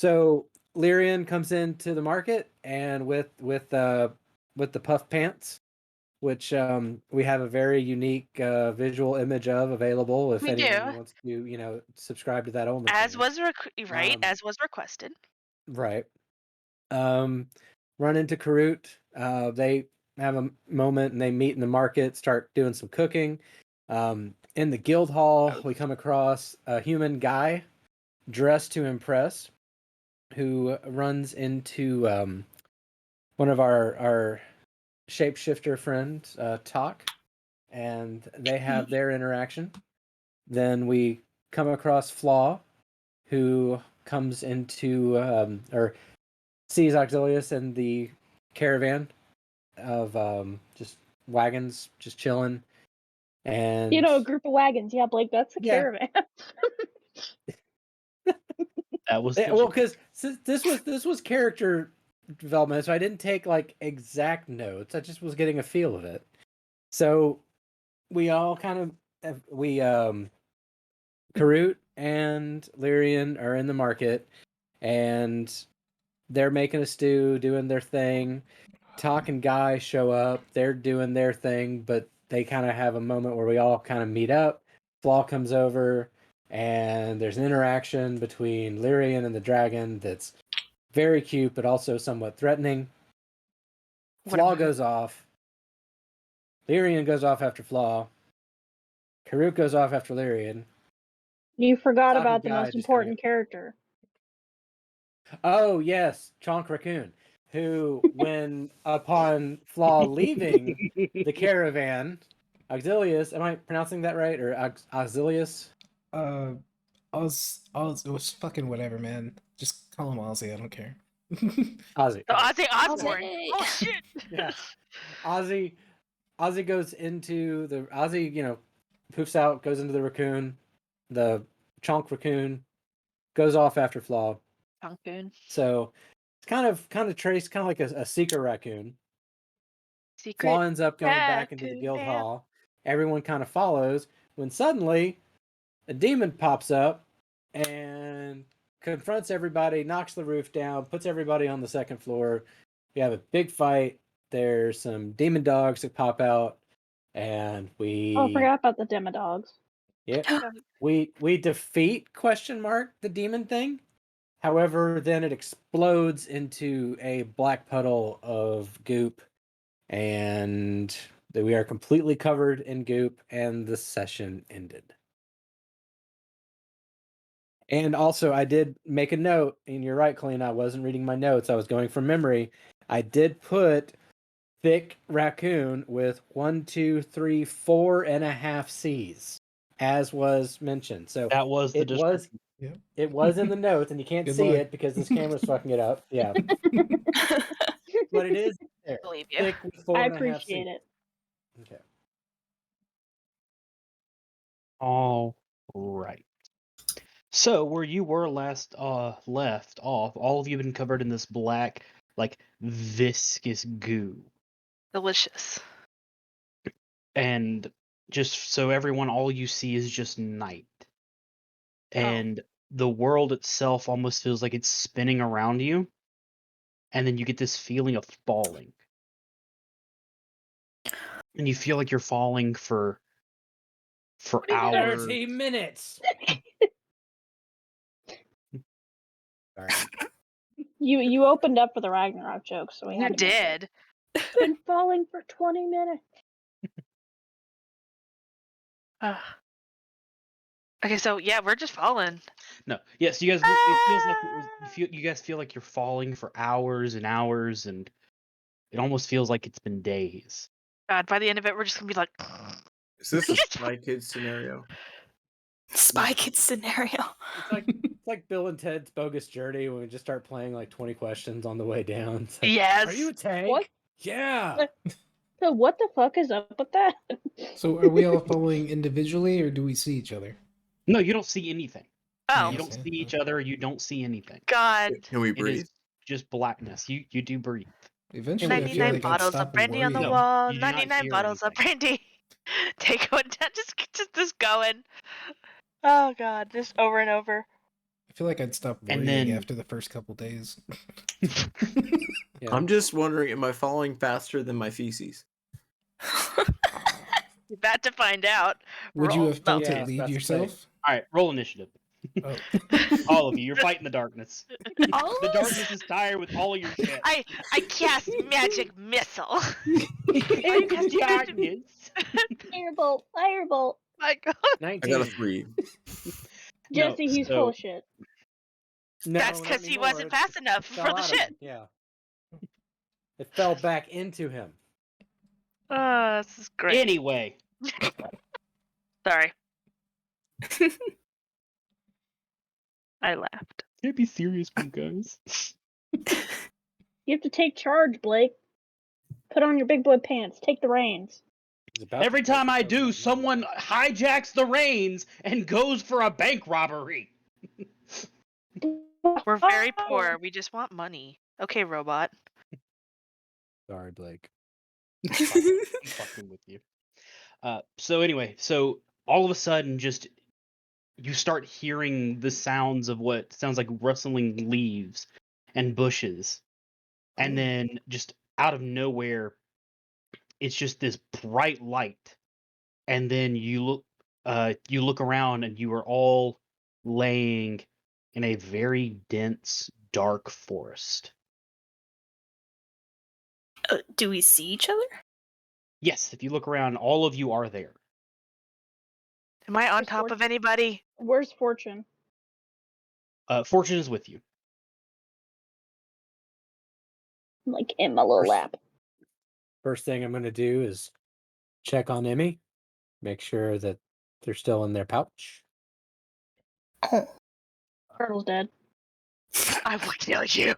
So Lyrian comes into the market, and with the puff pants, which we have a very unique visual image of available if We anyone do. wants to subscribe to that OnlyFans. As was requested. Right. Run into Karut. They have a moment and they meet in the market, start doing some cooking. In the guild hall, we come across a human guy dressed to impress who runs into one of our shapeshifter friends, Talk, and they have their interaction. Then we come across Flaw, who comes into or sees Auxilius in the caravan of just wagons, just chilling. And a group of wagons. Yeah, Blake, that's a caravan. That was because this was character development, so I didn't take like exact notes. I just was getting a feel of it. So we all kind of Karut and Lyrian are in the market, and they're making a stew, doing their thing. Talk and Guy show up. They're doing their thing, but they kind of have a moment where we all kind of meet up. Flaw comes over, and there's an interaction between Lyrian and the dragon that's very cute, but also somewhat threatening. Flaw goes off. Lyrian goes off after Flaw. Karuk goes off after Lyrian. You forgot Talk about and the Guy most just kinda- important character. Oh, yes, Chonk Raccoon, who, when upon Flaw leaving the caravan, Auxilius, am I pronouncing that right? Or Auxilius? Oz, it was fucking whatever, man. Just call him Ozzy, I don't care. Ozzy. So Ozzy Osbourne. Ozzy. Oh shit! Yeah. Ozzy goes into the Ozzy, poofs out, goes into the raccoon, the Chonk Raccoon, goes off after Flaw. Chonkoon. So it's kind of traced, kind of like a seeker raccoon. Secret. Flaw ends up going back into the guild hall. Everyone kind of follows when suddenly a demon pops up and confronts everybody, knocks the roof down, puts everybody on the second floor. We have a big fight. There's some demon dogs that pop out, and we Oh, I forgot about the Demodogs. Yeah. we defeat the demon thing. However, then it explodes into a black puddle of goop, and we are completely covered in goop, and the session ended. And also, I did make a note, and you're right, Colleen, I wasn't reading my notes. I was going from memory. I did put thick raccoon with 1, 2, 3, 4.5 C's, as was mentioned. So that was the description. It was in the notes, and you can't see it because this camera's fucking it up. Yeah. But it is there. Believe you. Thick with 4.5 I appreciate C's. it. Okay. All right. So where you were last left off, all of you have been covered in this black, like viscous goo. Delicious. And just so everyone, all you see is just night. And the world itself almost feels like it's spinning around you. And then you get this feeling of falling. And you feel like you're falling for hours. 30 minutes. Sorry. You opened up for the Ragnarok joke, so we You had to make did. it. Been falling for 20 minutes. Okay, so yeah, we're just falling. No, yes, you guys. It feels like you guys feel like you're falling for hours and hours, and it almost feels like it's been days. God, by the end of it, we're just gonna be like. Is this a Spy Kids scenario? Spy Kids scenario. It's like Bill and Ted's Bogus Journey when we just start playing like 20 questions on the way down. It's like, Yes. Are you a tank? What? Yeah. So what the fuck is up with that? So are we all following individually, or do we see each other? No, you don't see anything. Oh You don't see each other. You don't see anything. God. Can we It breathe? is just blackness. You do breathe. Eventually, I feel 99 like I'd bottles stop of brandy on the No, wall. you do not 99 hear bottles of anything. brandy. Take one down. Just going. Oh God, just over and over. I feel like I'd stop And worrying then- after the first couple days. Yeah. I'm just wondering, am I falling faster than my feces? You're about to find out. Would you Roll- have felt Yeah, it leave that's the yourself? All right, roll initiative. Oh. All of you, you're fighting the darkness. All The of us? darkness is tired with all of your shit. I cast magic missile. Fight cast the magic- darkness. Firebolt, firebolt. My God. I 19. got a 3. Jesse, he's full of shit. No, That's not because he anymore. wasn't It fast enough fell for the out of shit. him, Yeah. It fell back into him. This is great. Anyway, Sorry. I laughed. can't be serious, you guys. You have to take charge, Blake. Put on your big boy pants. Take the reins. He's about to Every take time the I coat do, off. someone hijacks the reins and goes for a bank robbery. We're very poor. We just want money. Okay, robot. Sorry, Blake. I'm fucking with you. So anyway, so all of a sudden, just you start hearing the sounds of what sounds like rustling leaves and bushes, and then just out of nowhere, it's just this bright light, and then you look around, and you are all laying in a very dense, dark forest. Do we see each other? Yes, if you look around, all of you are there. Am I on Where's top of Fortune? anybody? Where's Fortune? Fortune is with you. I'm like in my little lap. First thing I'm going to do is check on Emmy, make sure that they're still in their pouch. Oh. Turtle's dead. I will kill you.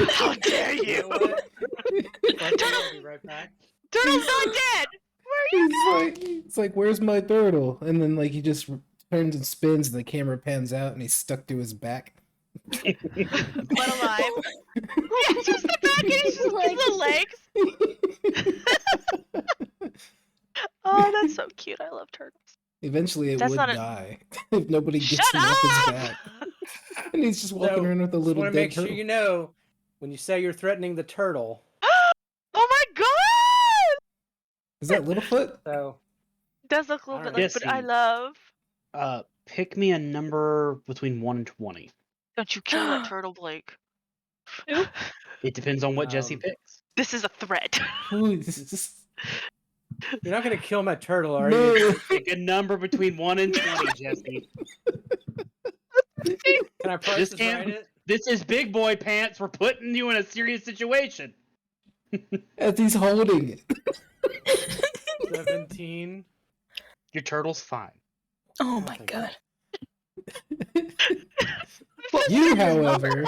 How dare You you? know what? Fuck it, I'll be right back. Turtle's not dead. It's like, where's my turtle? And then like he just turns and spins, and the camera pans out, and he's stuck to his back. But alive. Yeah, just the back and it's just his little legs. Oh, that's so cute. I love turtles. Eventually, it That's would not a- die if nobody gets Shut him off his up! back. And he's just walking So, around with a just little want dead to make sure turtle. you know when you say you're threatening the turtle. Oh my God! Is that Littlefoot? So It does look a little bit like, but I Jesse. love. Pick me a number between 1 and 20. Don't you kill that turtle, Blake. It depends on what Jesse Um, picks. This is a threat. Ooh, this is just... you're not going to kill my turtle, are No. you? Pick a number between 1 and 20, Jesse. Can I price This this can't- right? It This is big boy pants. We're putting you in a serious situation. As he's holding it. 17. Your turtle's fine. Oh Oh, my thank god. You, however...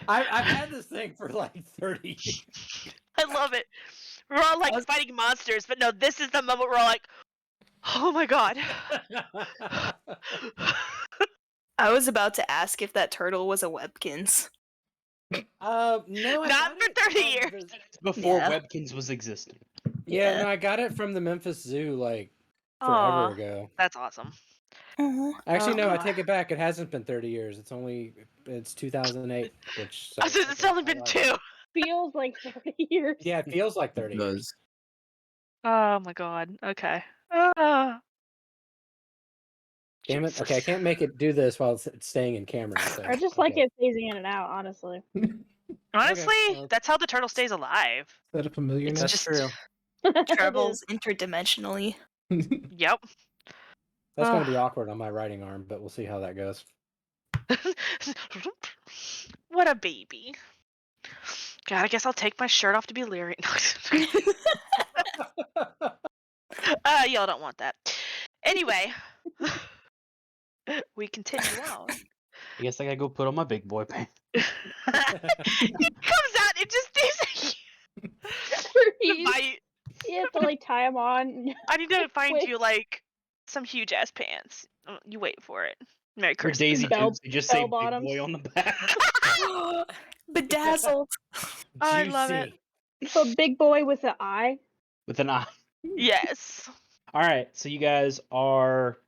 I've had this thing for like 30 years. I love it. We're all like fighting monsters, but no, this is the moment we're all like, oh my God. I was about to ask if that turtle was a Webkins. No, I Not got for it 30 from years. Before Yeah. Webkins was existing. Yeah, Yeah. no, I got it from the Memphis Zoo like forever Aw, ago. that's awesome. Aw. Actually, no, I Aw. take it back. It hasn't been 30 years. It's 2008, which I said it's only been 2. Feels like 30 years. Yeah, it feels like 30 It years. does. Oh my God. Okay. Ah. Damn it. Okay, I can't make it do this while it's staying in camera. So, I just like okay. it phasing in and out, honestly. Honestly, well- that's how the turtle stays alive. Is that a familiar It's now? That's just- true. Travels interdimensionally. Yep. That's going to be Ugh. awkward on my writing arm, but we'll see how that goes. What a baby. God, I guess I'll take my shirt off to be leery. Y'all don't want that. Anyway, we continue on. I guess I gotta go put on my big boy pants. It comes out, it just stays. You have to like tie them on. I need to find Wait. you like some huge ass pants. You wait for it. Merry For Christmas. Daisy Bell- Dukes, they just bell say big bottoms. boy on the back. Bedazzled. I love it. Juicy. So big boy with an eye. With an eye. Yes. Alright, so you guys are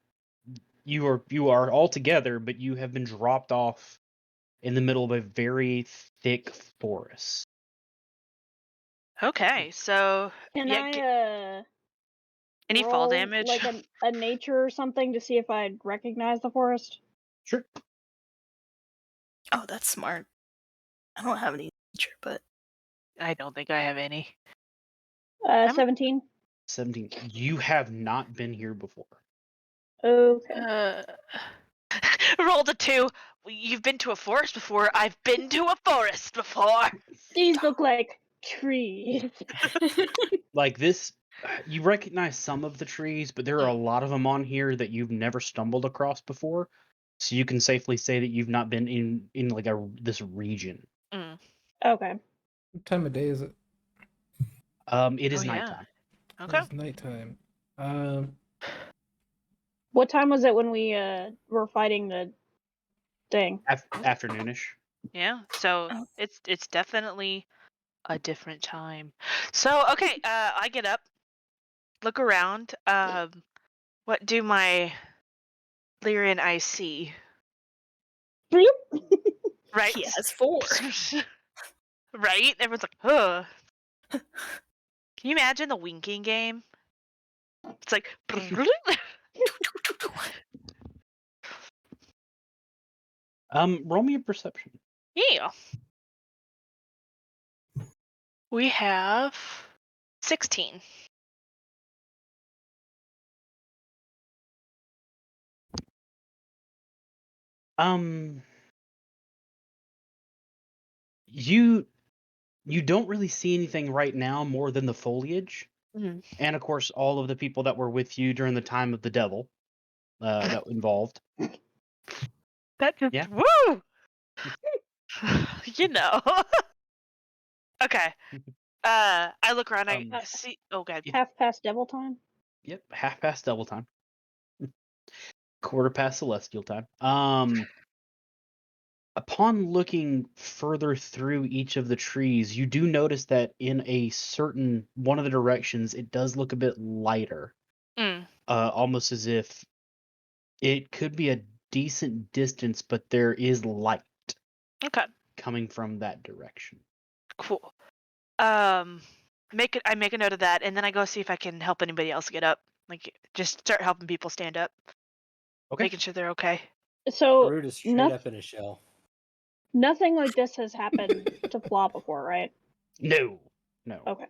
you are all together, but you have been dropped off in the middle of a very thick forest. Okay, so Can yeah, I any fall roll damage? like a nature or something to see if I recognize the forest? Sure. Oh, that's smart. I don't have any nature, but I don't think I have any. 17. 17. You have not been here before. Okay. Rolled a 2. You've been to a forest before. I've been to a forest before. These look like trees. Like this, you recognize some of the trees, but there are a lot of them on here that you've never stumbled across before. So you can safely say that you've not been in like this region. Mm. Okay. What time of day is it? It is Oh, yeah. nighttime. Okay. It's nighttime. What time was it when we were fighting the thing? Afternoonish. Yeah. So Oh. it's definitely a different time. So okay, I get up, look around. What do my Lyrian eyes see? Bloop. Right. he has 4. Right. Everyone's like, "Huh." Can you imagine the winking game? It's like. Roll me a perception. Yeah. We have 16. You don't really see anything right now more than the foliage, Mm. and of course all of the people that were with you during the time of the devil that involved. That just Yeah. woo. You know. Okay. I look around. I see. Oh god. Half past devil time. Yep, half past double time. Quarter past celestial time. Upon looking further through each of the trees, you do notice that in a certain one of the directions, it does look a bit lighter. Mm. Almost as if it could be a decent distance, but there is light Okay. coming from that direction. Cool. I make a note of that, and then I go see if I can help anybody else get up. Like, just start helping people stand up, Okay. making sure they're okay. So Root is straight up in a shell. nothing like this has happened to Flaw before, right? No. Okay.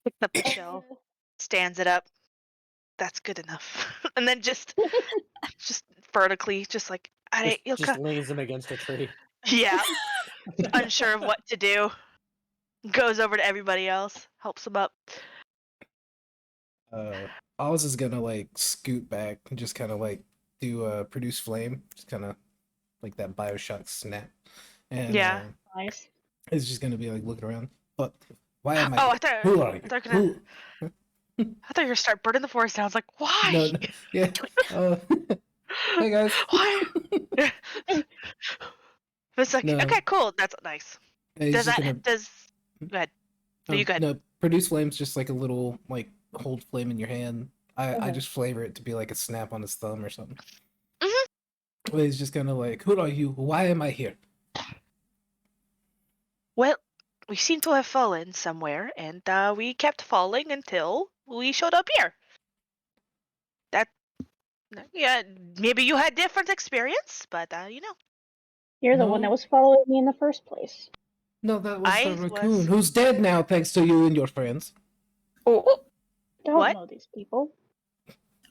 Picks up the shell, stands it up. That's good enough. And then just vertically, just like, Just leans him against a tree. yeah, unsure of what to do. Goes over to everybody else, helps them up. Oz is gonna like scoot back and just kind of like do produce flame, just kind of like that Bioshock snap, and Yeah. Nice. it's just gonna be like looking around. But why am I? Oh, here? Who are you? I thought you were Who? I thought you were gonna start burning the forest down. I was like, why? No, yeah. Hey guys. Why? It's like, No. okay, cool. That's nice. He's Does just that gonna. does go ahead. No, you go ahead. No, produce flame's just like a little like hold flame in your hand. I just flavor it to be like a snap on his thumb or something. Mhm. But he's just gonna like, who are you? Why am I here? Well, we seem to have fallen somewhere, and we kept falling until we showed up here. Yeah, maybe you had different experience, but you know. You're the one that was following me in the first place. No, that was the I raccoon was- who's dead now, thanks to you and your friends. Oh, Don't What? know these people.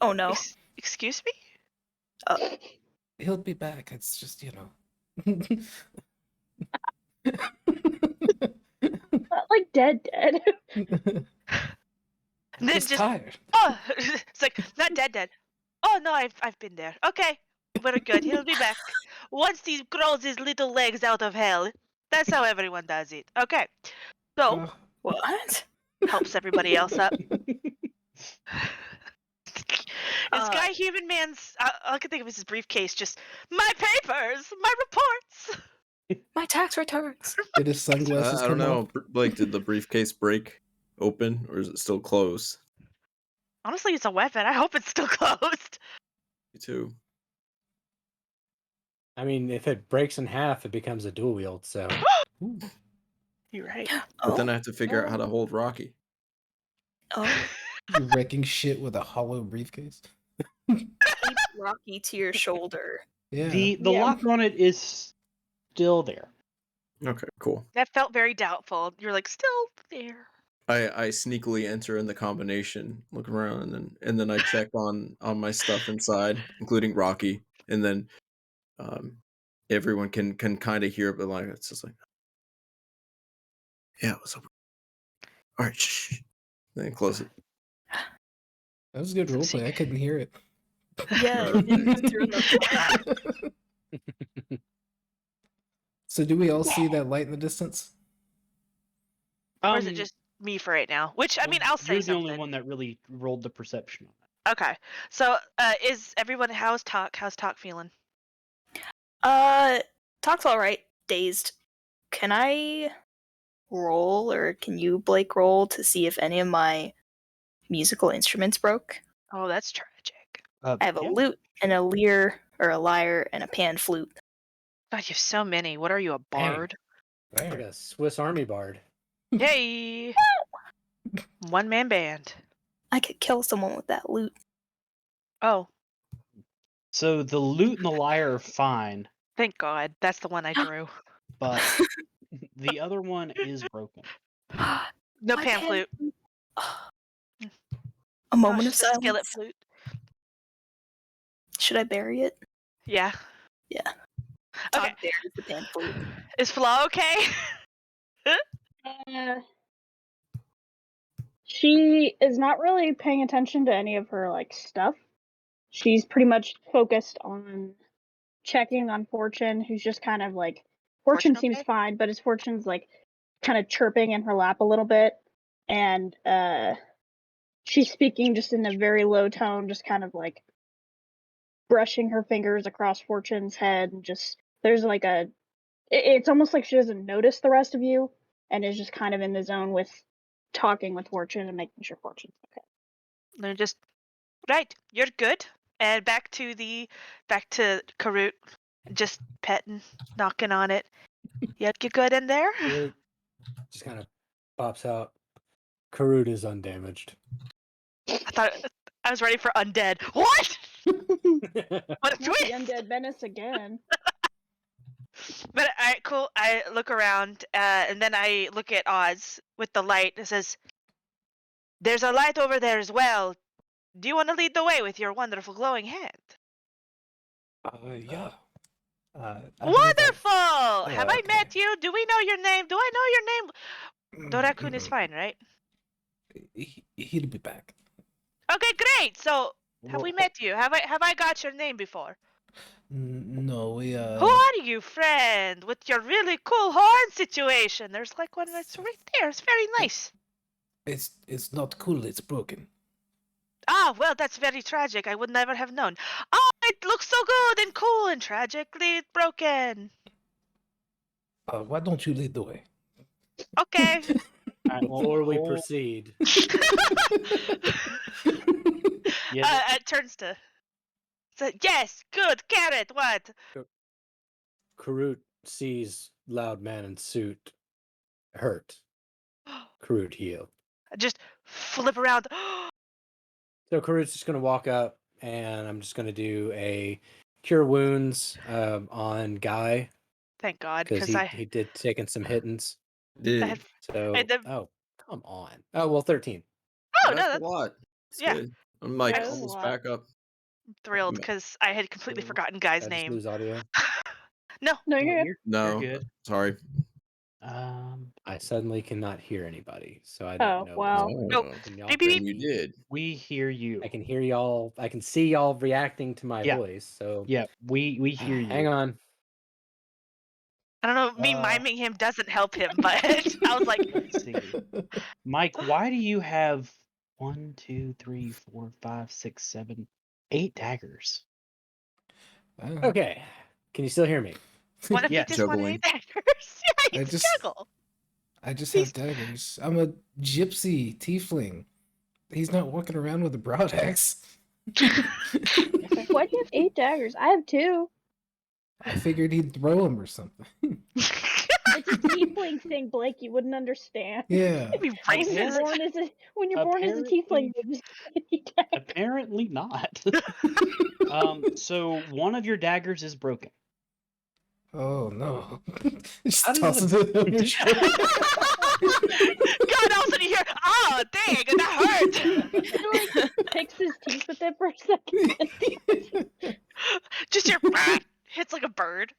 oh no. Excuse me? He'll be back. It's just Not like dead. Then just tired. oh, it's like not dead. Oh no, I've been there. Okay, we're good. He'll be back once he grows his little legs out of hell. That's how everyone does it. Okay, so What? helps everybody else up. This guy, human man's. I can think of his briefcase. Just my papers, my reports. My tax returns. Did his sunglasses I don't come know. off? Like, did the briefcase break open or is it still closed? Honestly, it's a weapon. I hope it's still closed. Me too. I mean, if it breaks in half, it becomes a dual wield. So You're right. But then Oh, I have to figure out how to hold Rocky. oh. You're wrecking shit with a hollow briefcase. Tape Rocky to your shoulder. Yeah. The Yeah. lock on it is still there. Okay, cool. That felt very doubtful. You're like, still there. I sneakily enter in the combination, look around, and then I check on my stuff inside, including Rocky, and then everyone can kind of hear it, but like it's just like, yeah, what's up? All right, shh. Then close it. That was good Some roleplay. I couldn't hear it. Yeah, it didn't come through in the So do we all see that light in the distance? Or is it just me for right now? Which, I mean, I'll say You're the something. only one that really rolled the perception on that. Okay. So, is everyone, how's Talk feeling? Talk's alright. Dazed. Can I roll, or can you, Blake, roll to see if any of my musical instruments broke? Oh, that's tragic. I have a Yeah. lute and a lyre, or a lyre, and a pan flute. God, you have so many. What are you, a bard? like a Swiss Army bard. Hey! One-man band. I could kill someone with that lute. Oh, So the lute and the lyre are fine, thank God. That's the one I drew. but the other one is broken. No My pan flute. flute. A moment Gosh, of it's a skillet silence. flute. Should I bury it? Yeah. Yeah. Okay. Talk buries the pan flute. Is Flaw okay? She is not really paying attention to any of her like stuff. She's pretty much focused on checking on Fortune, who's just kind of like Fortune Fortune seems okay? fine, but his Fortune's like kind of chirping in her lap a little bit, and she's speaking just in a very low tone, just kind of like brushing her fingers across Fortune's head, and just there's like it's almost like she doesn't notice the rest of you, and is just kind of in the zone with talking with Fortune and making sure Fortune's okay. They're just right. You're good. And back to Karut, just petting, knocking on it. You good in there? Karut just kind of pops out. Karut is undamaged. I thought I was ready for undead. What? What a Not the twist! undead menace again. But alright, cool. I look around, and then I look at Oz with the light. It says, "There's a light over there as well. Do you want to lead the way with your wonderful glowing hand?" Yeah. I Wonderful! Have I okay. met you? Do we know your name? Do I know your name? believe Dorakun is fine, right? He'll be back. Okay, great. So, have we Well, met you? Have I got your name before? No, we Who are you, friend? With your really cool horn situation. There's like one that's right there. It's very nice. it's not cool. It's broken. Ah, well, that's very tragic. I would never have known. Oh, it looks so good and cool and tragically broken. Why don't you lead the way? Okay. alright, well, Before we hold- proceed, yeah, It turns to. So, yes, good. Carrot, what? Karut sees loud man in suit hurt. Karut heal. Just flip around. So Karut's just gonna walk up, and I'm just gonna do a cure wounds on Guy Thank God, because because he did taking some hittings. I Did had. So I did- oh come on. Oh well, 13. Oh, no, that's a that's lot. It's yeah. good. I'm like That was a almost lot. back up. thrilled because I had completely So, forgotten Guy's I just name. lose audio. No, No, no, you're good. you're No, good. sorry. I suddenly cannot hear anybody, so I Oh, didn't know. wow. Oh, Can y'all beep, hear beep, And me? you did. We hear you. I can hear y'all. I can see y'all reacting to my Yeah. voice. So Yeah, we hear you. hang on. I don't know. Me miming him doesn't help him, but I was like, Let's see. Mike, why do you have 1, 2, 3, 4, 5, 6, 7, 8 daggers? Okay, can you still hear me? what if Yeah, he just wanted juggling. daggers? Yeah, I he's just- juggle. I just He's- have daggers. I'm a gypsy tiefling. He's not walking around with a broad axe. Why do you have 8 daggers? I have 2. I figured he'd throw them or something. It's a tiefling thing, Blake. You wouldn't understand. Yeah. Be When you're racist. born as a tiefling, you just get Apparently not. So one of your daggers is broken. Oh no. Just How does tosses it on your shoulder. God, all of a sudden you hear, oh, dang, that hurt. He like picks his teeth with it for a second. Just your hits like a bird.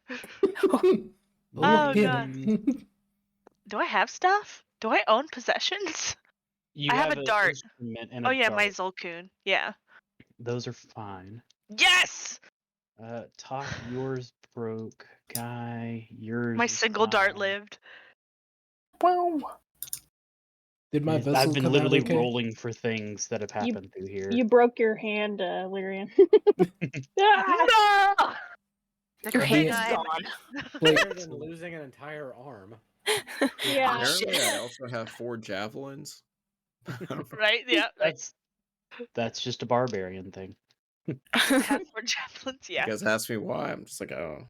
Oh, get God. him. Do I have stuff? Do I own possessions? You I have a an dart. instrument and a Oh yeah, my dart. Zolkun. Yeah. Those are fine. Yes! Talk, yours broke. Guy, yours. My is single dart fine. lived. Whoa. Did my Yes, vessel I've been come literally out okay? rolling for things that have happened through here. You broke your hand, Lyrian. Ah! No! The Your I thing mean- hand's I gone. Better than losing an entire arm. Yeah. Apparently, I also have 4 javelins. right? Yeah. Like, That's just a barbarian thing. have 4 javelins. You Yeah. guys ask me why. I'm just like, oh.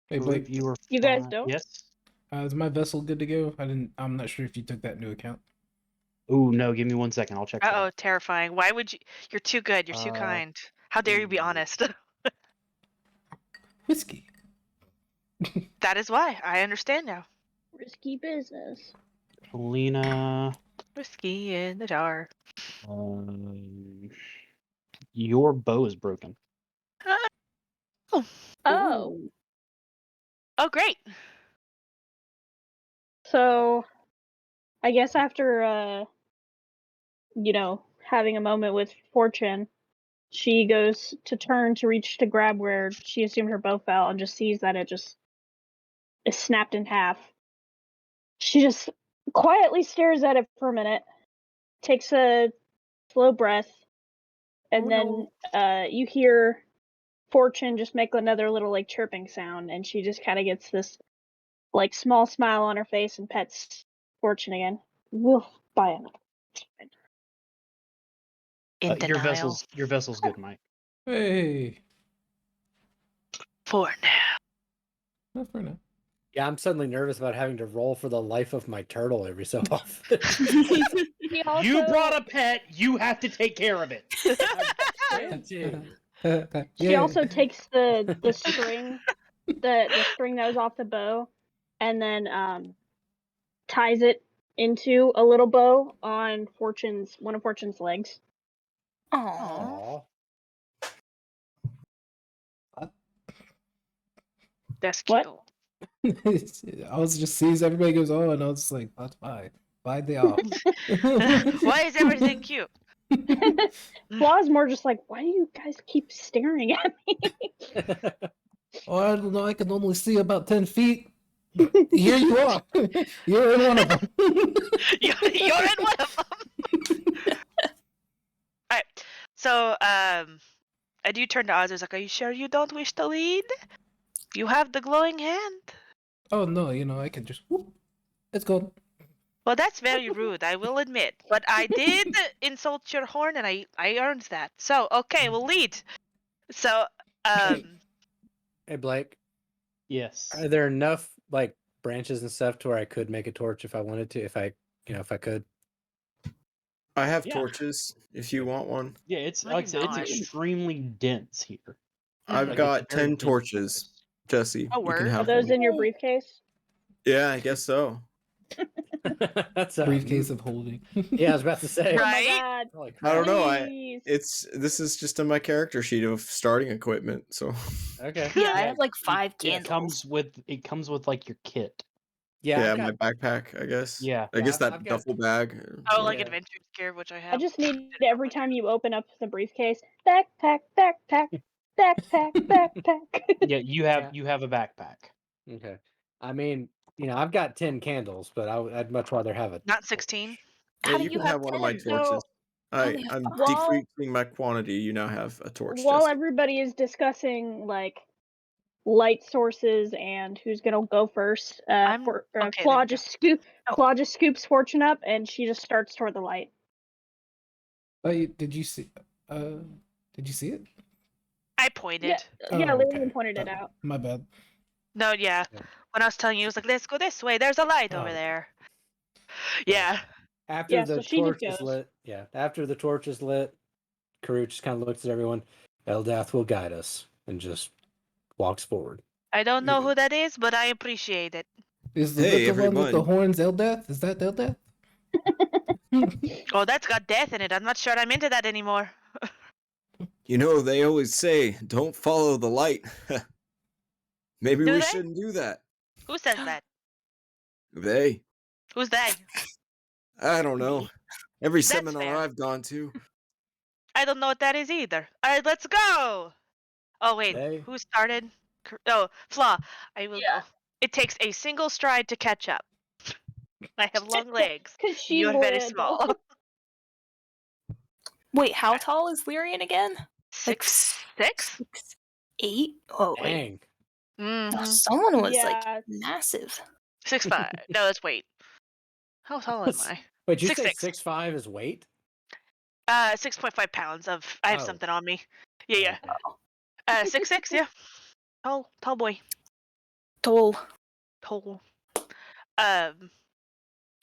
Hey Blake, You were You guys fine. don't? Yes. is my vessel good to go? I'm not sure if you took that into account. Ooh, no, give me 1 second. I'll check that. Oh, terrifying. Why would you? You're too good. You're too kind. How dare you be honest? Whiskey. That is why. I understand now. Risky business. Helena, Whiskey in the jar. your bow is broken. Oh. Oh, great. So, I guess after, having a moment with Fortune, she goes to turn to reach to grab where she assumed her bow fell and just sees that it just is snapped in half. She just quietly stares at it for a minute, takes a slow breath, and then you hear Fortune just make another little like chirping sound, and she just kind of gets this like small smile on her face and pets Fortune again. We'll buy another. In Your denial. vessel's good, Mike. Hey. For now. Not for now. Yeah, I'm suddenly nervous about having to roll for the life of my turtle every so often. She also, You brought a pet. You have to take care of it. She Yeah. also takes the string, the string that was off the bow, and then ties it into a little bow on one of Fortune's legs. Aww. Aw. That's cute. What? I was just sees everybody goes, oh, and I was just like, that's fine. Buy the off. Why is everything cute? Flaw's more just like, why do you guys keep staring at me? Oh, I don't know. I can only see about 10 feet. Here you are. You're in one of them. You're in one of them. Alright. So, I do turn to Oz. I was like, are you sure you don't wish to lead? You have the glowing hand. Oh, no, I can just, whoop. It's gone. Well, that's very rude, I will admit. But I did insult your horn, and I earned that. So, okay, we'll lead. So, Hey, Blake, Yes. are there enough like branches and stuff to where I could make a torch if I wanted to? If I could. I have Yeah. torches if you want one. Yeah, it's No, like I you're said, it's not. extremely dense here. I've Like, got it's a very 10 dense torches. forest. Jesse, Oh, you can word? Are have those one. in your briefcase? Yeah, I guess so. That's Briefcase of holding. Yeah, I was about to say. Oh my Right? god. Holy I crap. don't know. Please. This is just on my character sheet of starting equipment. So Okay. Yeah, I Yeah, have like 5 It candles. comes with like your kit. Yeah, yeah, I've my got, backpack. I guess. Yeah. I guess I've that got- duffel bag. Oh, like Yeah. adventure gear, which I I have. just need every time you open up the briefcase, backpack, backpack, backpack, backpack. Yeah, Yeah. you have a backpack. Okay. I mean, I've got 10 candles, but I'd much rather have a Not 16. Yeah, How do you you can have have one of my 10? torches. I only have I'm 5. While decreasing my quantity. You now have a torch. while Jesse. everybody is discussing like light sources and who's gonna go first, Okay, there Claw we go. just scoops Fortune up and she just starts toward the light. Oh, did you see? Did you see it? I pointed. Yeah, Oh, Lillian okay. pointed it out. My bad. No, yeah. Yeah. When I was telling you, it was like, let's go this way. There's a light over Oh. there. Yeah. After Yeah, the so she just torch is goes. lit, after the torch is lit, Karuk just kind of looks at everyone. Eldath will guide us and just walks forward. I don't know who that is, but I appreciate it. Is the Hey, little one with the everyone. horns Eldath? Is that Eldath? Oh, that's got death in it. I'm not sure I'm into that anymore. You know, they always say, don't follow the light. Maybe Do we they? shouldn't do that. Who says that? They? Who's they? I don't know. Every That's seminar fair. I've gone to. I don't know what that is either. All right, let's go. Oh wait, They? who started? Oh, Flaw. I will Yeah. go. It takes a single stride to catch up. I have long legs. Because she's You are very little. small. Wait, how tall is Lyrian again? Like 6'6"? 8? Oh wait. Dang. Oh, Mm-hmm. someone was Yeah. like massive. 6'5". No, let's wait. How tall am I? Wait, did you say 6'6". 6'5" is weight? 6.5 pounds of. I have Oh. something on me. Yeah, Okay. yeah. 6'6". Yeah. Tall boy. Tall. Tall.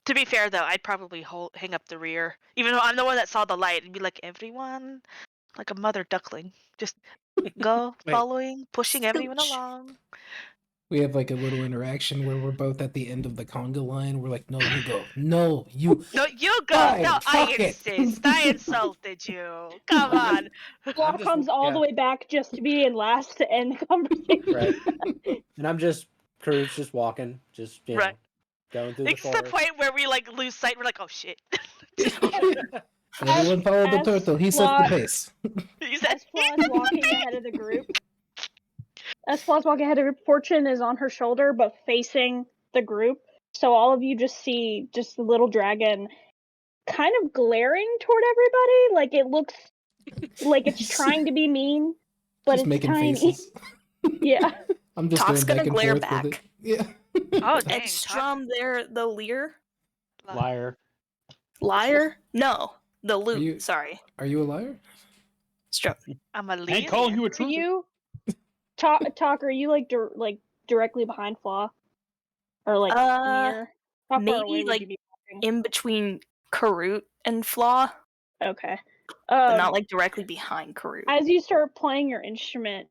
To be fair though, I'd probably hang up the rear, even though I'm the one that saw the light, and be like, everyone, like a mother duckling, just go Wait. following, pushing everyone Scooch. along. We have like a little interaction where we're both at the end of the conga line. We're like, "No, you go. No, you." No, you go. Fine, No, I fuck it. insist. I insulted you. Come on. Flaw I'm just- comes all yeah. the way back just to be in last to end the conversation. Right. And I'm just Karuk's just walking, just Right. going through the It's the forest. point where we like lose sight. We're like, oh shit. Everyone follow the as turtle. He sets Flaw- the pace. You said, As Flaw is walking ahead of the group, Fortune is on her shoulder but facing the group. So all of you just see just the little dragon kind of glaring toward everybody. Like it looks like it's trying to be mean, but Just it's making tiny. faces. Yeah. I'm just Talk's going back gonna and glare forth with it. back. Yeah. oh And dang. strum there the leer? Liar. Liar? No. The loot, you- sorry. Are you a liar? Strum. I'm a I ain't lead. calling you a Are truther. you talk? Are you like directly behind Flaw, or like near? How far away maybe would like you be walking? in between Karut and Flaw, Okay. but not like directly behind Karut. As you start playing your instrument,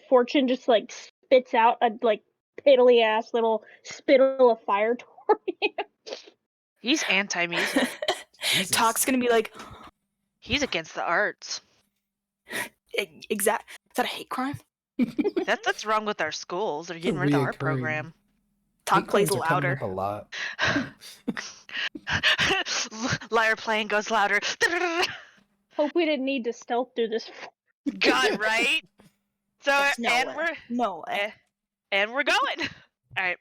Fortune just like spits out a like piddly ass little spittle of fire toward you. He's anti-music. Jesus. Talk's gonna be like, He's against the arts. exact. Is that a hate crime? That's wrong with our schools. They're It's a getting rid of our reoccurring- program. Talk Hate plays crimes are coming louder. up a lot. Liar playing goes louder. Hope we didn't need to stealth through this. God, right? So There's no and way. we're No way. and we're going. All right.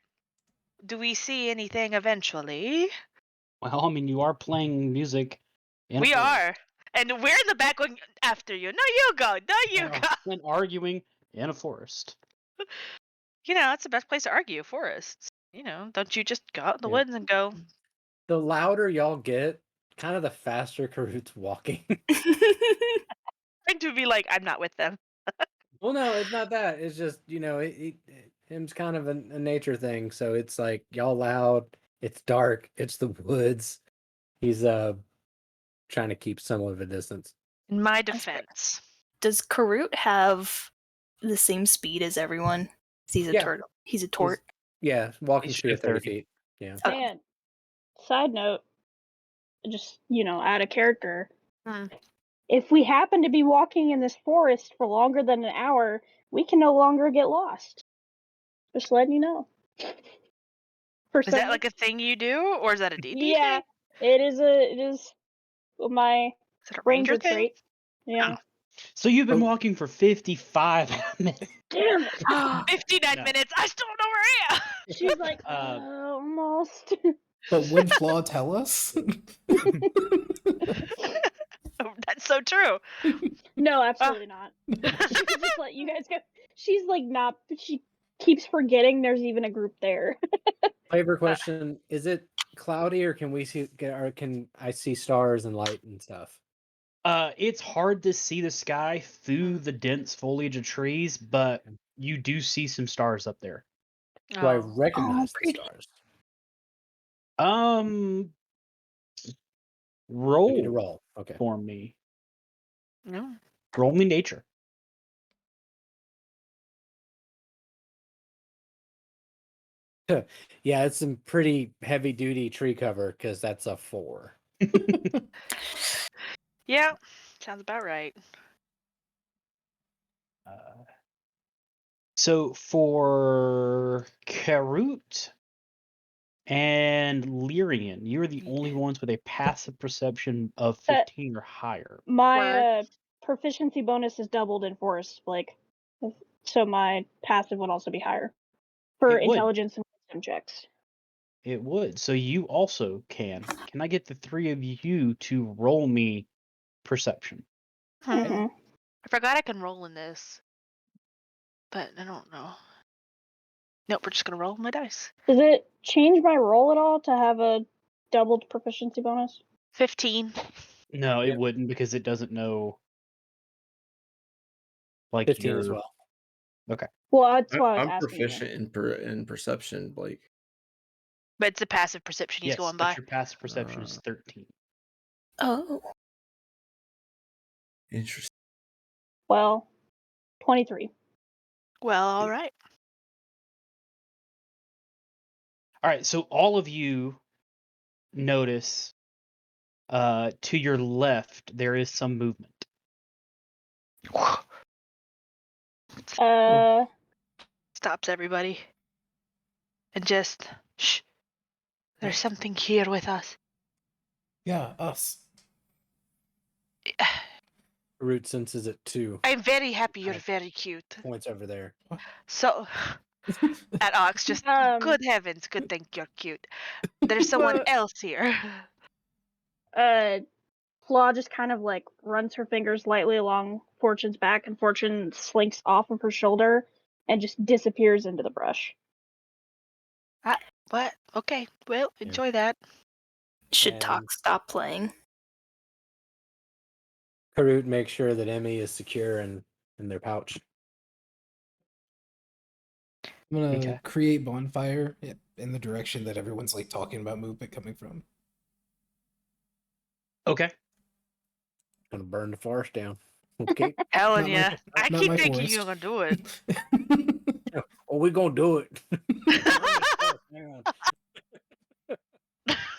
Do we see anything eventually? Well, I mean, you are playing music. in a We forest. are. And we're in the back going after you. No, you go. No, you Well, go. and arguing in a forest. You know, that's the best place to argue, forests. You know, don't you just go out in the Yeah. woods and go, The louder y'all get, kind of the faster Karut's walking. trying to be like, I'm not with them. Well, no, it's not that. It's just, him's kind of a nature thing. So it's like y'all loud. It's dark. It's the woods. He's trying to keep somewhat of a distance. In my That's fair. defense. Does Karut have the same speed as everyone? He's a Yeah. turtle. He's a tort. Yeah, walking He's speed at 30 30. feet. Yeah. Okay. And side note, just out of character. Hmm. If we happen to be walking in this forest for longer than an hour, we can no longer get lost. Just letting you know. For Is that like a thing you do, or is that a D&D yeah, thing? it is my Is it a ranger ranger thing? trait. Yeah. So you've been Oh. walking for 55 minutes. Damn it. 59 No. minutes. I still don't know where I am. She's like, almost. But would Flaw tell us? That's so true. No, absolutely not. She could just let you guys go. She's like not. She keeps forgetting there's even a group there. Flavor question: is it cloudy, or can we see? Or can I see stars and light and stuff? It's hard to see the sky through the dense foliage of trees, but you do see some stars up there. Do I Oh. recognize the pretty. stars? Um, I need to roll roll. Okay. for me. No. Roll me nature. Yeah, it's some pretty heavy duty tree cover because that's a 4. Yeah. Sounds about right. So for Karut and Lyrian, you are the only ones with a passive perception of 15 or higher. My Word. proficiency bonus is doubled in forest, Blake. So my passive would also be higher for It would. intelligence and wisdom checks. It would. So you also can. Can I get the three of you to roll me perception? Mhm. I forgot I can roll in this, but I don't know. Nope, we're just gonna roll my dice. Does it change my roll at all to have a doubled proficiency bonus? 15. No, it Yep. wouldn't because it doesn't know. Like 15 as your well. okay. Well, that's why I was I'm asking. you. proficient in perception, Blake. But it's a passive perception he's Yes, going but by. your passive perception is 13. Oh. Interesting. Well, 23. Well, all right. All right, so all of you notice to your left there is some movement. Stops everybody. And just, shh. There's something here with us. Yeah, us. Root senses it too. I'm very happy you're Right. very cute. Points over there. So, at Ox, just, good heavens, good thing you're cute. There's someone Well- else here. Flaw just kind of like runs her fingers lightly along Fortune's back, and Fortune slinks off of her shoulder and just disappears into the brush. What? Okay, well, Yeah. enjoy that. Should And- talk stop playing. Karut makes sure that Emmy is secure in their pouch. I'm gonna Okay. create bonfire in the direction that everyone's like talking about movement coming from. Okay. Gonna burn the forest down. Okay. Telling Not ya. my- I not keep my thinking forest. you're gonna do it. Oh, we gonna do it. Hang on.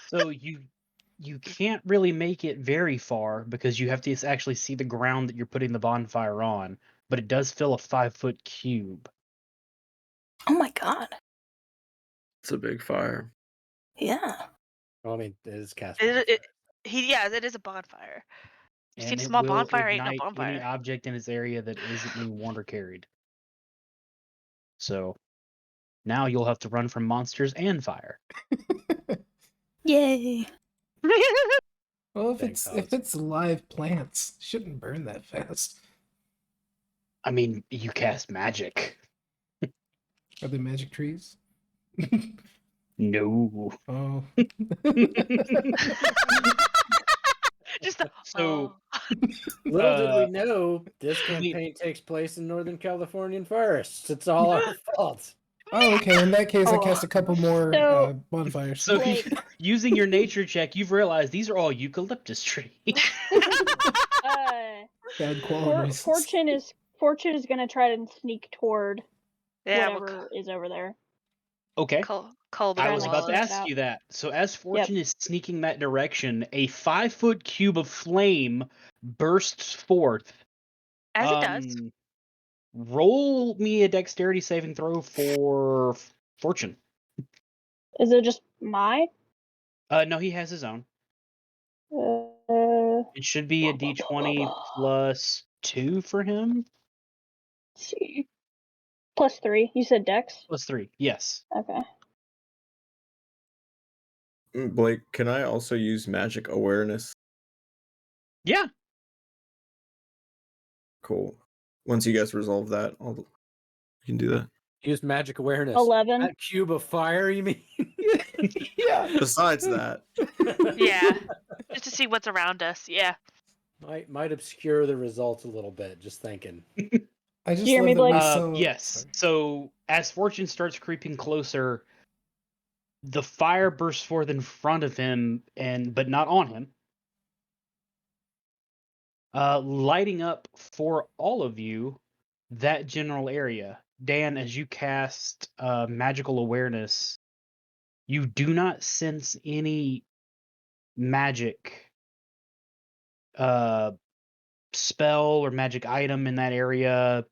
So you can't really make it very far because you have to actually see the ground that you're putting the bonfire on, but it does fill a 5-foot cube. Oh my god. It's a big fire. Yeah. Well, I mean, it is cast. It is a bonfire. You see And a it small will bonfire, ain't no ignite any bonfire. object in its area that isn't being water carried. So now you'll have to run from monsters and fire. Yay. Well, if Thank it's God. live plants, it shouldn't burn that fast. I mean, you cast magic. Are they magic trees? No. Oh. Just a, So- Little did we know this I mean- campaign takes place in Northern Californian forests. It's all our fault. Oh, okay. In that case, I Oh. cast a couple more So- bonfires. So Blake. using your nature check, you've realized these are all eucalyptus trees. Bad qualities. Fortune is gonna try to sneak toward yeah, whatever is over there. Okay. call the I Trying was to about to sneak it ask out. you that. So as Fortune is sneaking that direction, a 5-foot cube of flame bursts forth. as it does. Roll me a dexterity saving throw for Fortune. Is it just my? No, he has his own. It should be a d20 plus 2 for him. Let's see. +3. You said Dex? Plus 3, yes. Okay. Blake, can I also use magic awareness? Yeah. Cool. Once you guys resolve that, you can do that. Use magic awareness. 11. That cube of fire, you mean? Yeah. Besides that, Yeah. Just to see what's around us. Yeah. Might obscure the results a little bit. Just thinking. I just Jeremy love that we Blake? saw. Yes. Sorry. So as Fortune starts creeping closer, the fire bursts forth in front of him, but not on him, lighting up for all of you that general area. Dan, as you cast magical awareness, you do not sense any magic spell or magic item in that area.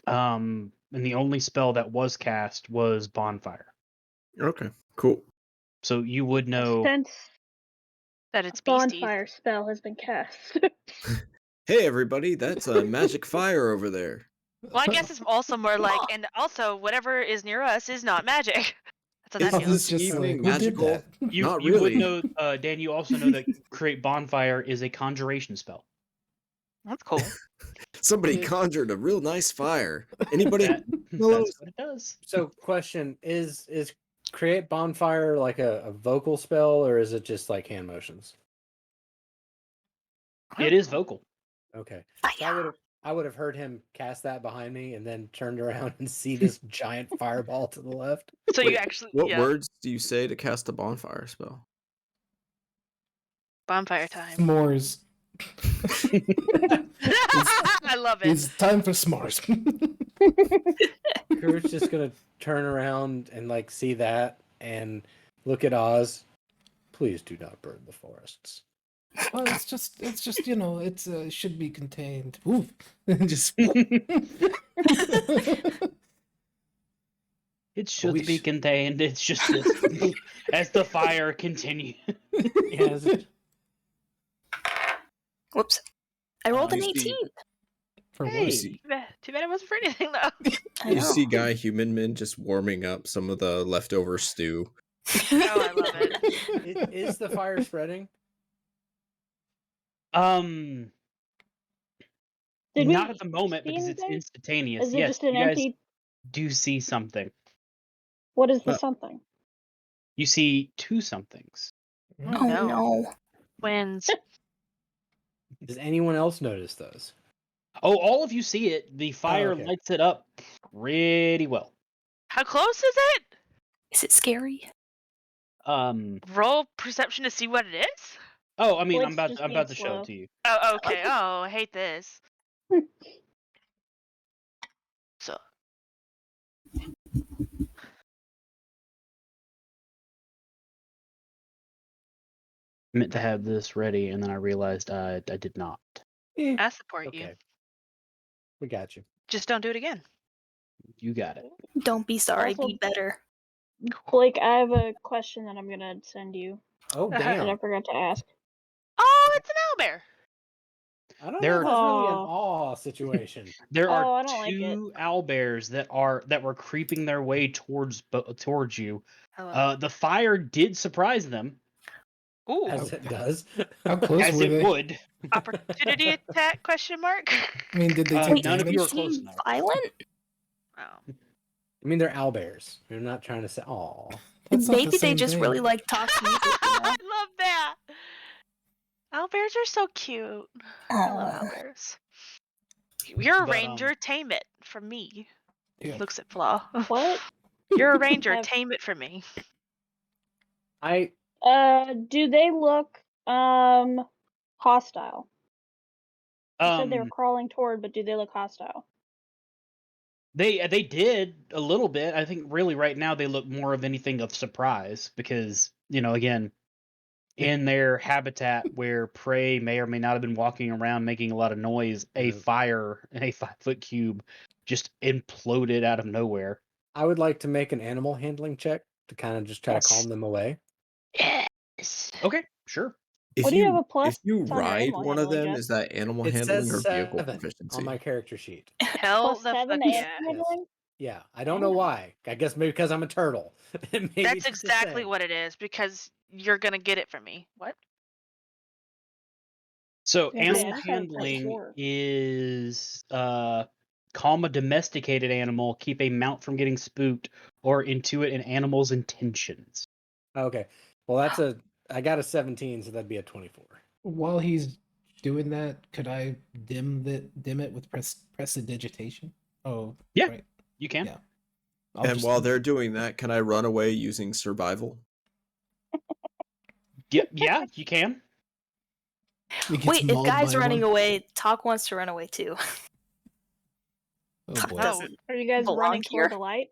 And the only spell that was cast was Bonfire. Okay, cool. So you would know. Since That a it's beasties. bonfire spell has been cast. Hey, everybody, that's a magic fire over there. Well, I guess it's also more like, and also whatever is near us is not magic. That's Is what that this means. just evening who did magical? that? You Not you would really. know, Dan. You also know that create bonfire is a conjuration spell. That's cool. Somebody Okay. conjured a real nice fire. Anybody? That's fellows? what it does. So, question is create bonfire like a vocal spell, or is it just like hand motions? It is vocal. Okay. So I would have heard him cast that behind me, and then turned around and see this giant fireball to the left. So Wait, you actually, what yeah, words do you say to cast a bonfire spell? bonfire time. S'mores. I love it. It's time for s'mores. Kurt's just gonna turn around and like see that and look at Oz. Please do not burn the forests. Well, it's just it's should be contained. Ooh, just. It should we be sh- contained. It's just this, as the fire continues. Yes. Whoops. I rolled an you 18. see- For Hey, what? see- too bad it wasn't for anything though. I You know. see Guy Humanman just warming up some of the leftover stew. Oh, I love it. Is the fire spreading? Did Not we at the moment see because it's anything? instantaneous. Is it Yes, just an you guys empty? do see something. What is the Uh, something? You see two somethings. Oh, Oh no. no. Twins. Does anyone else notice those? Oh, all of you see it. The fire okay. lights it up pretty well. How close is it? Is it scary? Roll perception to see what it is. Oh, I mean, Blake's I'm just about being to show slow. it to you. Oh, okay. Oh, I hate this. So, I meant to have this ready, and then I realized I did not. I support you. Okay. We got you. Just don't do it again. You got it. Don't be sorry, Also- be better. Blake, I have a question that I'm gonna send you Oh that I damn! forgot to ask. Oh, it's an owlbear. I don't There know if that's really an are- awe situation. There Oh, are I don't like it. two owlbears that were creeping their way towards you. I love The fire did surprise them, it. Ooh, As it does. How close as were it they? would. opportunity attack? Question mark. I mean, did they Uh, take none of you damage? are close Seem enough. violent? Oh. I mean, they're owlbears. We're not trying to say, "Aw." That's not the Maybe they same just thing. really like talk music. You know? I love that. Owlbears are so cute. I love Aw. owlbears. You're a But, ranger. Tame it from me. Yeah. Looks at Flaw. What? You're a ranger. Have- Tame it for me. Do they look hostile? You said they were Um, crawling toward, but do they look hostile? they did a little bit. I think really right now they look more of anything of surprise because again, in their habitat where prey may or may not have been walking around making a lot of noise, a Yeah. fire in a 5-foot cube just imploded out of nowhere. I would like to make an animal handling check to kind of just try Yes. to calm them away. Yes. Okay, sure. If What do you have a plus if you on your ride animal one of handling, them, Jeff? is that animal It handling says or vehicle 7 proficiency? on my character sheet. Hell Plus the 7 fuck animal yeah. handling? Yeah, I don't know why. I guess maybe because I'm a turtle. Maybe That's it's the exactly same. what it is because you're gonna get it from me. What? So Yeah, I animal just had a plus handling 4. is calm a domesticated animal, keep a mount from getting spooked, or intuit an animal's intentions. Okay. Well, I got a 17, so that'd be a 24. While he's doing that, could I dim it with prestidigitation? Oh, Yeah. right. You can. Yeah. And while they're doing that, can I run away using survival? Yeah, you can. It gets Wait, if mauled Guy's by running one. away, Talk wants to run away too. Oh Talk boy. doesn't Are you guys belong running here. toward the light?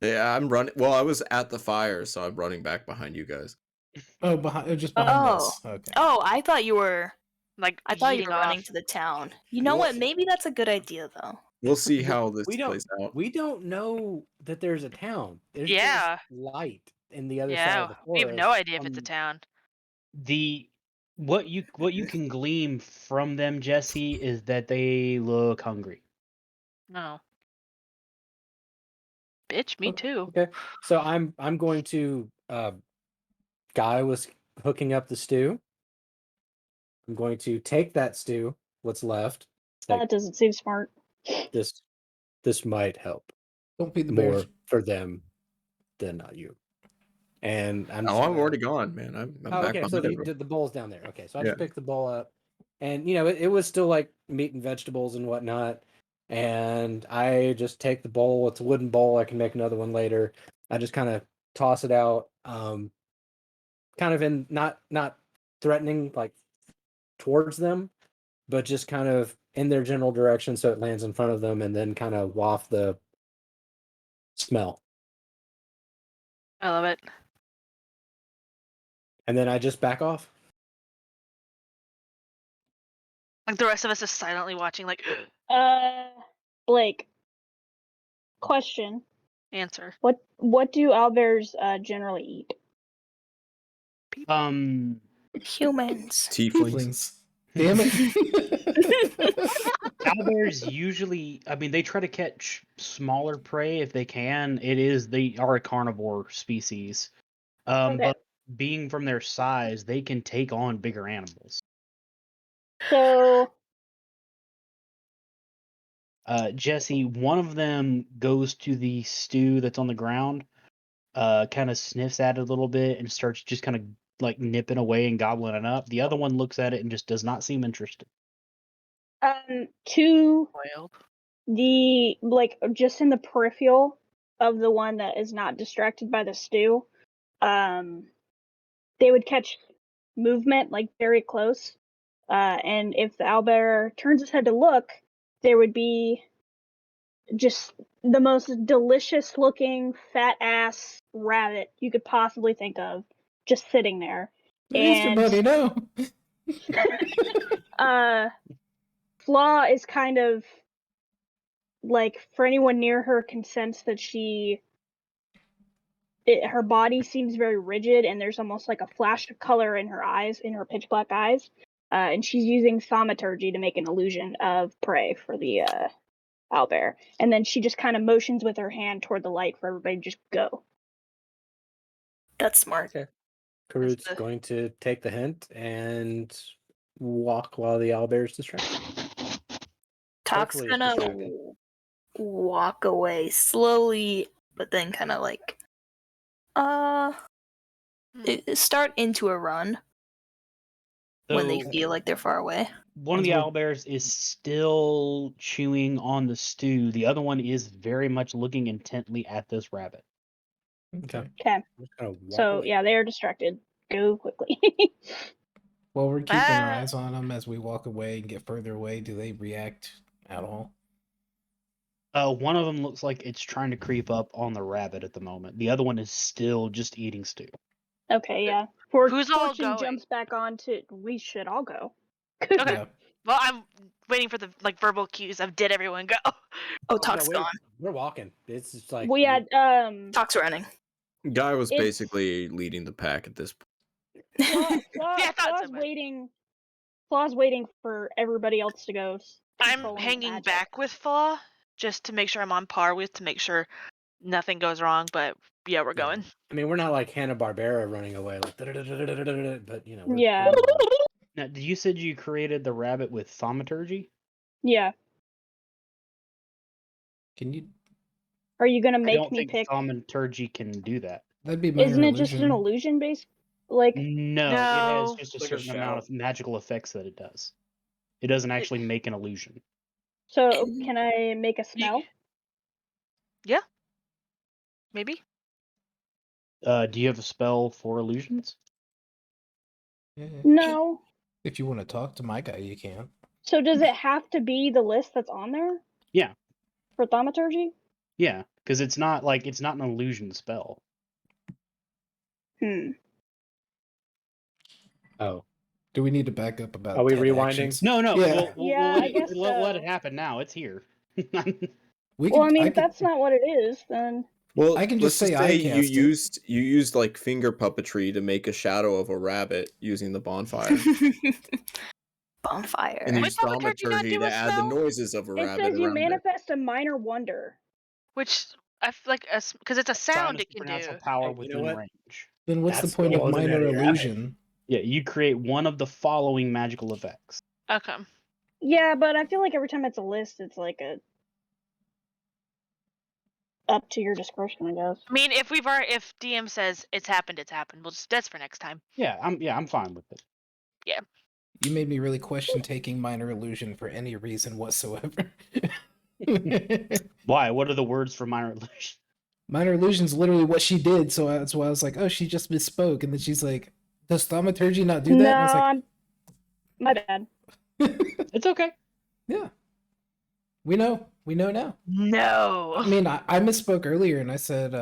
Yeah, I'm running. Well, I was at the fire, so I'm running back behind you guys. Oh, just behind Oh. us. Okay. Oh, I thought you were Like running off. to the town. You know Well- what? Maybe that's a good idea though. We'll see how this we don't plays out. we don't know that there's a town. There's Yeah. just light in the other side Yeah, of the we forest. have no idea if it's a town. What you can glean from them, Jesse, is that they look hungry. No. Bitch, me too. Okay, so I'm going to. Guy was hooking up the stew. I'm going to take that stew. What's left? Like, That doesn't seem smart. this might help Don't feed the more bears. for them than you. And I'm just Oh, I'm gonna- already gone, man. I'm Oh, back okay, behind so everyone. the bowl's down there. Okay, so I Yeah. just picked the bowl up, and it was still like meat and vegetables and whatnot. And I just take the bowl. It's a wooden bowl. I can make another one later. I just kind of toss it out, kind of in not threatening like towards them, but just kind of in their general direction, so it lands in front of them, and then kind of waft the smell. I love it. And then I just back off. Like the rest of us is silently watching, like Blake. Question: answer. What do owlbears generally eat? Humans. Tieflings. Damn it. Owlbears usually, I mean, they try to catch smaller prey if they can. They are a carnivore species. Okay. But being from their size, they can take on bigger animals. So Jesse, one of them goes to the stew that's on the ground, kind of sniffs at it a little bit and starts just kind of like nipping away and gobbling it up. The other one looks at it and just does not seem interested. to Wild. the just in the peripheral of the one that is not distracted by the stew, they would catch movement like very close, and if the owlbear turns its head to look, there would be just the most delicious looking fat ass rabbit you could possibly think of just sitting there. Mr. Buddy, no. Flaw is kind of like, for anyone near her can sense that her body seems very rigid, and there's almost like a flash of color in her eyes, in her pitch black eyes, and she's using thaumaturgy to make an illusion of prey for the owlbear, and then she just kind of motions with her hand toward the light for everybody to just go. That's smart. Okay. Karut's going to take the hint and walk while the owlbear's distracted. Talk's Hopefully it's gonna distracted. walk away slowly, but then kind of like start into a run when they So- feel like they're far away. One of the owlbears is still chewing on the stew. The other one is very much looking intently at this rabbit. Okay. Okay. I'm just gonna walk So away. yeah, they are distracted. Go quickly. While we're keeping our Ah. eyes on them as we walk away and get further away, do they react at all? One of them looks like it's trying to creep up on the rabbit at the moment. The other one is still just eating stew. Okay, yeah. Who's all Fortune going? jumps back onto. We should all go. Okay. Yeah. Well, I'm waiting for the verbal cues of did everyone go? Oh, No, Talk's gone. we're walking. It's just like We had Talk's running. Guy was It's- basically leading the pack at this point. I thought so, but- Flaw's waiting for everybody else to go. I'm controlling the hanging magic. back with Flaw just to make sure I'm on par with, to make sure nothing goes wrong. But yeah, we're going. I mean, we're not like Hanna-Barbera running away, like da-da-da-da-da-da-da, but we're, Yeah. Now, you said you created the rabbit with thaumaturgy? Yeah. Can you? Are you gonna I make don't me think pick? thaumaturgy can do that. That'd be minor Isn't it just an illusion. illusion base? Like, No, it has No. just a Like a certain amount shout. of magical effects that it does. It doesn't actually make an illusion. so can I make a spell? Yeah. Maybe. Do you have a spell for illusions? No. If you want to talk to my guy, you can. So does it have to be the list that's on there? Yeah. For thaumaturgy? Yeah, because it's not an illusion spell. Oh, Do we need to back up about Are we 10 rewinding? actions? No, Yeah. Yeah, I guess let so. it happen now. It's here. We Well, could, I mean, I if could, that's not what it is, then Well, I can let's just say I you cast it. used like finger puppetry to make a shadow of a rabbit using the bonfire, Bonfire. and you Wait, used thaumaturgy not thaumaturgy do to a add the spell? noises of a it rabbit says you around it. manifest a minor wonder. Which I feel like because it's a Sign sound of it can supernatural do. power Hey, you know within what? range. Then what's the That's point what of was an minor area rabbit. illusion? Yeah, you create one of the following magical effects. Okay. Yeah, but I feel like every time it's a list, it's like a up to your discretion, I guess. I mean, if DM says it's happened, We'll just that's for next time. Yeah, I'm fine with it. You made me really question taking minor illusion for any reason whatsoever. Why? What are the words for minor illusion? Minor illusion's literally what she did, so that's why I was like, oh, she just misspoke. And then she's like, does thaumaturgy not do that? No, And I was like, my bad. It's okay. yeah. We know now. No. I mean, I misspoke earlier and I said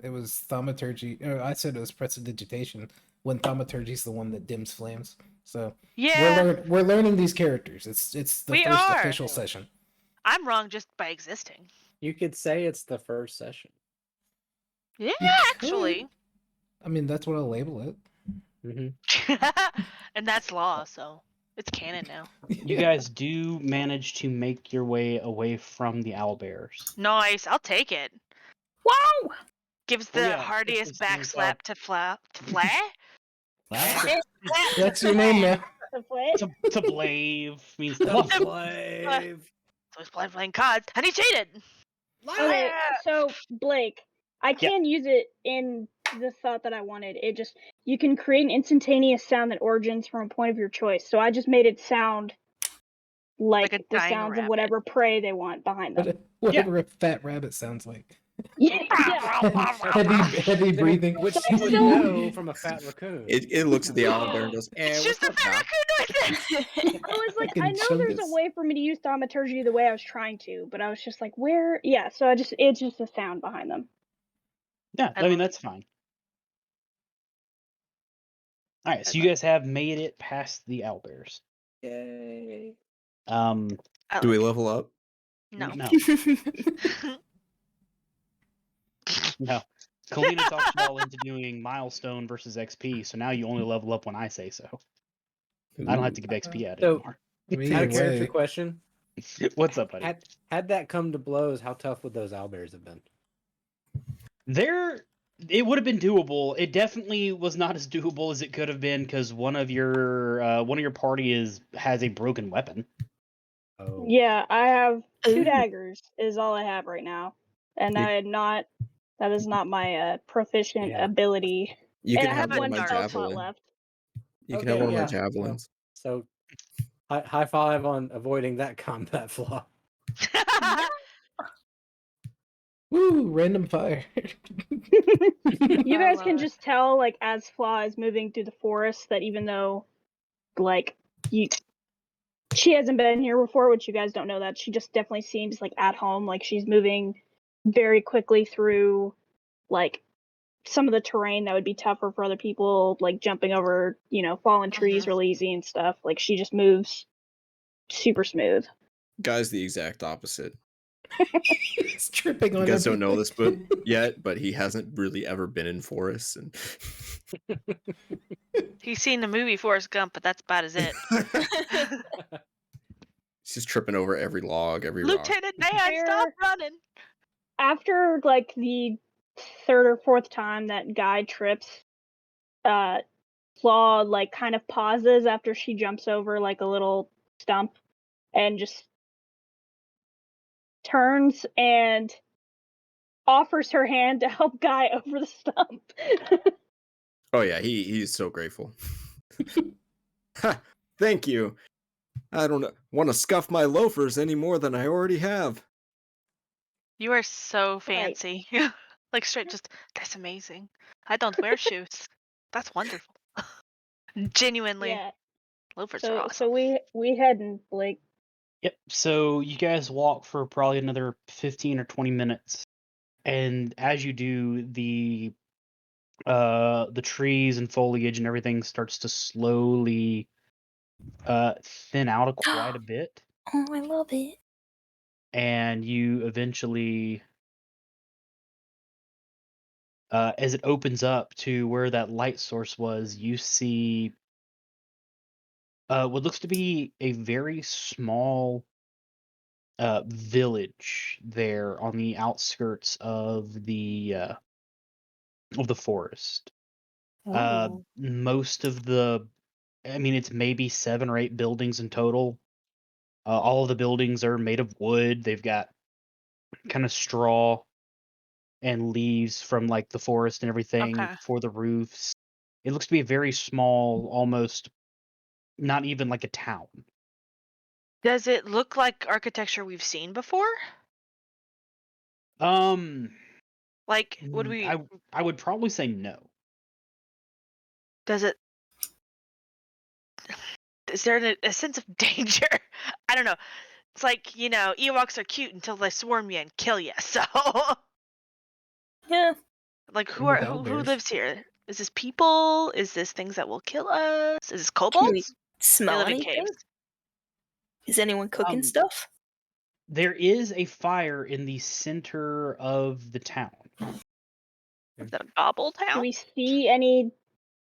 it was thaumaturgy. I said it was prestidigitation when thaumaturgy's the one that dims flames. So Yeah, we're learning these characters. It's the we first are. official session. I'm wrong just by existing. You could say it's the first session. Yeah, You actually. could. I mean, that's what I'll label it. And that's law, so it's canon now. You guys do manage to make your way away from the owlbears. Nice, I'll take it. Wow! Gives Well, the yeah, hardiest these back things slap to Fla. That's your name now. The what? to blave means to The buff. Blave. So he's playing cards, and he cheated. Okay, so Blake, I Yeah. can use it in the thought that I wanted. It just you can create an instantaneous sound that origins from a point of your choice. So I just made it sound like a the dying sounds of rabbit. whatever prey they want behind them. Whatever a fat rabbit sounds like. Yeah. Heavy breathing. Which So you I would still- know from a fat raccoon. It looks at the owlbear and goes, It's what's just a up, pal?" raccoon noises. I was like, Fucking I know there's a chungus. way for me to use thaumaturgy the way I was trying to, but I was just like, where? Yeah, so it's just a sound behind them. Yeah, I I mean love that's fine. All right, so you guys have made it past the owlbears. Yay. Um, Do we level up? No. no, no. Kalina talked y'all into doing milestone versus XP, so now you only level up when I say so. I don't have to give XP out So- anymore. I mean, Had a either character way, question. What's up, buddy? Had that come to blows, how tough would those owlbears have been? It would have been doable. It definitely was not as doable as it could have been because one of your party has a broken weapon. Oh. Yeah, I have Ooh. 2 daggers is all I have right now. And that is not my proficient Yeah. ability. You And can I have have one of one my spell slot javelin. left. You can have one of my yeah. javelins. So, high five on avoiding that combat flaw. woo, random fire. You guys love can it. just tell, like, as Flaw is moving through the forest, that even though, like, she hasn't been here before, which you guys don't know that, she just definitely seems, like, at home. Like, she's moving very quickly through, like, some of the terrain that would be tougher for other people, like jumping over, fallen trees Mhm. really easy and stuff. Like, she just moves super smooth. Guy's the exact opposite. He's tripping on You guys don't know everything. this yet, but he hasn't really ever been in forests, and He's seen the movie Forrest Gump, but that's about as it. he's just tripping over every log, every rock. Lieutenant Dan, stop running. After, like, the 3rd or 4th time that Guy trips, Claw, like, kind of pauses after she jumps over, like, a little stump and just turns and offers her hand to help Guy over the stump. Oh yeah, he's so grateful. Ha! Thank you. I don't want to scuff my loafers any more than I already have. You are so Right. fancy. Like straight just that's amazing. I don't wear shoes. That's wonderful. Genuinely. Yeah. Loafers are So awesome. we head and Blake. Yep. So you guys walk for probably another 15 or 20 minutes, and as you do, the trees and foliage and everything starts to slowly thin out quite a bit, Oh, I love it. and you eventually, as it opens up to where that light source was, you see what looks to be a very small village there on the outskirts of the forest. Oh. Most of I mean, it's maybe 7 or 8 buildings in total. All of the buildings are made of wood. They've got kind of straw and leaves from like the forest and everything Okay. for the roofs. It looks to be a very small, almost not even like a town. Does it look like architecture we've seen before? Um, Like, would we? I would probably say no. Does it? Is there a sense of danger? I don't know. It's like Ewoks are cute until they swarm you and kill you. So, Yeah. like, And with who owlbears. lives here? Is this people? Is this things that will kill us? Is this Can we kobolds? They smell live in anything? caves. Is anyone cooking Um, stuff? there is a fire in the center of the town. Is that a gobble Do town? we see any?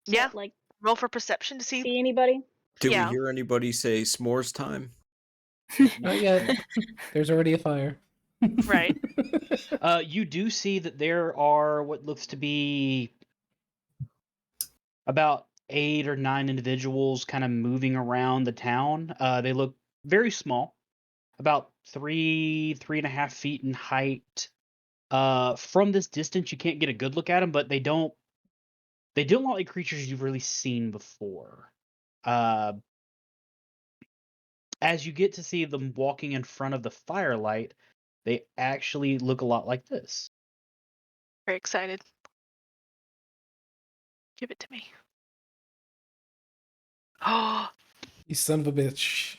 Yeah. Like Roll for perception to see. see anybody? Did we Yeah. hear anybody say s'mores time? Not yet. There's already a fire. Right. You do see that there are what looks to be about 8 or 9 individuals kind of moving around the town. They look very small, about 3.5 feet in height. From this distance, you can't get a good look at them, but they don't look like creatures you've really seen before. As you get to see them walking in front of the firelight, they actually look a lot like this. Very excited. Give it to me. Oh. You son of a bitch.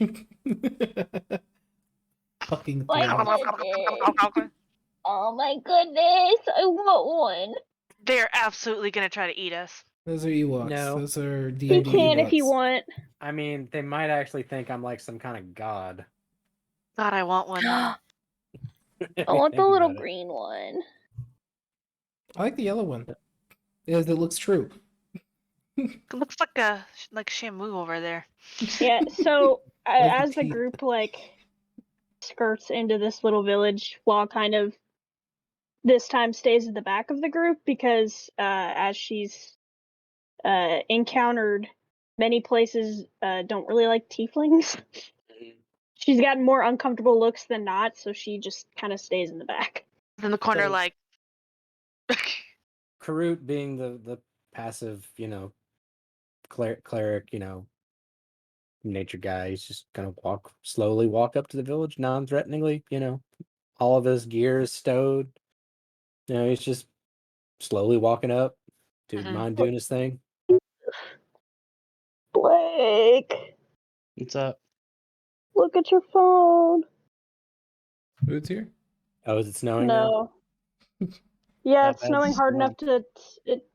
Fucking My thrilled. goodness. Oh my goodness! I want one. They're absolutely gonna try to eat us. Those are Ewoks. No. Those are You D&D can if you Ewoks. want. I mean, they might actually think I'm like some kind of god. God, I want one now. I want the Think little about it. green one. I like the yellow one. Because it looks true. It looks like Shamu over there. Yeah. So Like the as the teeth. group skirts into this little village, while kind of this time stays at the back of the group because as she's encountered many places don't really like tieflings. She's gotten more uncomfortable looks than not, so she just kind of stays in the back. In the corner, So- like. Karut being the passive, cleric, nature guy, he's just gonna slowly walk up to the village, non-threateningly, all of his gear is stowed. He's just slowly walking up, mind doing his thing. Blake, What's up? look at your phone. Who's here? Oh, is it snowing now? No. Yeah, That it's bad snowing hard storm. enough to it's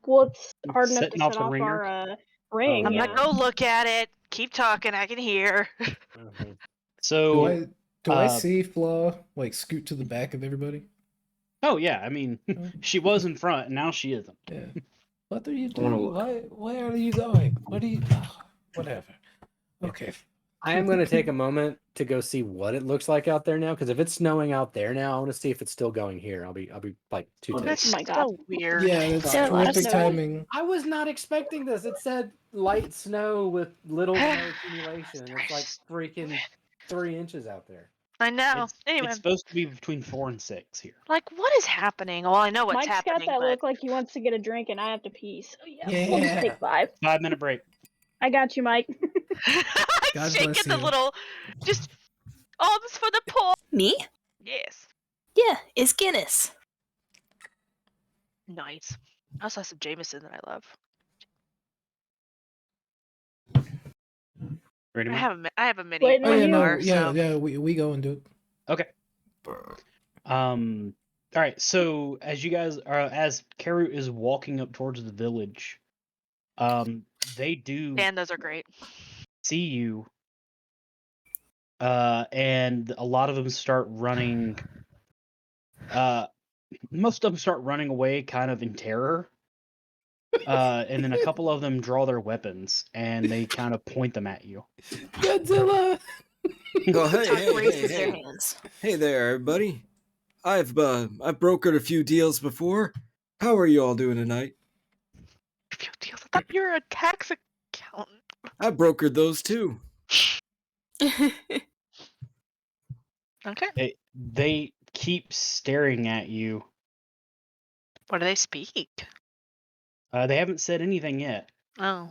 hard enough to Setting off set the off ringer. our ring. Oh, I'm Yeah. gonna go look at it. Keep talking. I can hear. Mhm. Do So, I see Flaw like scoot to the back of everybody? oh yeah, I mean, she was in front, and now she isn't. Yeah. What are you I wanna doing? look. Where are you going? What are you? Whatever. Okay. I am going to take a moment to go see what it looks like out there now, because if it's snowing out there now, I want to see if it's still going here. I'll be like 2 Oh, ticks. That's my God. so weird. Yeah, that's There are a lot of terrific snow. timing. I was not expecting this. It said light snow with little to no accumulation. It's like freaking 3 inches out there. I know. Anyway, It's supposed to be between 4 and 6 here. like, what is happening? Well, I know what's Mike's happening, got that but look like he wants to get a drink, and I have to pee. So yeah, we'll just take 5. 5-minute break. I got you, Mike. God shaking bless the you. little, just alms for the poor. Me? Yes. Yeah, it's Guinness. Nice. I also have some Jameson that I love. Ready, I man? have a mini Wait, Oh no, yeah, you- no, bar, yeah, so yeah. We go and do it. Okay. All right. So as you guys are, as Karu is walking up towards the village, they do and those are great. see you, and a lot of them start running. Most of them start running away, kind of in terror. And then a couple of them draw their weapons and they kind of point them at you. Godzilla. Oh, hey, Tuck hey, raises hey, their hey. hands. Hey there, everybody. I've brokered a few deals before. How are you all doing tonight? Few deals. I thought you were a tax accountant. I brokered those too. Okay. They keep staring at you. What do they speak? They haven't said anything yet. Oh.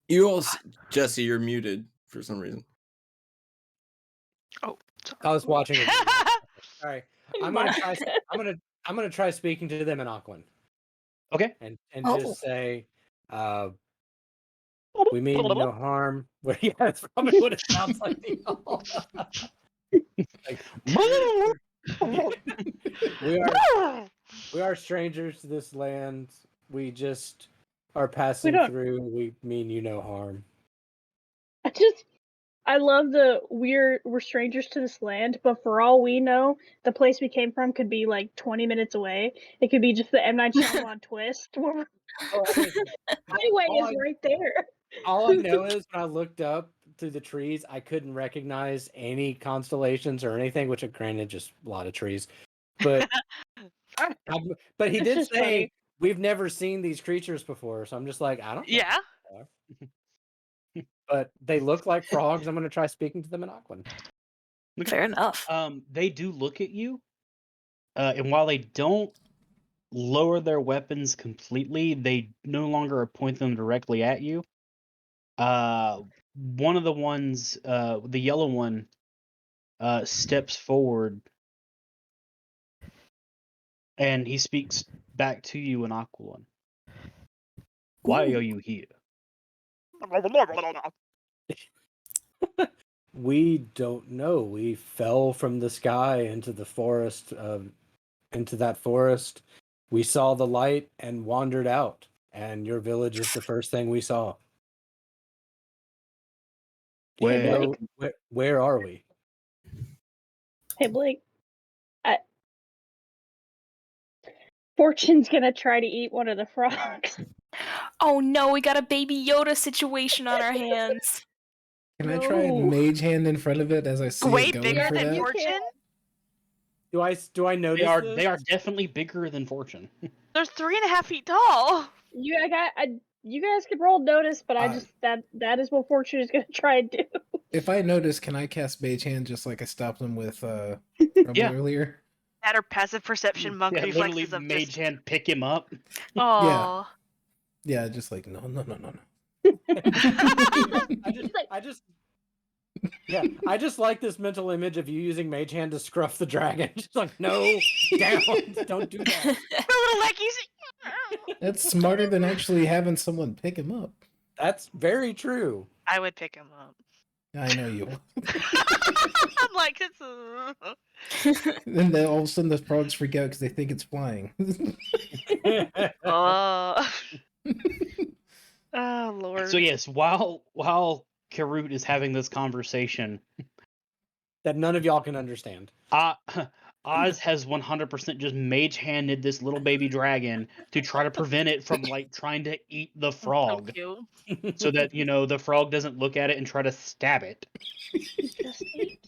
You all, Jesse, you're muted for some reason. Oh. I was watching a video. All right, I'm gonna Mike. try. I'm gonna try speaking to them in Auckland Okay. and Oh. just say, "We mean you no harm." Well, yeah, that's probably what it sounds like to y'all. Like, we are strangers to this land. We just are passing don't- through. We mean you no harm. I love we're strangers to this land, but for all we know, the place we came from could be like 20 minutes away. It could be just the M. Night Shyamalan twist where Oh, I mean, highway all is right there. all I know is when I looked up through the trees, I couldn't recognize any constellations or anything, which, granted, just a lot of trees. But but he It's did just say funny. we've never seen these creatures before, so I'm just like, I don't know. Yeah. But they look like frogs. I'm going to try speaking to them in Auckland. Fair enough. They do look at you, and while they don't lower their weapons completely, they no longer point them directly at you. One of the ones, the yellow one, steps forward, and he speaks back to you in Aquilon. Why are you here? We don't know. We fell from the sky into the forest, into that forest. We saw the light and wandered out, and your village is the first thing we saw. Do you Where? know where are we? Hey Blake, Fortune's gonna try to eat one of the frogs. Oh no, we got a Baby Yoda situation on our hands. Can I try No. mage hand in front of it as I see Way it going bigger for than that? You Fortune? can't. Do I notice this? They are definitely bigger than Fortune. They're 3.5 feet tall. You guys could roll notice, but I just that is what Fortune is gonna try and do. If I notice, can I cast mage hand just like I stopped them with Rumble Yeah. earlier? That or passive perception monk Yeah, literally reflexes of mage just. hand pick him up. Oh. Yeah, just like no. I just like this mental image of you using mage hand to scruff the dragon. Just like, no, down, don't do that. Little leggies. That's smarter than actually having someone pick him up. That's very true. I would pick him up. I know you. I'm like, And then all of a sudden the frogs freak out because they think it's flying. oh. Oh Lord. So yes, while Karut is having this conversation, that none of y'all can understand. Oz has 100% just mage handed this little baby dragon to try to prevent it from like trying to eat the frog, So cute. so that the frog doesn't look at it and try to stab it. Just eat.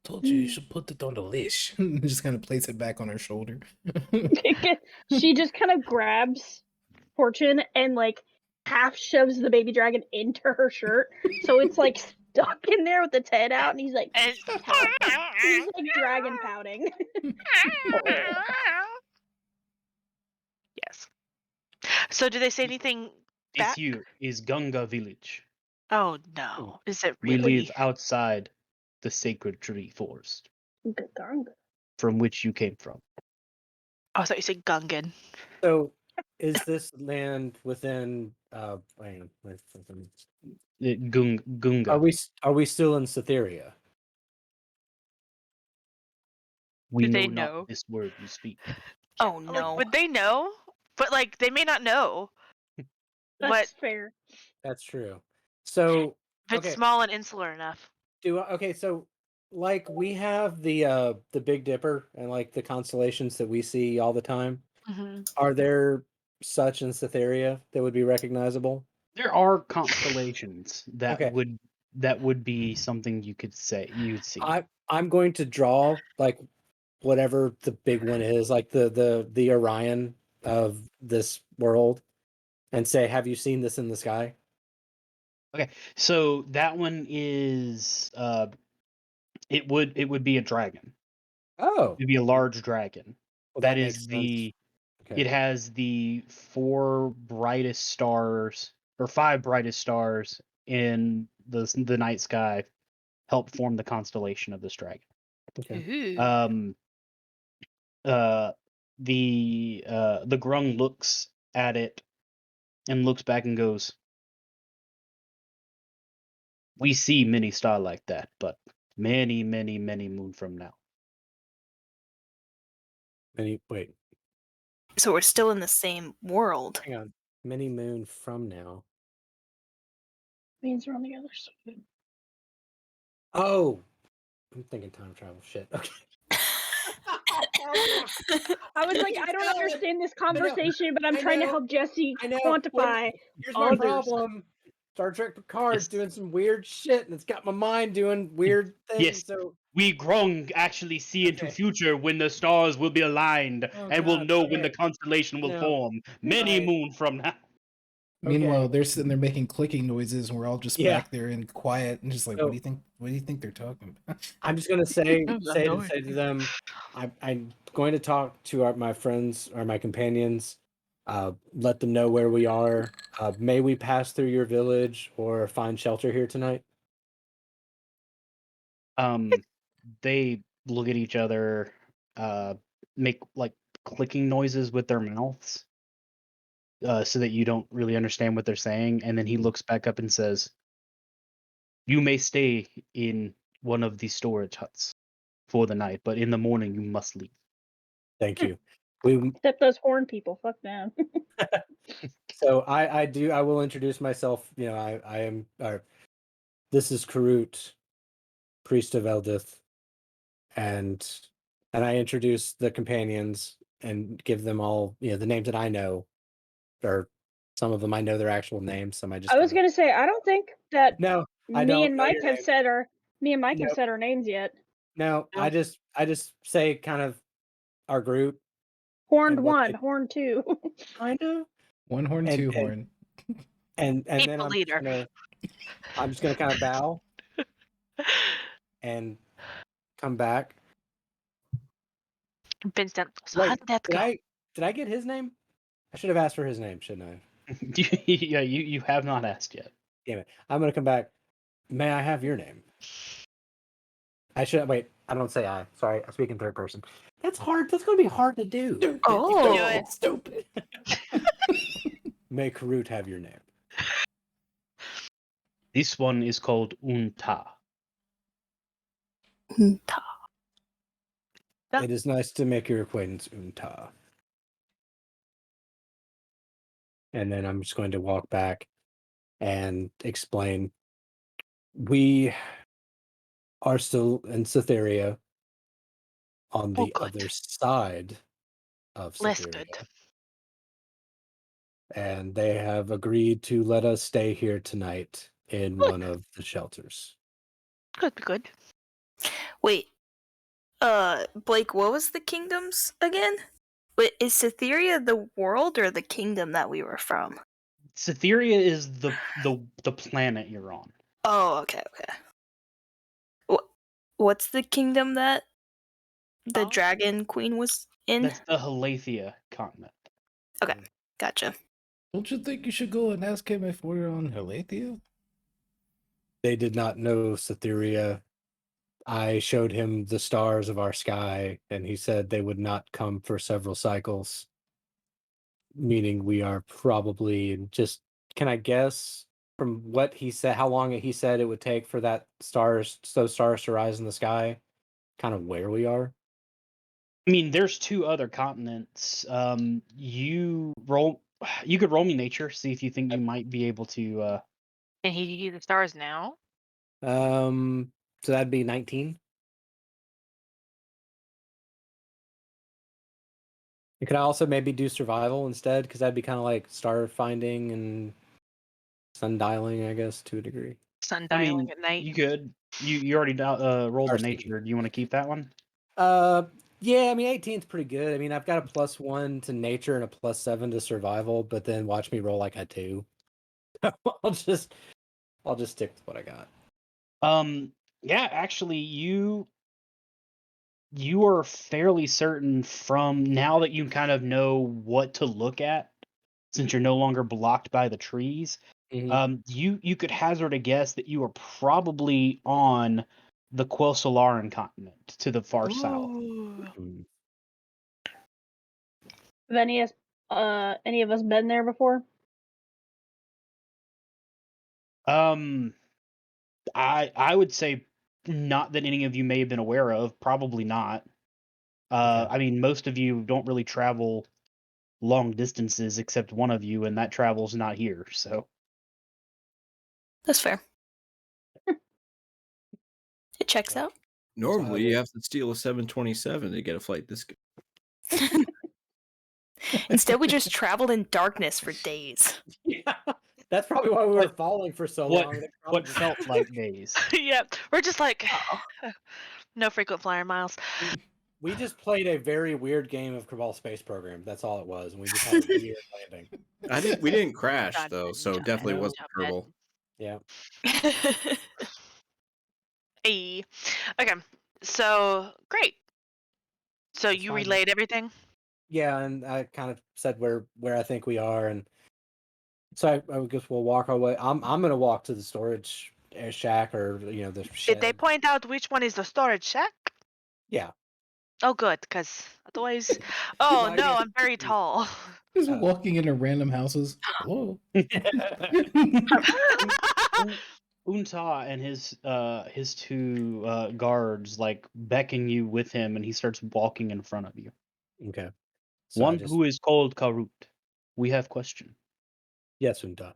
Told you should put it on the leash. Just kind of place it back on her shoulder. She just kind of grabs Fortune and like half shoves the baby dragon into her shirt, so it's like stuck in there with its head out, and he's like, And he's like dragon pouting. Oh. yes. So, do they say anything This back? here is Gunga village. Oh no! Is it We really? live outside the sacred tree forest Gaganga. from which you came from. Oh, I thought you said Gungan. So, is this land within? Hang on, within- Gunga. Are we still in Cytheria? We Do know they not know? this word you speak. Oh Like, no. would they know? But like, they may not know. That's But fair. That's true. So, if it's okay, small and insular enough. okay, so like we have the Big Dipper and like the constellations that we see all the time. Mm-hmm. Are there such in Cytheria that would be recognizable? There are constellations that Okay. would be something you could say you'd see. I'm going to draw like whatever the big one is, like the Orion of this world, and say, "Have you seen this in the sky?" Okay, so that one is it would be a dragon. Oh, It'd be a large dragon. well, That that is makes sense. the Okay. it has the 4 brightest stars or 5 brightest stars in the night sky help form the constellation of this dragon. Okay. Ooh. Um the grung looks at it and looks back and goes, "We see many star like that, but many, many, many moon from now." Wait, So we're still in the same world. hang on. Many moon from now. Means we're on the other side. Oh, I'm thinking time travel. Shit. Okay. I was like, I don't understand this conversation, but I'm I trying to know, help Jesse I know. quantify Here's my others. problem. Star Trek Picard's Yes. doing some weird shit, and it's got my mind doing weird things. Yes. So, We grung actually see into Okay. future when the stars will be aligned Oh, and will God, know when okay. the constellation will No. form many Alright. moon from now. Meanwhile, Okay. they're sitting there making clicking noises, and we're all just Yeah. back there and quiet, and just like, So- what do you think? What do you think they're talking about? I'm just gonna say annoying. to them, I'm going to talk to my friends or my companions, let them know where we are. May we pass through your village or find shelter here tonight? They look at each other, make like clicking noises with their mouths, so that you don't really understand what they're saying. And then he looks back up and says, "You may stay in one of the storage huts for the night, but in the morning you must leave." Thank you. We Except those horn people. Fuck them. so I will introduce myself. You know, I am. This is Karut, priest of Eldith, and I introduce the companions and give them all the names that I know, or some of them I know their actual names. Some I just I was kinda- gonna say, I don't think that No, I me don't and know Mike your have name. said our Nope. names yet. No, No. I just say kind of our group Horned and what one, they horned two. kind of One horn, and two horn. and then People leader. I'm just gonna kind of bow and come back. Vincent, so Wait, how did that go? did I get his name? I should have asked for his name, shouldn't I? Yeah, you have not asked yet. Damn it! I'm gonna come back. May I have your name? I should wait. I don't say I. Sorry, I speak in third person. That's hard. That's gonna be hard to do. Stupid. Oh. Do it. Stupid. May Karut have your name? This one is called Unta. Ta. Yeah. It is nice to make your acquaintance, Unta. And then I'm just going to walk back and explain. We are still in Cytheria on Oh, the good. other side of Less Cytheria. good. And they have agreed to let us stay here tonight in one of the shelters. Good. Wait. Blake, what was the kingdoms again? Wait, is Cytheria the world or the kingdom that we were from? Cytheria is the planet you're on. Oh, okay. What's the kingdom that the Oh. Dragon Queen was in? That's the Halathia continent. Okay, gotcha. Don't you think you should go and ask him if we're on Halathia? They did not know Cytheria. I showed him the stars of our sky, and he said they would not come for several cycles. Meaning we are probably just, can I guess from what he said, how long he said it would take for those stars to rise in the sky, kind of where we are? I mean, there's 2 other continents. You could roll me nature, see if you think you might be able to. Can he see the stars now? So that'd be 19. Could I also maybe do survival instead? Because that'd be kind of like star finding and sundialing, I guess, to a degree. Sundialing I mean, at night. you could. You already rolled the Star speaking. nature. Do you want to keep that one? Yeah, I mean 18's pretty good. I mean, I've got a +1 to nature and a +7 to survival, but then watch me roll like a 2. I'll just stick with what I got. Yeah, actually, you are fairly certain from now that you kind of know what to look at, since you're no longer blocked by the trees. Mhm. You could hazard a guess that you are probably on the Quelsolaran continent to the far south. Ooh. Mm. Have any of us been there before? I would say not that any of you may have been aware of. Probably not. Okay. I mean, most of you don't really travel long distances except one of you, and that travel's not here. So That's fair. It checks out. Normally, will- you have to steal a 727 to get a flight this good. Instead, we just traveled in darkness for days. Yeah, that's probably why we were falling for so what long. They probably what just- felt like days. Yeah, we're just like Uh-oh. no frequent flyer miles. We just played a very weird game of Cabal Space Program. That's all it was, and we just had a weird landing. We didn't crash God, though, so John, definitely no. wasn't John, Kerbal. Yeah. Hey. Okay. So great. So That's you fine. relayed everything? Yeah, and I kind of said where I think we are, and so I guess we'll walk our way. I'm gonna walk to the storage shack, or the shed. Did they point out which one is the storage shack? Yeah. Oh, good, because otherwise, oh I no, guess- I'm very tall. Just Oh. walking into random houses. Hello. Unta and his 2 guards like beckon you with him, and he starts walking in front of you. Okay. So I One just who is called Karut. We have question. yes, Unta.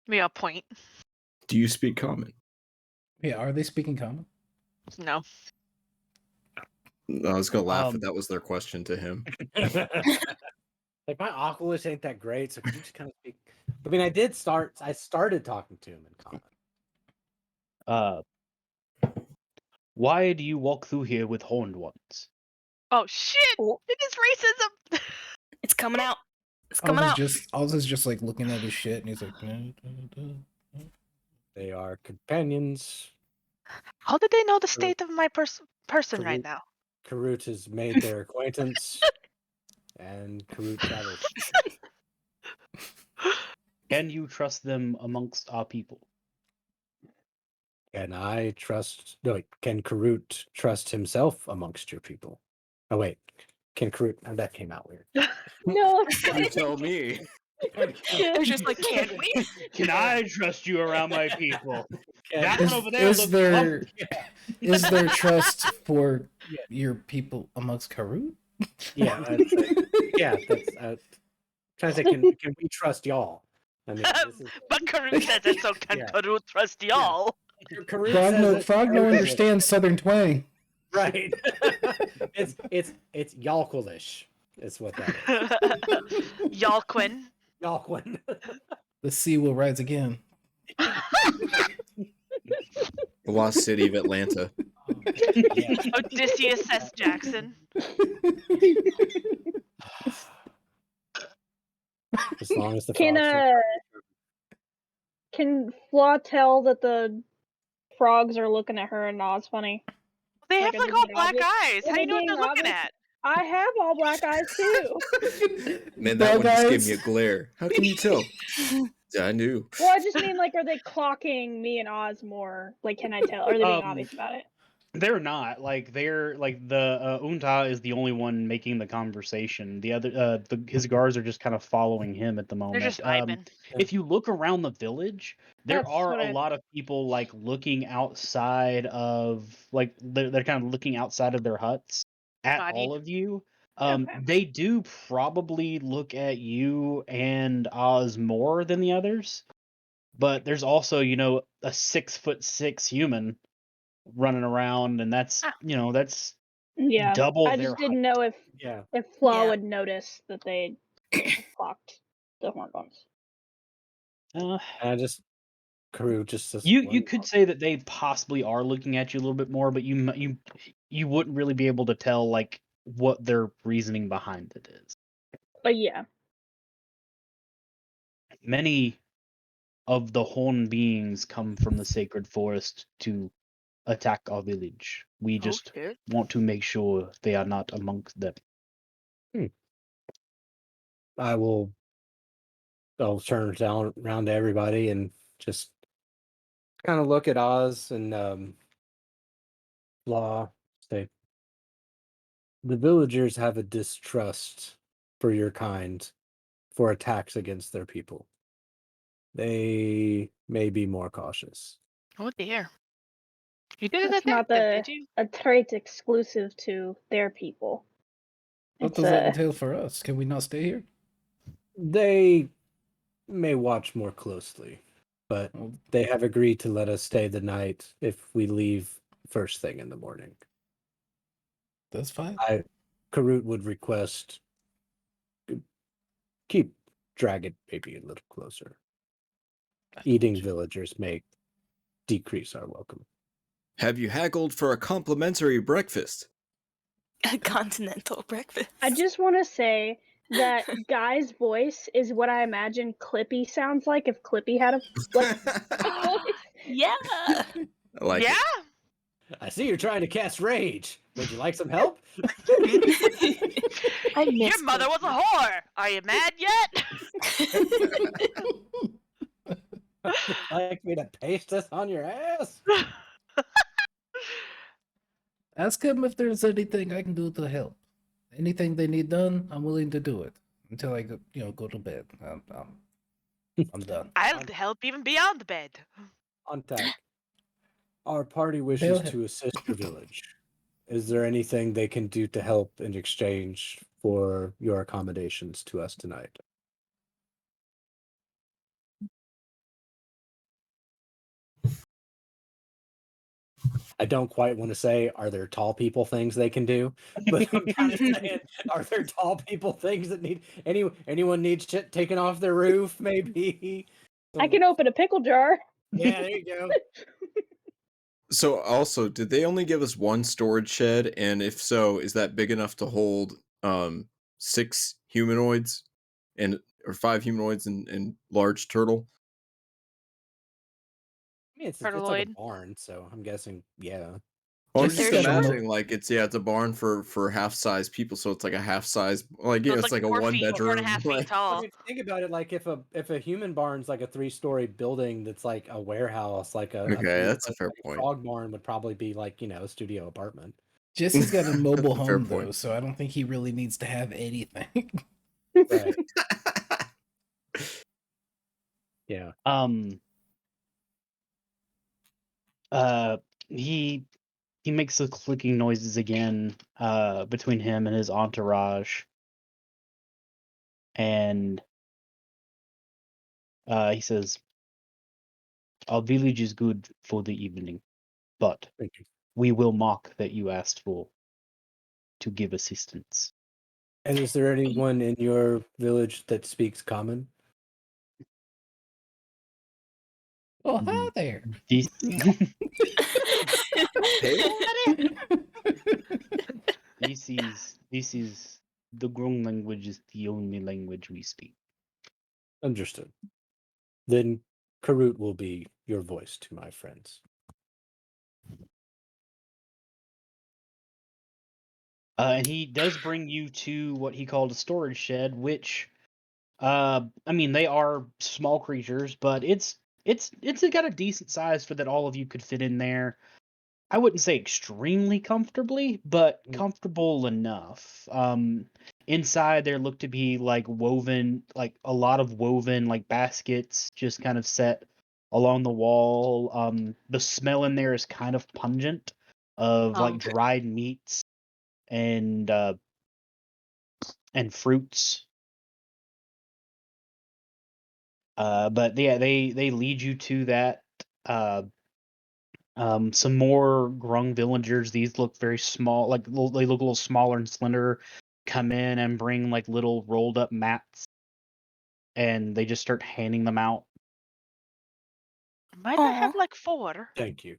Me a point. Do you speak common? Yeah, are they speaking common? No. No, I was gonna laugh if Um, that was their question to him. Like my Oculus ain't that great, so could you just kind of speak? I mean, I started talking to him in common. Why do you walk through here with horned ones? Oh shit! Oh. It is racism. It's coming out. It's coming out. Oz is just like looking at his shit, and he's like, They are companions. How did they know the state of my person right Karut. now? Karut has made their acquaintance, and Karut travels. Can you trust them amongst our people? Can I trust? No, wait, can Karut trust himself amongst your people? Oh wait, can Karut? Oh, that came out weird. No. You tell me. It was just like, can we? Can I trust you around my people? That Can- one over there is looks there is there trust for Yeah. your people amongst Karut? yeah, that's trying to say, can we trust y'all? I mean, this is, But Karut says it, so can Yeah. Karut trust y'all? Karut says it, Frogno everybody- understands Southern twang. Right. it's Yalquilish. Is what that is. Yalquin. Yalquin. The sea will rise again. The lost city of Atlanta. Yeah. Odysseus S. Jackson. As long as the Can frogs Can Flaw tell that the frogs are looking at her and Oz funny? They Like, have are like they all being black obvious? eyes. Are How do they you know what being they're looking obvious? at? I have all black eyes too. Man, that Bug one just gave eyes. me a glare. How can you tell? Yeah, I knew. Well, I just mean like, are they clocking me and Oz more? Like, can I tell? Are they being obvious about it? They're not like they're like the Unta is the only one making the conversation. The other his guards are just kind of following him at the They're moment. just vibing. If you look around the village, there That's are what a I- lot of people like looking outside of like they're kind of looking outside of their huts at Got all it. of you. Okay. They do probably look at you and Oz more than the others, but there's also a 6'6" human running around, and that's Ah. that's Yeah. double I their just didn't height. know if Yeah. Flaw Yeah. would notice that they clocked the horn bones. Uh, And I just Karoo just says you one. could say that they possibly are looking at you a little bit more, but you wouldn't really be able to tell like what their reasoning behind it is. But yeah. Many of the horn beings come from the sacred forest to attack our village. We just Okay. want to make sure they are not amongst them. I'll turn down around to everybody and just kind of look at Oz and Law. Say, the villagers have a distrust for your kind for attacks against their people. They may be more cautious. Oh dear. You did That's it not attack them, did you? a trait exclusive to their people. What It's does that entail for us? Can we not stay here? They may watch more closely, but Well, they have agreed to let us stay the night if we leave first thing in the morning. that's fine. Karut would request keep Dragon maybe a little closer. Eating villagers may decrease our welcome. Have you haggled for a complimentary breakfast? A continental breakfast. I just want to say that Guy's voice is what I imagine Clippy sounds like if Clippy had a voice. Yeah. I like Yeah. it. I see you're trying to cast rage. Would you like some help? I miss Your mother was a whore. Are you mad yet? Would you like me to paste this on your ass? Ask him if there's anything I can do to help. Anything they need done, I'm willing to do it until I go to bed. I'm done. I'll help even beyond the bed. On tech. Our party They'll wishes he- to assist your village. Is there anything they can do to help in exchange for your accommodations to us tonight? I don't quite want to say, are there tall people things they can do? But I'm kind of saying, are there tall people things that need anyone needs shit taken off their roof? Maybe. I can open a pickle jar. Yeah, there you go. So also, did they only give us one storage shed? And if so, is that big enough to hold 6 humanoids or 5 humanoids and large turtle? I mean, it's like a Turtleoid. barn, so I'm guessing, yeah. Well, I'm Jesse's just got a imagining like it's a barn for half size people, so it's like a half size like So it's it's like like a 4 one feet, bedroom. 4.5 feet Well, tall. if you think about it, like if a human barn's like a 3-story building that's like a warehouse, like a Okay, that's a fair like point. frog barn would probably be like a studio apartment. Jesse's got a mobile Fair home point. though, so I don't think he really needs to have anything. Right. Yeah. He makes the clicking noises again between him and his entourage, and he says, our village is good for the evening, but Thank you. we will mark that you asked for to give assistance. And is there anyone in your village that speaks common? Oh, hi there. This, this is the Grung language is the only language we speak. Understood. Then Karut will be your voice to my friends. And he does bring you to what he called a storage shed, which, I mean, they are small creatures, but it's got a decent size for that all of you could fit in there. I wouldn't say extremely comfortably, but comfortable enough. Inside there look to be like woven, like a lot of woven like baskets just kind of set along the wall. The smell in there is kind of pungent of like dried meats and fruits. But yeah, they lead you to that. Some more grung villagers. These look very small, like they look a little smaller and slender. Come in and bring like little rolled up mats, and they just start handing them out. Might I have like 4? Thank you.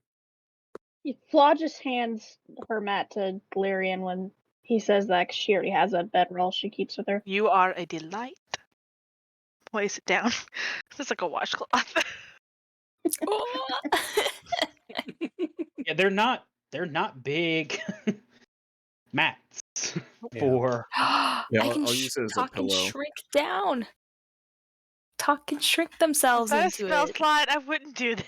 Flaw just hands her mat to Galerian when he says that 'cause she already has that bedroll she keeps with her. You are a delight. Place it down. It's like a washcloth. Yeah, they're not big mats for. I Yeah, can I'll use it as a talk and pillow. shrink down. Talk and shrink If themselves I into spell it. slide, I wouldn't do that.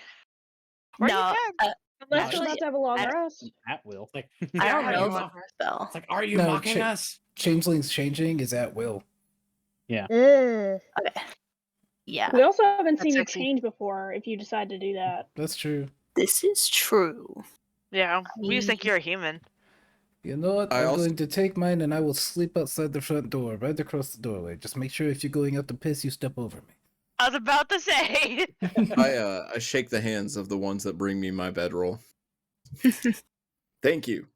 Or No, you can. Unless you're actually, about to have a long I- rest. At will. Like, I Yeah, don't how know you if want- it's a spell. it's like, are you No, mocking us? Changeling's changing is at will. Ugh. Okay. Yeah, We also haven't That's seen you sexy. change before if you decide to do that. That's true. this is true. Yeah, we just think I- you're a human. You know what? I I'm also- going to take mine and I will sleep outside the front door, right across the doorway. Just make sure if you're going out to piss, you step over me. I was about to say. I shake the hands of the ones that bring me my bedroll. Thank you.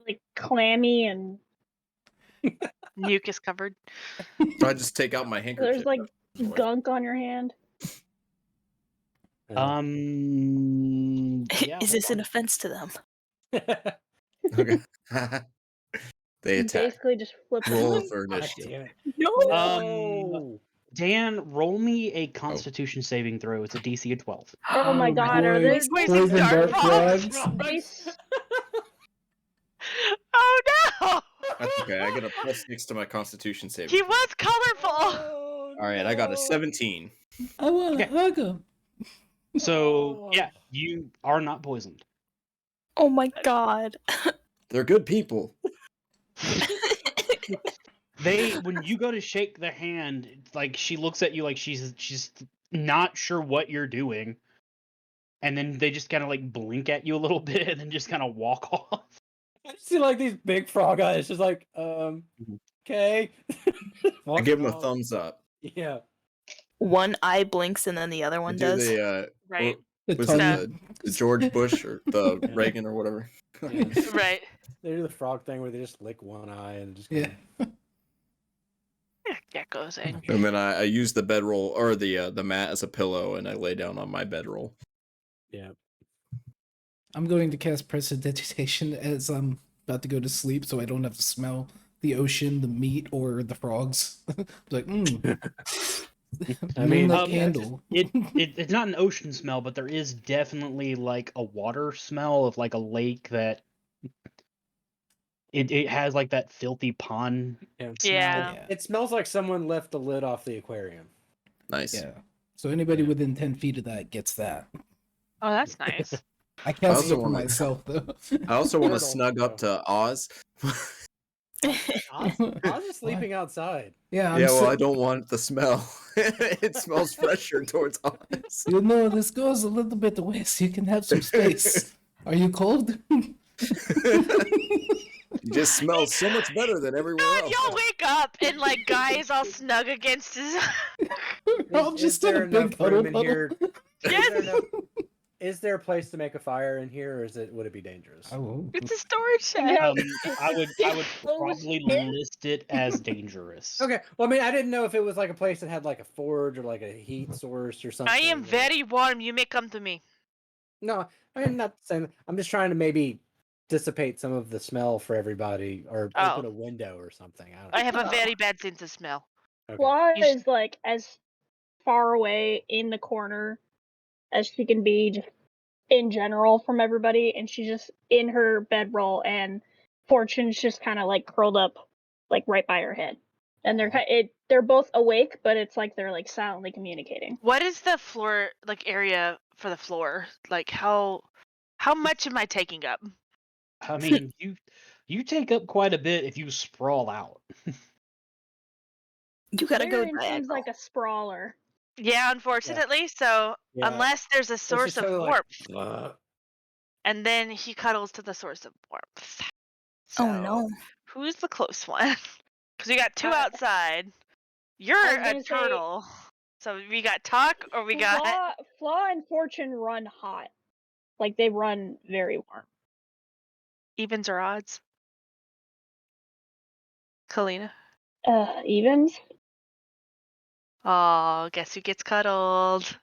Like clammy and Mucus covered. I just take out my handkerchief. there's like gunk on your hand. Uh, Yeah. Is this an offense to them? Okay. They You attack. basically just flip it Roll on. for God initiative. damn it. No. No. Dan, roll me a Constitution saving throw. It's a DC of 12. Oh my god, are boy. there Poison dart frogs. Nice. Oh no! That's okay. I get a +6 to my Constitution saving. He throw. was colorful. Oh, All right, I got a no. 17. I want Okay. to hug him. So yeah, you are not poisoned. Oh my god. They're good people. When you go to shake their hand, it's like she looks at you like she's not sure what you're doing, and then they just kind of like blink at you a little bit and then just kind of walk off. I just see like these big frog eyes, just like, okay. I give them a thumbs up. Yeah. One eye blinks and then the other I one do does. the Right. The was tongue. it the George Bush or the Yeah. Reagan or whatever? Yeah. Right. They do the frog thing where they just lick one eye and just Yeah. Yeah, geckos, eh? And then I use the bedroll or the mat as a pillow, and I lay down on my bedroll. Yeah. I'm going to cast Prestidigitation as I'm about to go to sleep so I don't have to smell the ocean, the meat, or the frogs. Like, I mean, moonlit yeah, candle. It's not an ocean smell, but there is definitely like a water smell of like a lake that it has like that filthy pond Yeah. smell. Yeah. It smells like someone left the lid off the aquarium. Nice. Yeah. So anybody within 10 feet of that gets that. Oh, that's nice. I can't also see it for wanna- myself though. I also want to Turtle, snug up to Oz. Oz is sleeping outside. Yeah, Yeah, well, I don't want the smell. It smells fresher towards Oz. You know, this goes a little bit west. You can have some space. Are you cold? It just smells so much better than everywhere God, else. you'll wake up and like guys all snug against his. We're all Is just in there a big enough huddle room in here? Yes! Is there a place to make a fire in here, or would it be dangerous? Oh, It's a storage shed. Yeah. I would Close probably it. list it as dangerous. Okay. Well, I mean, I didn't know if it was like a place that had like a forge or like a heat source or something. I am or- very warm. You may come to me. No, I'm not saying. I'm just trying to maybe dissipate some of the smell for everybody, or Oh. open a window or something. I don't I know. have a very bad sense of smell. Okay. Flaw You sh- is like as far away in the corner as she can be, just in general, from everybody, and she's just in her bedroll, and Fortune's just kind of like curled up, like right by her head, and they're both awake, but it's like they're like silently communicating. What is the floor area for the floor? Like how much am I taking up? I mean, you take up quite a bit if you sprawl out. You gotta go Marion seems diagonal. like a sprawler. Yeah, unfortunately. So Yeah. unless there's a It's source just of sort of warmth, like, and then he cuddles to the source of warmth. So Oh no. who's the close one? Because we got two Uh, outside. You're I was a gonna say turtle. So we got Talk or we got Flaw and Fortune run hot, like they run very warm. evens or odds. Kalina. Evens. Oh, guess who gets cuddled?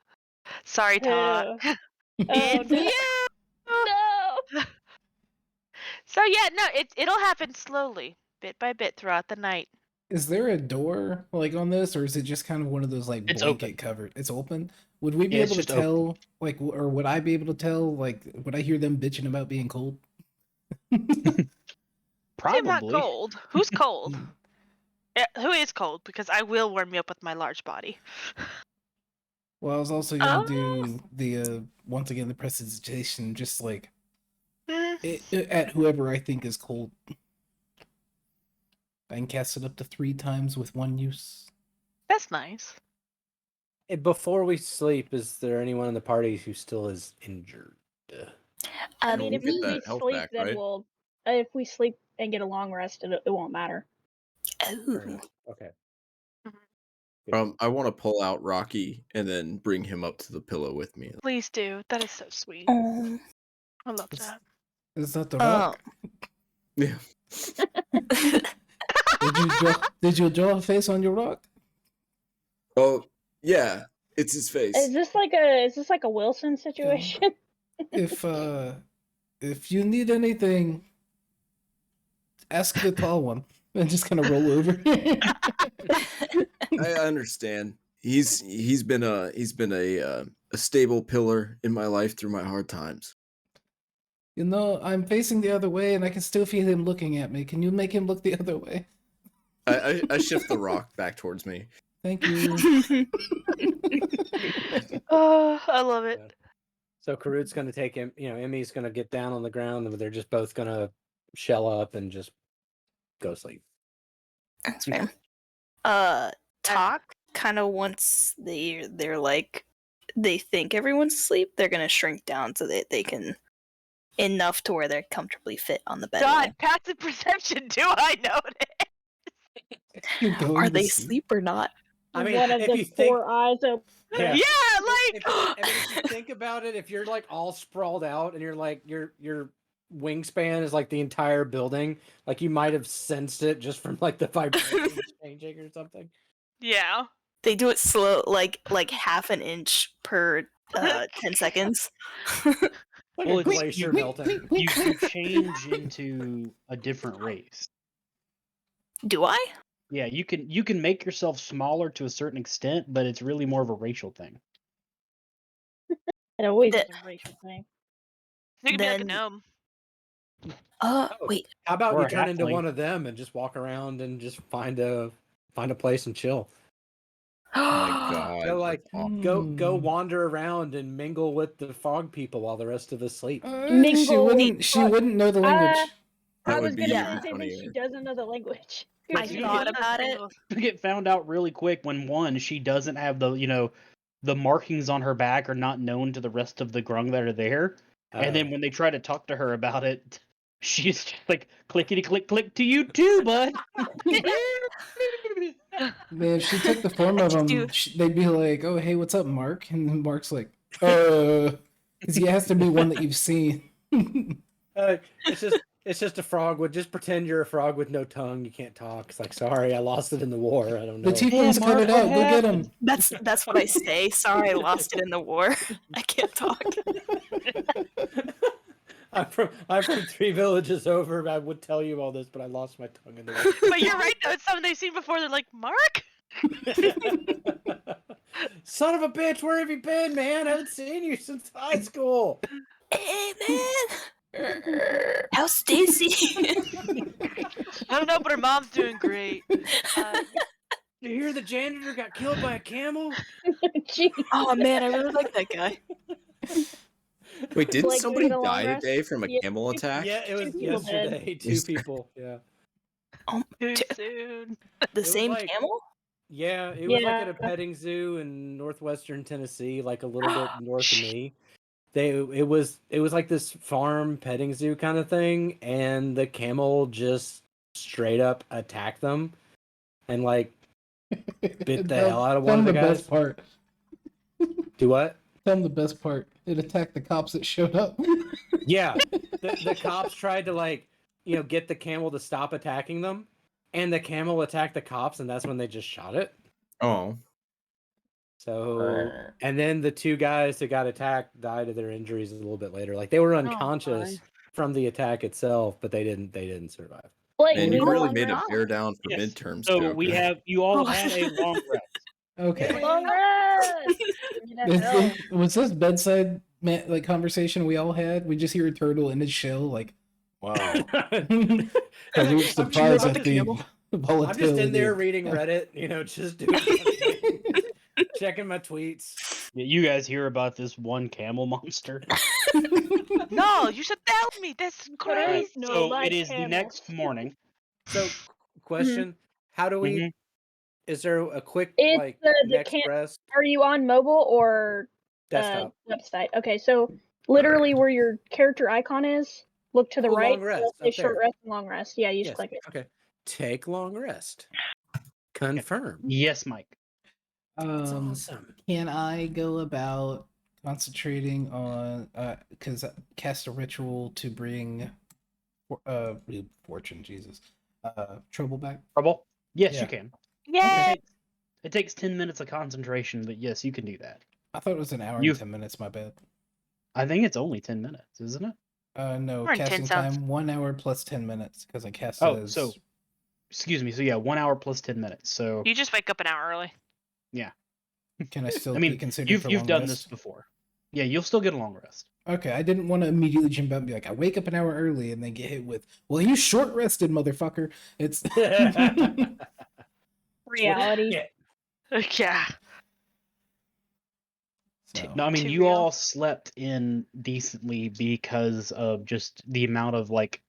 Sorry, Talk. Oh It's no! you. No! So yeah, no, it'll happen slowly, bit by bit throughout the night. Is there a door like on this, or is it just kind of one of those like It's blanket open. covered? It's open. Would we be Yeah, it's able to just open. tell, like, or would I be able to tell, like, would I hear them bitching about being cold? I'm not Probably. cold. Who's cold? Yeah, who is cold? Because I will warm you up with my large body. Well, I was also gonna Oh. do the once again the prestidigitation, just like Mm, at whoever I think is cold. I can cast it up to 3 times with 1 use. that's nice. before we sleep, is there anyone in the party who still is injured? I mean, we'll if get we that health sleep, back, then right? we'll. If we sleep and get a long rest, it won't matter. Fair Oh. enough. Okay. I want to pull out Rocky and then bring him up to the pillow with me. Please do. That is so sweet. Um, I love Is, that. is that the Oh. rock? Yeah. Did you draw a face on your rock? Oh, yeah. It's his face. Is this like a Wilson situation? If you need anything, ask the tall one and just kind of roll over. I understand. He's been a stable pillar in my life through my hard times. You know, I'm facing the other way and I can still feel him looking at me. Can you make him look the other way? I shift the rock back towards me. Thank you. Oh, I love it. Yeah. So Karut's gonna take him. Emmy's gonna get down on the ground, and they're just both gonna shell up and just go to sleep. That's fair. Talk kind of once they're like they think everyone's asleep, they're gonna shrink down so that they can enough to where they're comfortably fit on the bed. God, passive perception. Do I notice? You're going Are to they sleep. asleep or not? I mean, one of if the you think, 4 eyes open. yeah, Yeah, like if you think about it, if you're like all sprawled out and you're like your wingspan is like the entire building, like you might have sensed it just from like the vibrations changing or something. yeah. They do it slow, like half an inch per 10 seconds. Like Well, a it's- glacier you- melting. You change into a different race. Do I? Yeah, you can make yourself smaller to a certain extent, but it's really more of a racial thing. It always The- is a racial thing. You can be like a Then- gnome. Oh, Wait. How about Or you a turn into halfling. one of them and just walk around and just find a place and chill. Oh my god. Go like that's awful. go wander around and mingle with the frog people while the rest of us sleep. She Mingle. wouldn't know the language. I That was would be gonna Yeah. say the same thing. She funnier. doesn't know the language. I thought about it. You get found out really quick when one, she doesn't have the markings on her back are not known to the rest of the grung that are there. And then when they try to talk to her about it, she's just like clickety click click to you too, bud. Man, if she took the form of Just him, do- they'd be like, "Oh, hey, what's up, Mark?" And then Mark's like, because he has to be one that you've seen." It's just a frog. Just pretend you're a frog with no tongue. You can't talk. It's like, sorry, I lost it in the war. I don't know. The tieflings cut Mark, it what out. Go get him. That's what I say. Sorry, I lost it in the war. I can't talk. I'm from 3 villages over. I would tell you all this, but I lost my tongue in the war. But you're right though, it's something they've seen before, they're like, Mark? Son of a bitch, where have you been, man? I haven't seen you since high school. Hey man, how's Stacy? I don't know, but her mom's doing great. You hear the janitor got killed by a camel? Jeez. Oh man, I really like that guy. Wait, didn't Blake, did you somebody get a long die rest? today from a Yeah, camel attack? Yeah, it was people did. yesterday. 2 people. Yeah. Too T- soon. the was same like- camel? Yeah, it was like at a Yeah. petting zoo in northwestern Tennessee, like a little bit north of me. It was like this farm petting zoo kind of thing, and the camel just straight up attacked them and like bit the hell out of one of the guys. Best part. Do what? Tell them the best part. It attacked the cops that showed up. Yeah, the cops tried to like get the camel to stop attacking them, and the camel attacked the cops, and that's when they just shot it. Oh, So, and then the 2 guys that got attacked died of their injuries a little bit later. Like they were unconscious from the attack itself, but they didn't survive. Blake, man, did you get a really long made a rest? bear down for Yes. midterms. So Joker. you all Oh. had a long rest. Okay. Long rest. You know, hell. Was this bedside conversation we all had? We just hear a turtle in his shell, like, wow. I'm surprised at the volatility. I'm just in there of- reading Reddit, just doing nothing, checking my tweets. Yeah, you guys hear about this one camel monster? No, you should tell me. That's There crazy. is no So live it is the camels. next morning. So, question: how do we? Mhm. Is there a quick It's like the next camp. rest Are you on mobile or desktop? website? Okay, so literally where your character icon is, look to the Oh, right. long rest, It'll say up short there. rest and long rest. Yeah, you just Yes. click it. Okay. Take long rest. Confirm. Yes, Mike. That's awesome. Can I go about concentrating on cast a ritual to bring fortune, Jesus, trouble back? Trouble? Yes, Yeah. you can. Yay! It takes 10 minutes of concentration, but yes, you can do that. I thought it was an hour You- and 10 minutes. My bad. I think it's only 10 minutes, isn't it? No, Or in 10 casting sounds- time 1 hour plus 10 minutes because I cast Oh, as so excuse me. So yeah, 1 hour plus 10 minutes. So You just wake up an hour early. can I still I mean, be considered you've for you've long done rest? this before. Yeah, you'll still get a long rest. Okay, I didn't want to immediately jump out and be like, I wake up an hour early and then get hit with, well, you short rested, motherfucker. It's Reality. Yeah. Yeah. so, No, I mean Too you real. all slept in decently because of just the amount of like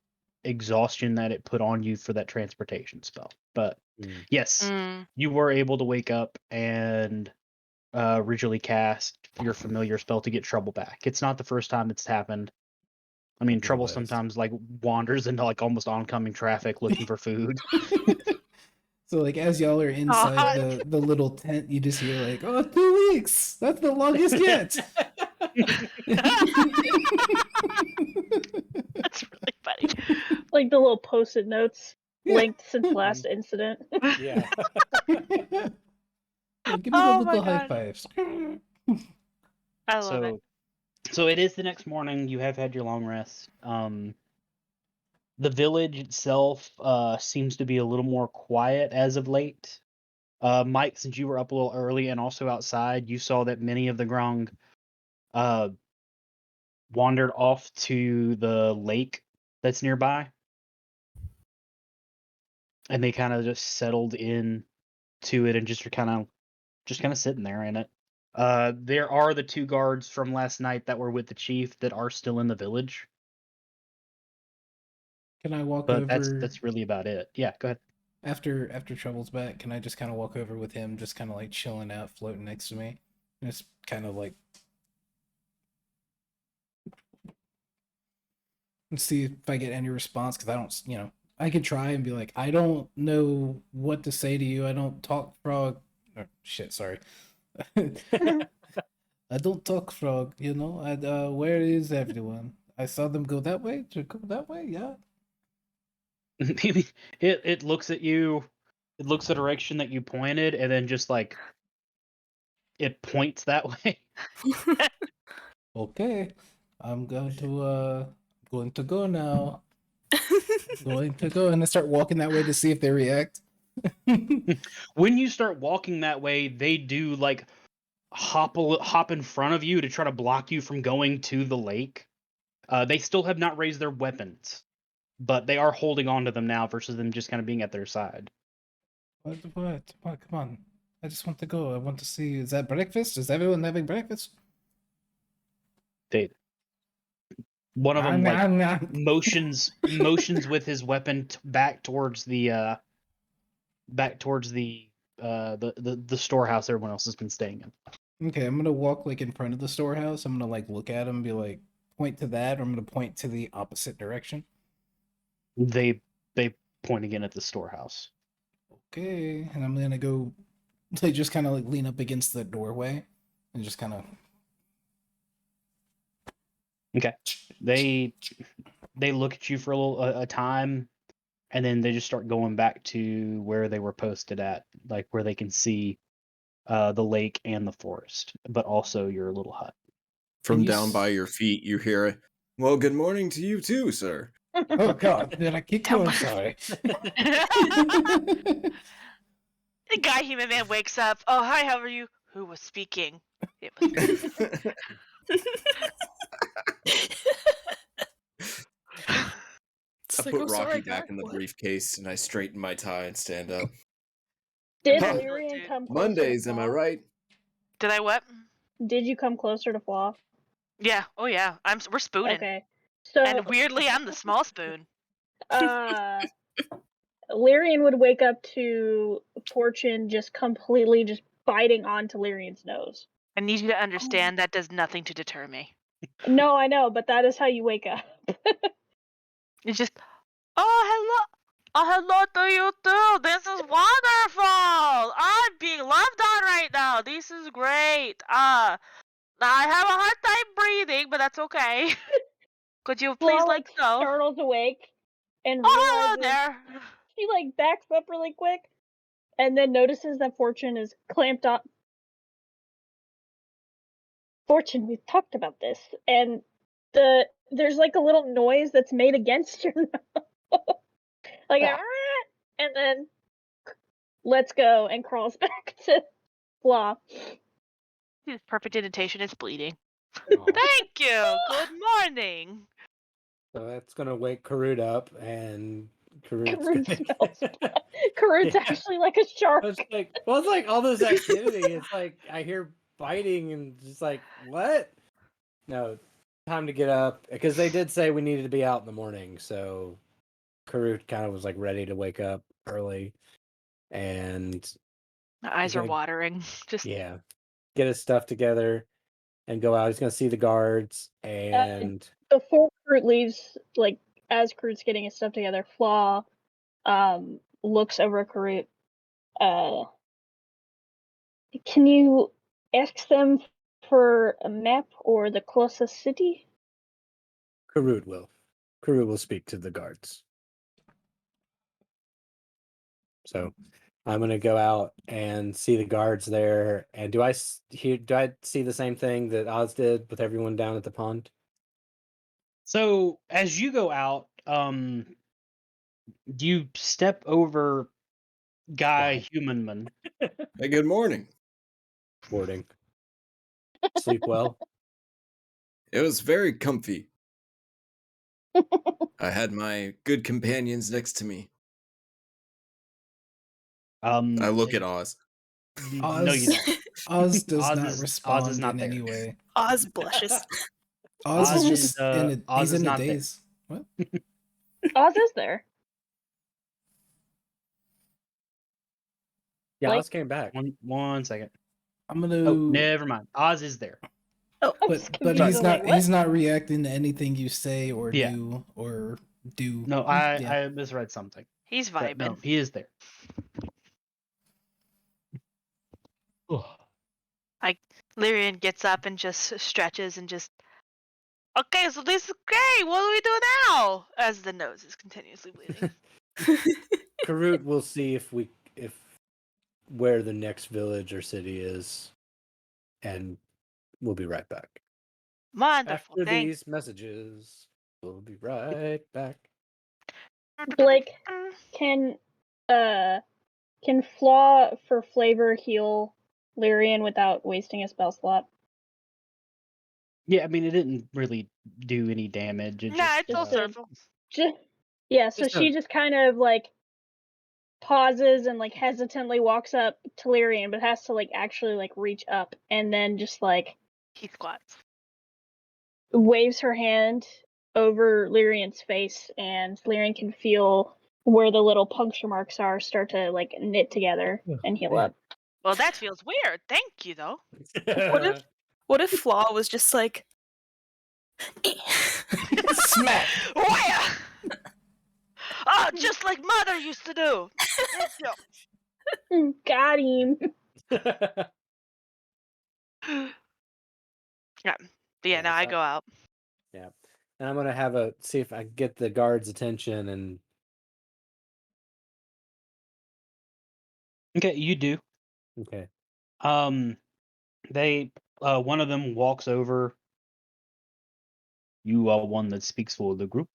exhaustion that it put on you for that transportation spell. But yes, Mm. you were able to wake up and originally cast your familiar spell to get trouble back. It's not the first time it's happened. I mean, Be the trouble last. sometimes like wanders into like almost oncoming traffic looking for food. So like as y'all are inside the little tent, you just hear like, oh, 2 weeks. That's the longest yet. That's really funny. Like the little post-it notes Yeah. linked since last incident. Yeah. Yeah, give me Oh the my little high God. fives. I love it. So it is the next morning. You have had your long rest. The village itself seems to be a little more quiet as of late. Mike, since you were up a little early and also outside, you saw that many of the Grung wandered off to the lake that's nearby, and they kind of just settled in to it and just kind of sitting there in it. There are the 2 guards from last night that were with the chief that are still in the village, Can I walk but over that's really about it. Yeah, go ahead. after Trouble's back? Can I just kind of walk over with him, just kind of like chilling out, floating next to me, just kind of like and see if I get any response? Because I don't, I could try and be like, I don't know what to say to you. I don't talk frog. Oh, shit, sorry. I don't talk frog. Where is everyone? I saw them go that way. To go that way, yeah. it looks at you, it looks the direction that you pointed, and then just like it points that way. Okay, I'm going to go now. Going to go, and I start walking that way to see if they react. When you start walking that way, they do like hop in front of you to try to block you from going to the lake. They still have not raised their weapons, but they are holding on to them now versus them just kind of being at their side. What? Come on. I just want to go. I want to see. Is that breakfast? Is everyone having breakfast? One of them Nah. motions with his weapon back towards the storehouse everyone else has been staying in. Okay, I'm gonna walk like in front of the storehouse. I'm gonna like look at him, and be like, point to that, or I'm gonna point to the opposite direction. They point again at the storehouse. Okay, and I'm gonna go. They just kind of like lean up against the doorway, and just kind of. Okay. They look at you for a time, and then they just start going back to where they were posted at, like where they can see the lake and the forest, but also your little hut. From you down by your feet, you hear a, "Well, good morning to you too, sir." Oh God! Did I kick you? I'm sorry. The guy human man wakes up. Oh, hi, how are you? Who was speaking? It was me. I put Rocky back in the briefcase and I straighten my tie and stand up. Did Huh. Lyrian come closer Mondays, to am I Flaw? right? Did I what? Did you come closer to Flaw? Yeah. Oh yeah. We're spooning. Okay. So And weirdly, I'm the small spoon. Lyrian would wake up to Fortune just completely just biting onto Lyrian's nose. I need you to understand that does nothing to deter me. No, I know, but that is how you wake up. It's just, oh hello, hello to you too. This is wonderful. I'm being loved on right now. This is great. I have a hard time breathing, but that's okay. Could you please Flaw let like go? startles awake and Oh, hello realizes there. she like backs up really quick and then notices that Fortune is clamped up. Fortune, we've talked about this, and there's like a little noise that's made against your nose. Like Ah. and then lets go and crawls back to Flaw. His perfect indentation is bleeding. Oh. Thank you. Good morning. So that's gonna wake Karut up, and Karut's Karut gonna. smells blood. Karut's Yeah. actually like a shark. It's like, well, it's like all this activity. It's like I hear biting and just like, what? No, time to get up because they did say we needed to be out in the morning. So Karut kind of was like ready to wake up early, and My eyes he's are gonna, watering. Just yeah, get his stuff together and go out. He's gonna see the guards and Before Karut leaves, like as Karut's getting his stuff together, Flaw looks over at Karut. Can you ask them for a map or the closest city? Karut will. Karut will speak to the guards. So I'm gonna go out and see the guards there. And do I see the same thing that Oz did with everyone down at the pond? So as you go out, you step over Guy Humanman. Hey, good morning. Boarding. Sleep well. It was very comfy. I had my good companions next to me. I look at Oz. No, you don't. Oz does Oz not is respond not in there. any way. Oz blushes. Oz is Oz just is, Oz he's is in a not there. daze. What? Oz is there. Yeah, Like- Oz came back. One second. I'm gonna. Oh, never mind. Oz is there. I'm But just confused, he's I'm not like, what? he's not reacting to anything you say or Yeah. do. No, Yeah. I misread something. he's But vibing. no, he is there. Lyrian gets up and just stretches and just. Okay, so this is great. What do we do now? As the nose is continuously bleeding. Karut will see if where the next village or city is, and we'll be right back. Wonderful. After Thank. these messages, we'll be right back. Blake, can Flaw for flavor heal Lyrian without wasting a spell slot? Yeah, I mean, it didn't really do any damage. It Nah, just, it's all Just a- surfable. Yeah, so Just she a- just kind of like pauses and like hesitantly walks up to Lyrian, but has to like actually like reach up and then just like He squats. waves her hand over Lyrian's face, and Lyrian can feel where the little puncture marks are start to like knit together and heal man. up. Well, that feels weird. Thank you, though. What if Flaw was just like Smack. Where? Oh, just like Mother used to do. Thank you. Got him. Yeah. But yeah, Yeah, now I so- go out. Yeah. And I'm gonna see if I can get the guards' attention and okay, you do. okay. They one of them walks over. You are one that speaks for the group.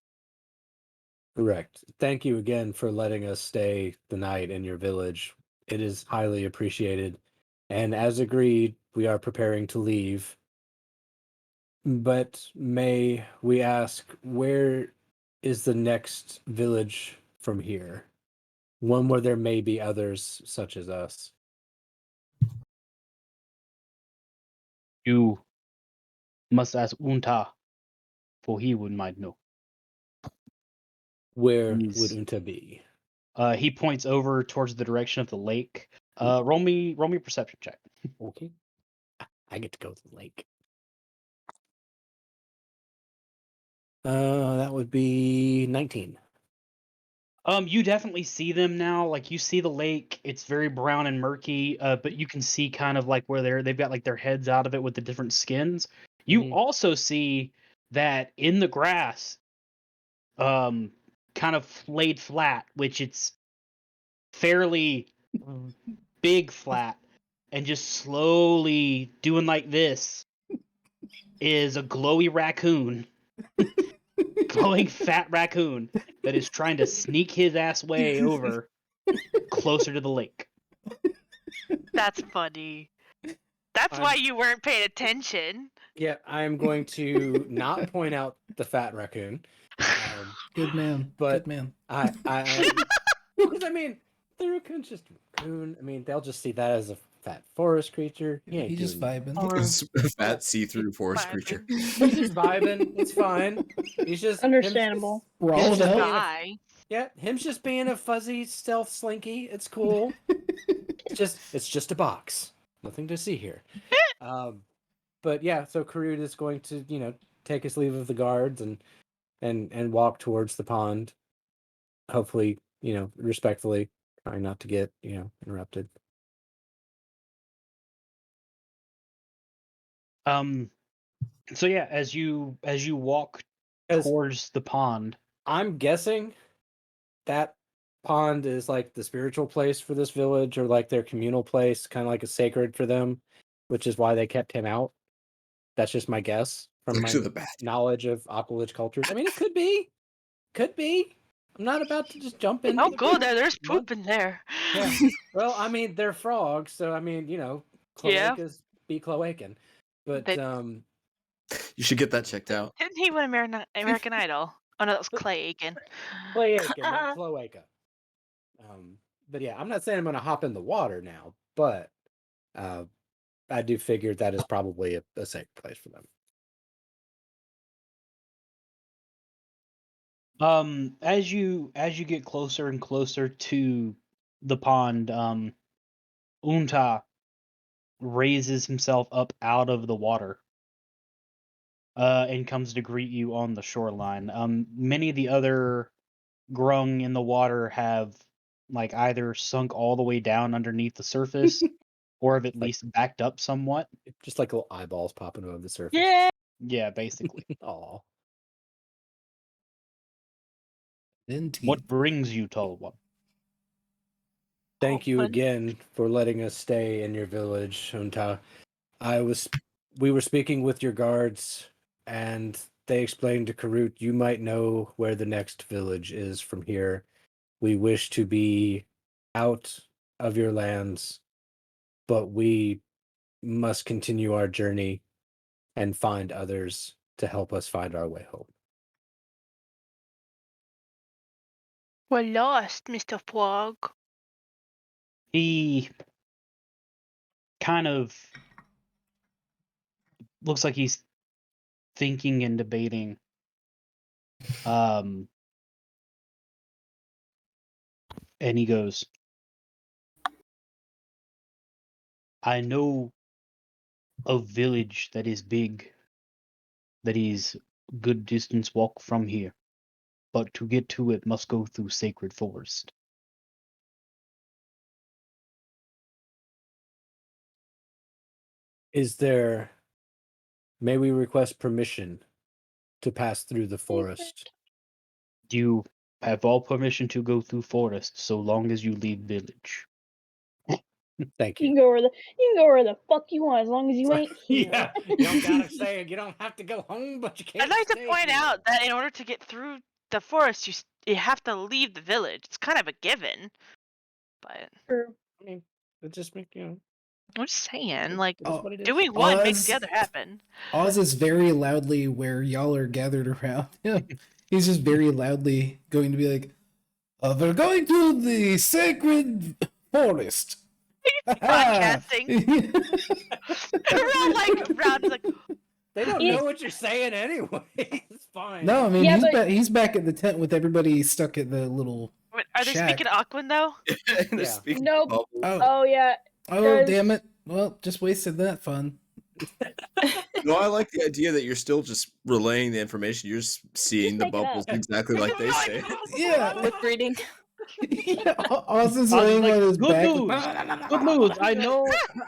Correct. Thank you again for letting us stay the night in your village. It is highly appreciated. And as agreed, we are preparing to leave. But may we ask, where is the next village from here? One where there may be others such as us. You must ask Unta, for he would might know. Where would He's- Unta be? He points over towards the direction of the lake. Roll me a perception check. Okay. I get to go to the lake. That would be 19. You definitely see them now. Like you see the lake. It's very brown and murky. But you can see kind of like where they've got like their heads out of it with the different skins. You Mhm. also see that in the grass, kind of laid flat, which it's fairly big flat, and just slowly doing like this is a glowy raccoon, glowing fat raccoon that is trying to sneak his ass way over closer to the lake. That's funny. That's I'm- why you weren't paying attention. Yeah, I am going to not point out the fat raccoon. Good man. But Good man. because I mean, the raccoon's just a raccoon. I mean, they'll just see that as a fat forest creature. He ain't He's just doing vibing. Or Fat see-through forest creature. He's just vibing. It's fine. He's just Understandable. We're Him's all just down. being a, die. yeah, him's just being a fuzzy stealth slinky. It's cool. It's just a box. Nothing to see here. But yeah, so Karud is going to, take his leave of the guards and walk towards the pond. Hopefully, respectfully, trying not to get, interrupted. So yeah, as you walk As towards the pond, I'm guessing that pond is like the spiritual place for this village, or like their communal place, kind of like a sacred for them, which is why they kept him out. That's just my guess from Look my to the bathroom. knowledge of Aquilage cultures. I mean, it could be. Could be. I'm not about to just jump in. Oh, go there. There's poop in there. Yeah. Well, I mean, they're frogs, so I mean, Yeah. cloacas be cloacan. But They- You should get that checked out. Didn't he win American Idol? Oh no, that was Clay Aiken. cloaca, not cloaca. But yeah, I'm not saying I'm gonna hop in the water now, but I do figure that is probably a safe place for them. as you get closer and closer to the pond, Unta raises himself up out of the water, and comes to greet you on the shoreline. Many of the other grung in the water have like either sunk all the way down underneath the surface, or have at Like- least backed up somewhat. Just like little eyeballs popping above the surface. Yeah. Yeah, basically. Aw. Then teeth. What brings you, tall one? Thank you Open. again for letting us stay in your village, Unta. We were speaking with your guards, and they explained to Karut you might know where the next village is from here. We wish to be out of your lands, but we must continue our journey and find others to help us find our way home. We're lost, Mr. Frog. He kind of looks like he's thinking and debating. And he goes, I know a village that is big, that is good distance walk from here, but to get to it must go through sacred forest. May we request permission to pass through the forest? You have all permission to go through forest so long as you leave village. Thank You you. can go where the fuck you want as long as you ain't here. Yeah, you don't gotta say you don't have to go home, but you can't. I'd like to stay point here. out that in order to get through the forest, you have to leave the village. It's kind of a given. But True. I mean, it just make I'm just saying, like, it is what it is. doing one makes the Oz- other happen. Oz is very loudly where y'all are gathered around him. He's just very loudly going to be like, we're going to the sacred forest. Podcasting. We're all like round, like, They don't It- know what you're saying anyway. It's fine. No, I mean Yeah, he's back at the tent with everybody stuck at the little. wait, are they Shack. speaking Aquan though? They're Yeah. speaking Nope. bubbles. Oh yeah. Oh, Does- damn it! Well, just wasted that fun. No, I like the idea that you're still just relaying the information. You're just seeing the make it bubbles up. exactly like they say. Yeah, Lip reading. yeah, Oz is I was laying like, on his good back. news. Good news.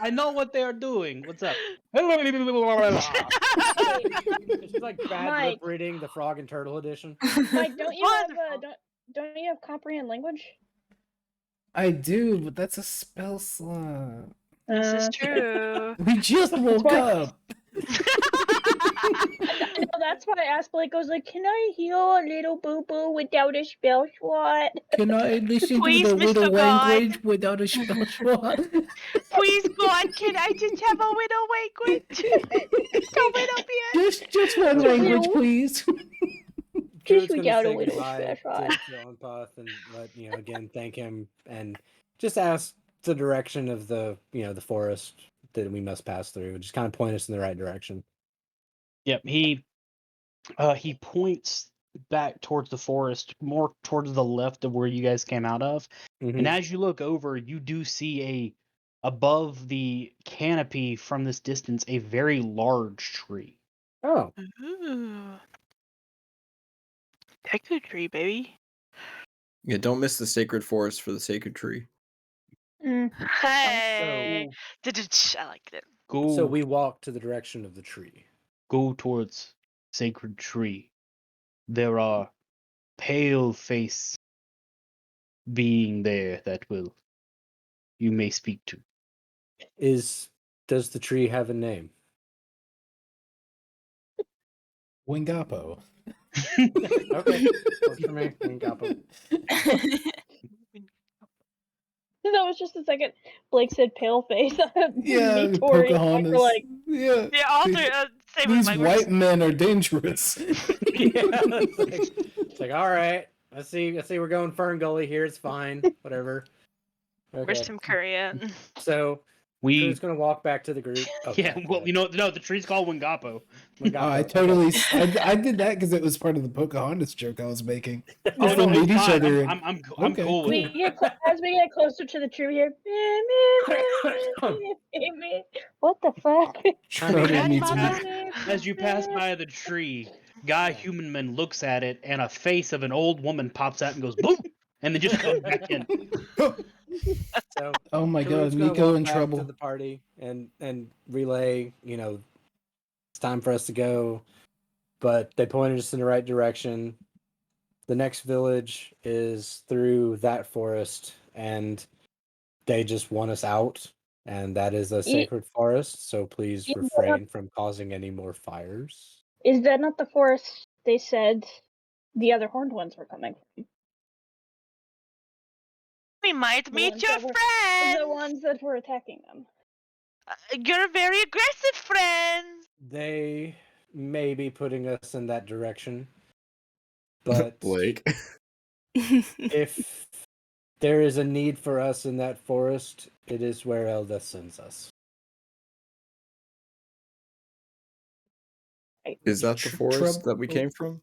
I know what they are doing. What's up? It's like bad Mike. lip reading, the frog and turtle edition. Mike, don't you have Wonderful. don't you have comprehend language? I do, but that's a spell slot. This is true. We just woke why- up. I know that's why I asked Blake. I was like, "Can I heal a little boo boo without a spell slot?" Can I listen Please, to the little Mr. God. language without a spell slot? Please, God, can I just have a little language? A little bit. just one Just language, little. please. Druid's gonna without a say little goodbye special. to Unpath and again thank him and just ask the direction of the the forest that we must pass through. Just kind of point us in the right direction. Yep, he points back towards the forest, more towards the left of where you guys came out of. And as you look over, you do see above the canopy from this distance a very large tree. Oh, Ooh. Techno tree, baby. Yeah, don't miss the sacred forest for the sacred tree. Hey. I like it. Go so we walk to the direction of the tree. go towards sacred tree. There are pale face being there that you may speak to. Does the tree have a name? Wingapo. Okay, works for me. Wingapo. That was just a second. Blake said "pale face." Yeah, Me, Tori, and Mike Pocahontas. were like, Yeah. Yeah, all These- three. Same with These Mike. white men are dangerous. Yeah, it's like all right. I see. We're going Fern Gully here. It's fine. Whatever. Where's Okay. Tim Curry at? So We Drew's gonna walk back to the group. yeah, well, no, the tree's called Wingapo. I totally. I did that because it was part of the Pocahontas joke I was making. Oh, If no, we it's meet each fine. other. I'm Okay, cool with we it. get as we get closer to the tree here. What the fuck? Schroeder meets me. As you pass by the tree, Guy Humanman looks at it, and a face of an old woman pops out and goes boom, and then just comes back in. So Oh my Karuk's god, gonna Nico walk in back trouble. to the party and relay. It's time for us to go. But they pointed us in the right direction. The next village is through that forest, and they just want us out. And that is a sacred forest, so please Yeah, refrain from causing any more fires. Is that not the forest they said the other horned ones were coming from? We might The meet ones your that were- friends. The ones that were attacking them. You're very aggressive, friends. They may be putting us in that direction, but Blake. if there is a need for us in that forest, it is where Elda sends us. Is that the forest that we came from?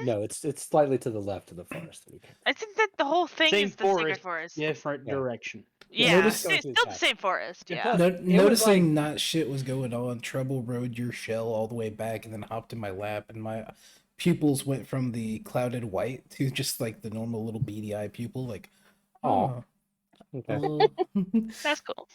No, it's slightly to the left of the forest that we came. I think that the whole thing Same is the sacred forest, forest. different Yeah. direction. Yeah, Notice- it's still the same forest. And Yeah. plus- No, it was noticing like- not shit was going on, Trouble rode your shell all the way back and then hopped in my lap, and my pupils went from the clouded white to just like the normal little beady eye pupil. Like, Aw. oh, Okay. That's cool.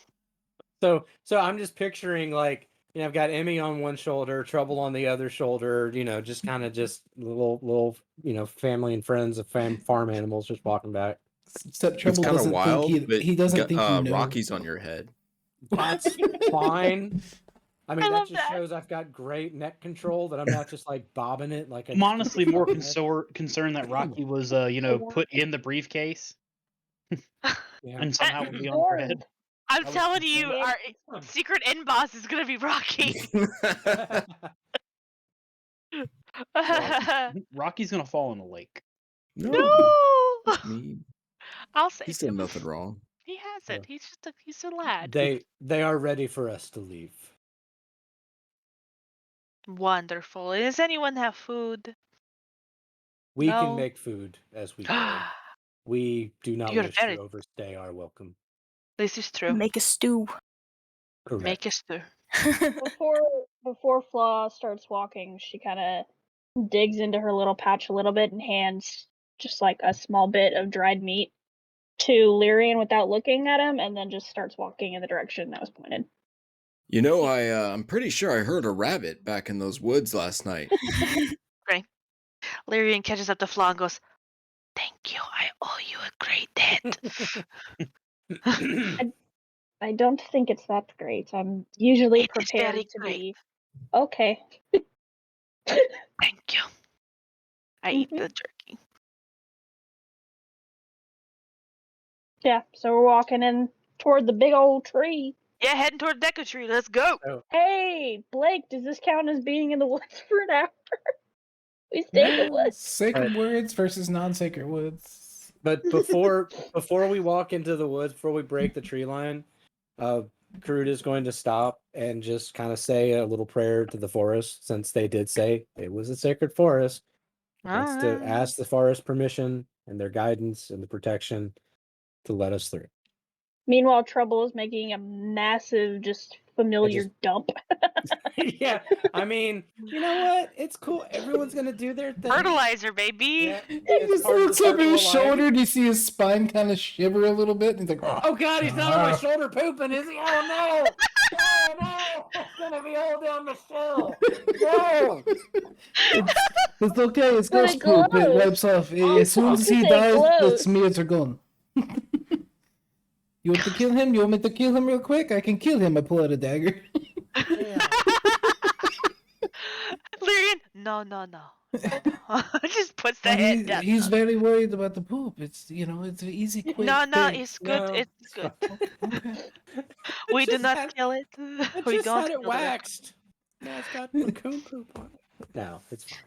So I'm just picturing like, you know, I've got Emmy on one shoulder, Trouble on the other shoulder, you know, just kind of just little, you know, family and friends of farm animals just walking back. except It's Trouble kind of doesn't wild, think but he doesn't think you know. Rocky's on your head. That's fine. I mean, I that love just that. shows I've got great neck control, that I'm not just like bobbing it like I'm honestly more concerned. concerned that Rocky was, put in the briefcase Yeah. and somehow would be on your head. I'm I was telling you, concerned. our secret end boss is gonna be Rocky. Rocky's gonna fall in a lake. No, No, that's me. I'll save He's done him. nothing wrong. He hasn't. He's a lad. They are ready for us to leave. Wonderful. Does anyone have food? We No. can make food as we go. We do not You're wish very- to overstay our welcome. This is true. Make a stew. Correct. Make a stir. Before Flaw starts walking, she kind of digs into her little pouch a little bit and hands just like a small bit of dried meat to Lyrian without looking at him, and then just starts walking in the direction that was pointed. You know, I'm pretty sure I heard a rabbit back in those woods last night. Lyrian catches up to Flaw and goes, "Thank you. I owe you a great debt." I don't think it's that great. I'm usually It is prepared very to great. be okay. Thank you. I eat Mhm. the jerky. Yeah, so we're walking in toward the big old tree. Yeah, heading toward Deku Tree. Let's go. Hey, Blake, does this count as being in the woods for an hour? We stay in the woods. Sacred words versus non-sacred words. But before we walk into the woods, before we break the tree line, Crude is going to stop and just kind of say a little prayer to the forest, since they did say it was a sacred forest. Wants to ask the forest permission and their guidance and the protection to let us through. Meanwhile, Trouble is making a massive, just familiar dump. Yeah, I mean, you know what? It's cool. Everyone's gonna do their thing. Fertilizer, baby. Yeah, He it's just part of looks the over his circle of life. shoulder and you see his spine kind of shiver a little bit. And he's like, Oh God, he's not on my shoulder pooping, is he? Oh no! Oh no! It's gonna be all down the shell. No! It's okay, it's But ghost it poop. It glows. wipes off. As soon as he It dies, the glows. smears are gone. You want to kill him? You want me to kill him real quick? I can kill him. I pull out a dagger. Lyrian, no. Just puts the And head down. he's very worried about the poop. It's it's an easy, quick No, thing. it's good. No, It's good. Okay. We do just not had- kill it. It We just don't had it kill the raccoon. waxed. Now it's got raccoon poop on it. No, it's fine.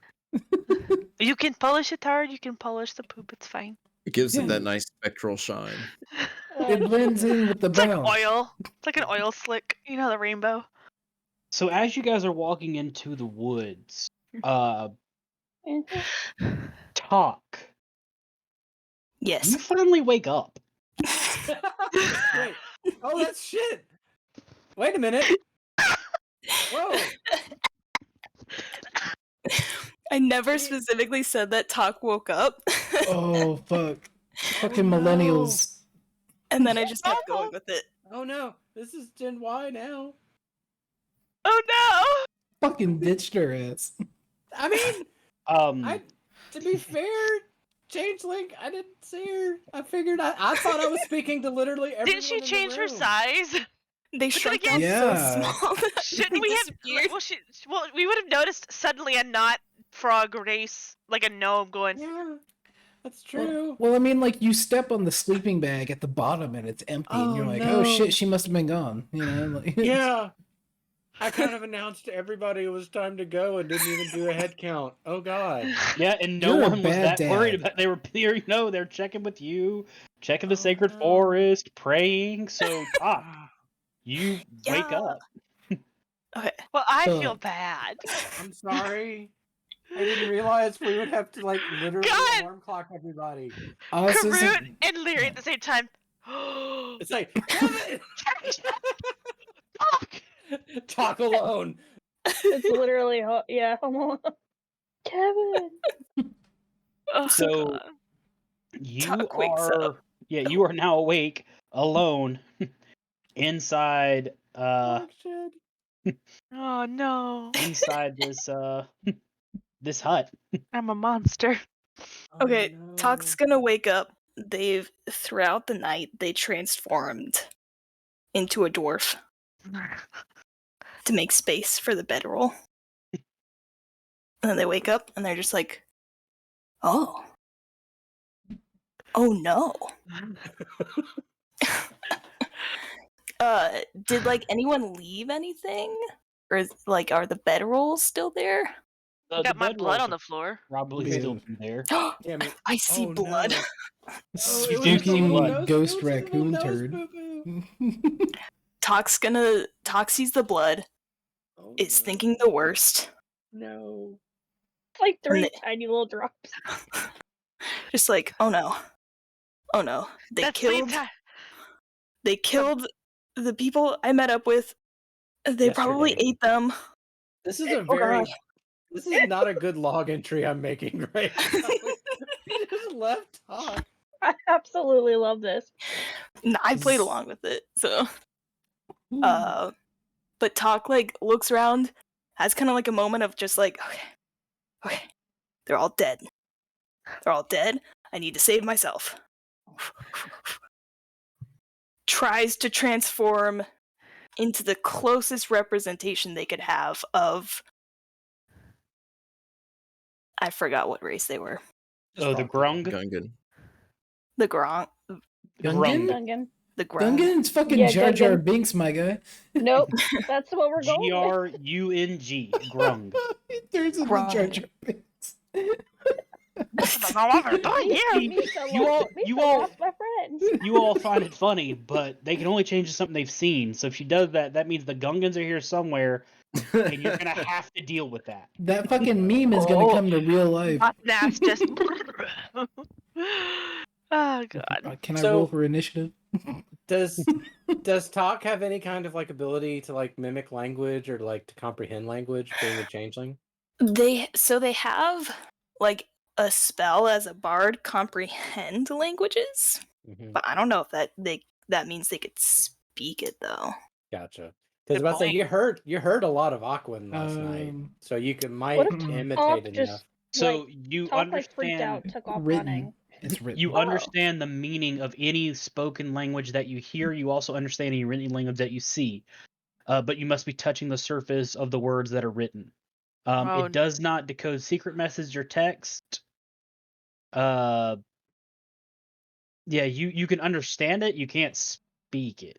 You can polish it hard. You can polish the poop. It's fine. It gives Yeah. it that nice spectral shine. It blends in with the It's like brown. oil. It's like an oil slick. You know the rainbow. So as you guys are walking into the woods, talk. Yes. You finally wake up. Wait. Oh, that's shit. Wait a minute. Whoa. I never specifically said that Talk woke up. Oh fuck! Fucking millennials. And then I just kept going with it. Oh no. This is Gen Y now. Oh no! Fucking ditched her ass. I mean, to be fair, Changeling, I didn't see her. I figured I thought I was speaking to literally everyone. Didn't she in the change her room. size? They shrunk down Yeah. so small. that Shouldn't they we have? disappeared. Well, we would have noticed suddenly a not frog race, like a gnome, going. Yeah. That's true. Well, I mean, like you step on the sleeping bag at the bottom and it's empty, and Oh, you're like, no. "Oh shit, she must have been gone." You know? Like, Yeah. I kind of announced to everybody it was time to go and didn't even do a head count. Oh God. Yeah, and no You're a one was bad that worried dad. about. They were, they're checking with you, checking the Oh, sacred no. forest, praying. So, Doc, you wake Yeah. up. Okay. Well, I So- feel bad. I'm sorry. I didn't realize we would have to like literally God! alarm clock everybody. Oz Karun isn't. and Leary yeah. at the same time. It's like Kevin, Fuck! talk alone. It's literally, yeah, Home Alone. Kevin. Oh, So God. you Doc wakes are, up. you are now awake, alone, inside, Dog shit. Oh no. inside this, this hut. I'm a monster. Oh, Okay, no. Talk's gonna wake up. They've throughout the night they transformed into a dwarf to make space for the bedroll. And then they wake up and they're just like, "Oh, oh no." Did like anyone leave anything, or like are the bedrolls still there? The Got my blood bedrolls on are the floor. probably Yeah. still be there. Damn it. I see Oh, blood. no. Oh, You it was do just a see little blood. nose. Ghost it was just a little raccoon nose turd. boo-boo. Talk sees the blood, Oh, is no. thinking the worst. No. It's like And 3 tiny little drops. just like, oh no. Oh no. They That killed sweet time. they killed the people I met up with. They probably Yesterday. ate them. This is a Oh very. gosh. This is not a good log entry I'm making right now. He just left talk. I absolutely love this. I played Z- along with it, so but Talk like looks around, has kind of like a moment of just like, okay, they're all dead. They're all dead. I need to save myself. Tries to transform into the closest representation they could have of. I forgot what race they were. Oh, the Rocky. grung? Gungan. The Grong. Gungan? Gungan. The Grung. Gungan's fucking Yeah, Jar Jar Gungan. Binks, my guy. Nope. That's what we're going with. Grung. Grung. He turns into Grung. Jar Jar Binks. See, you all- you all- lost my friends. You all find it funny, but they can only change to something they've seen. So if she does that, that means the Gungans are here somewhere, and you're gonna have to deal with that. That fucking meme is gonna Oh. come to real life. My snaps just. Oh God. Can I So- roll for initiative? Does talk have any kind of like ability to like mimic language or like to comprehend language, being a changeling? They have like a spell as a bard, comprehend languages, Mhm. but I don't know if that means they could speak it though. Gotcha. Because Good about to say point. you heard a lot of Aquan last night, so you might What if imitate Talk enough. just So like you Talk like freaked out, understand. took off Written. running? It's written. You Oh. understand the meaning of any spoken language that you hear. You also understand any written language that you see. But you must be touching the surface of the words that are written. Oh, It does not decode secret message or text. Yeah, you can understand it. You can't speak it.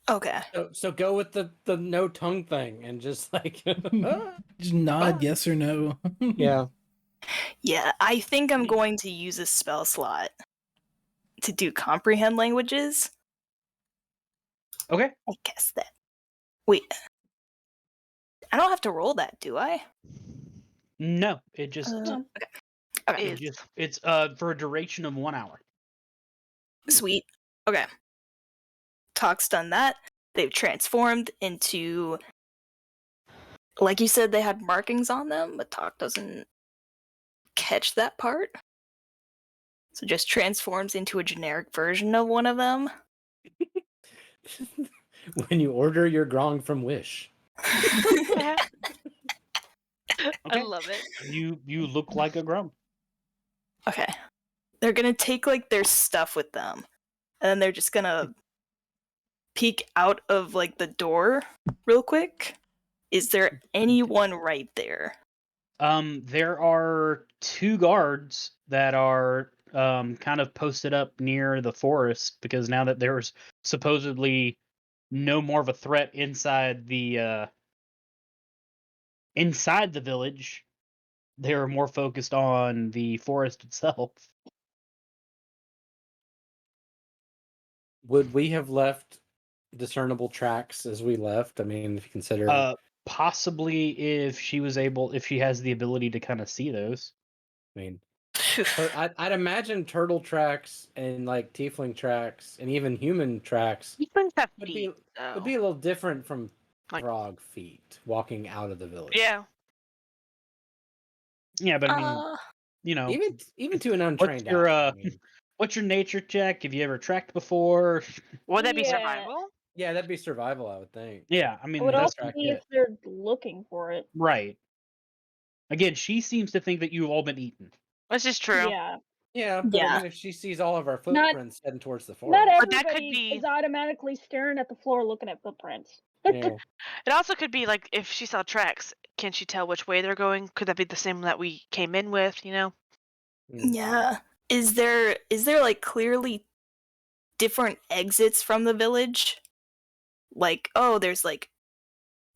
Okay. So go with the no tongue thing and just like Just nod Fine. yes or no. yeah. Yeah, I think I'm going to use a spell slot to do comprehend languages. Okay. I guess that. Wait. I don't have to roll that, do I? No, it just Okay. Okay. Is it's for a duration of 1 hour. Sweet. Okay. Talk's done that. They've transformed into. Like you said, they had markings on them, but Talk doesn't catch that part. So just transforms into a generic version of one of them. When you order your grong from Wish. I Okay. love it. You look like a grump. Okay. They're gonna take like their stuff with them. And then they're just gonna peek out of like the door real quick. Is there anyone right there? There are 2 guards that are kind of posted up near the forest because now that there's supposedly no more of a threat inside the village, they're more focused on the forest itself. Would we have left discernible tracks as we left? I mean, if you consider, Possibly if she has the ability to kind of see those. I mean, I'd imagine turtle tracks and like tiefling tracks and even human tracks Humans have would feet, would though. be a little different from Like- frog feet walking out of the village. Yeah. Yeah, but I mean, you know, even to an untrained your, eye. I mean, what's your nature check? Have you ever tracked before? Would that be Yeah. survival? yeah, that'd be survival, I would think. Yeah, I It mean, would that's also be if they're looking for it. right. Again, she seems to think that you've all been eaten. This is true. Yeah. Yeah, but I Yeah. mean, if she sees all of our Not- footprints heading towards the Not forest, But that could everybody be- is automatically staring at the floor looking at footprints. yeah. It also could be like if she saw tracks, can she tell which way they're going? Could that be the same that we came in with? You know? Yeah. Is there like clearly different exits from the village? Like, oh, there's like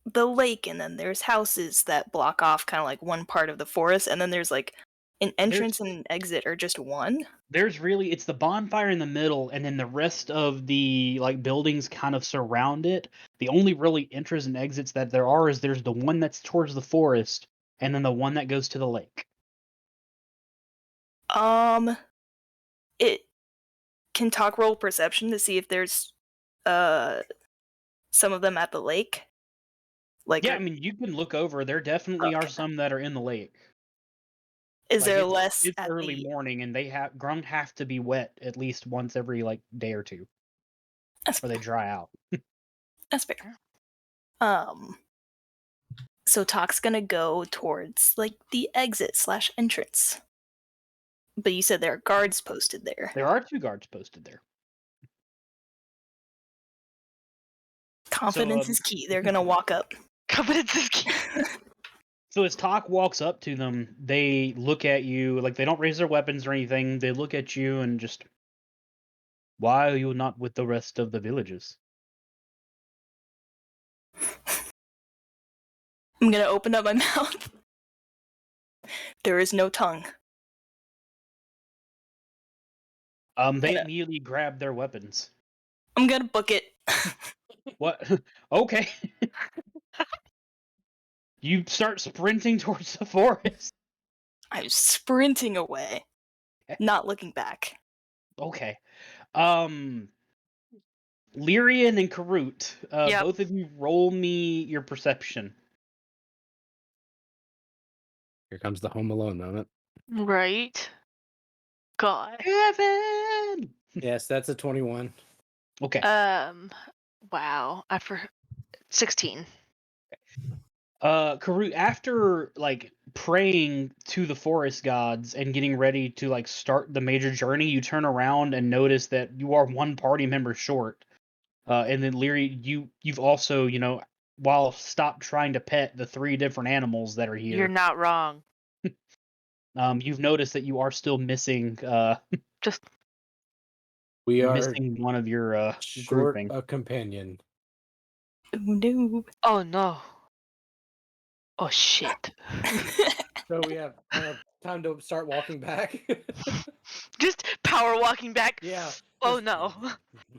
the lake and then there's houses that block off kind of like one part of the forest and then there's like an entrance and an exit or just one? It's the bonfire in the middle, and then the rest of the like buildings kind of surround it. The only really entrances and exits that there are is there's the one that's towards the forest, and then the one that goes to the lake. It can talk roll perception to see if there's some of them at the lake. Like, Yeah, I mean, you can look over. There definitely are Okay. some that are in the lake. is Like, there it's- less It's at early the? morning, and grung have to be wet at least once every like day or two, That's or they dry out. That's fair. So Talk's gonna go towards like the exit / entrance. But you said there are guards posted there. There are 2 guards posted there. Confidence is key. They're gonna walk up. Confidence is key. So as Talk walks up to them, they look at you, like they don't raise their weapons or anything. They look at you and just, why are you not with the rest of the villages? I'm gonna open up my mouth. There is no tongue. They Yeah. immediately grab their weapons. I'm gonna book it. What? Okay. You start sprinting towards the forest. I'm sprinting away, not looking back. Okay. Lyrian and Karut, Yep. both of you roll me your perception. Here comes the Home Alone moment. Right. God. Kevin! Yes, that's a 21. Okay. Wow. 16. Karut, after like praying to the forest gods and getting ready to like start the major journey, you turn around and notice that you are one party member short. And then Leary, you've also, while stop trying to pet the 3 different animals that are here, You're not wrong. you've noticed that you are still missing Just We are missing one of your short grouping. a companion. No. oh no. Oh shit. So we have time to start walking back. Just power walking back. Yeah. Oh just- no.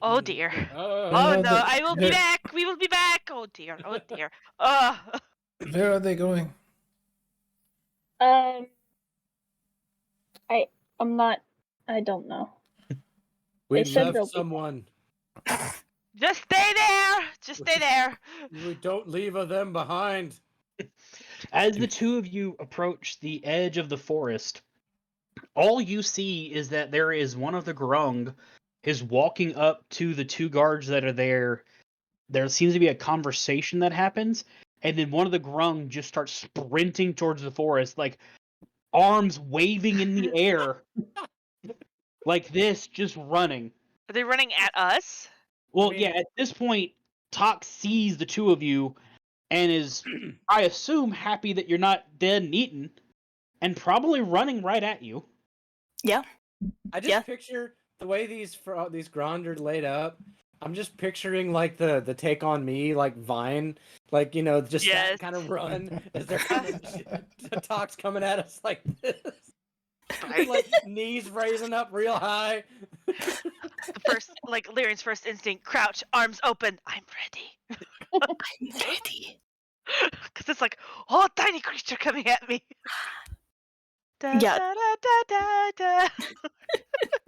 Oh dear. Oh, Oh no, no, I will be they're- back. We will be back. Oh dear. Oh dear. Oh. Where are they going? I don't know. we They said left they'll be someone. Just stay there. Just stay there. We don't leave them behind. As the 2 of you approach the edge of the forest, all you see is that there is one of the grung is walking up to the 2 guards that are there. There seems to be a conversation that happens, and then one of the grung just starts sprinting towards the forest, like arms waving in the air, like this, just running. Are they running at us? Well, mean- yeah, at this point, Tok sees the 2 of you and is, I assume, happy that you're not dead and eaten, and probably running right at you. Yeah. I just picture the way these Grond are laid up. I'm just picturing like the Take on Me like Vine, like just that kind of run as they're coming. The talk's coming at us like this, like knees raising up real high. The first, like Lyrian's first instinct: crouch, arms open. I'm ready. I'm ready. Because it's like, oh, tiny creature coming at me. Da, Yeah. da, da, da, da.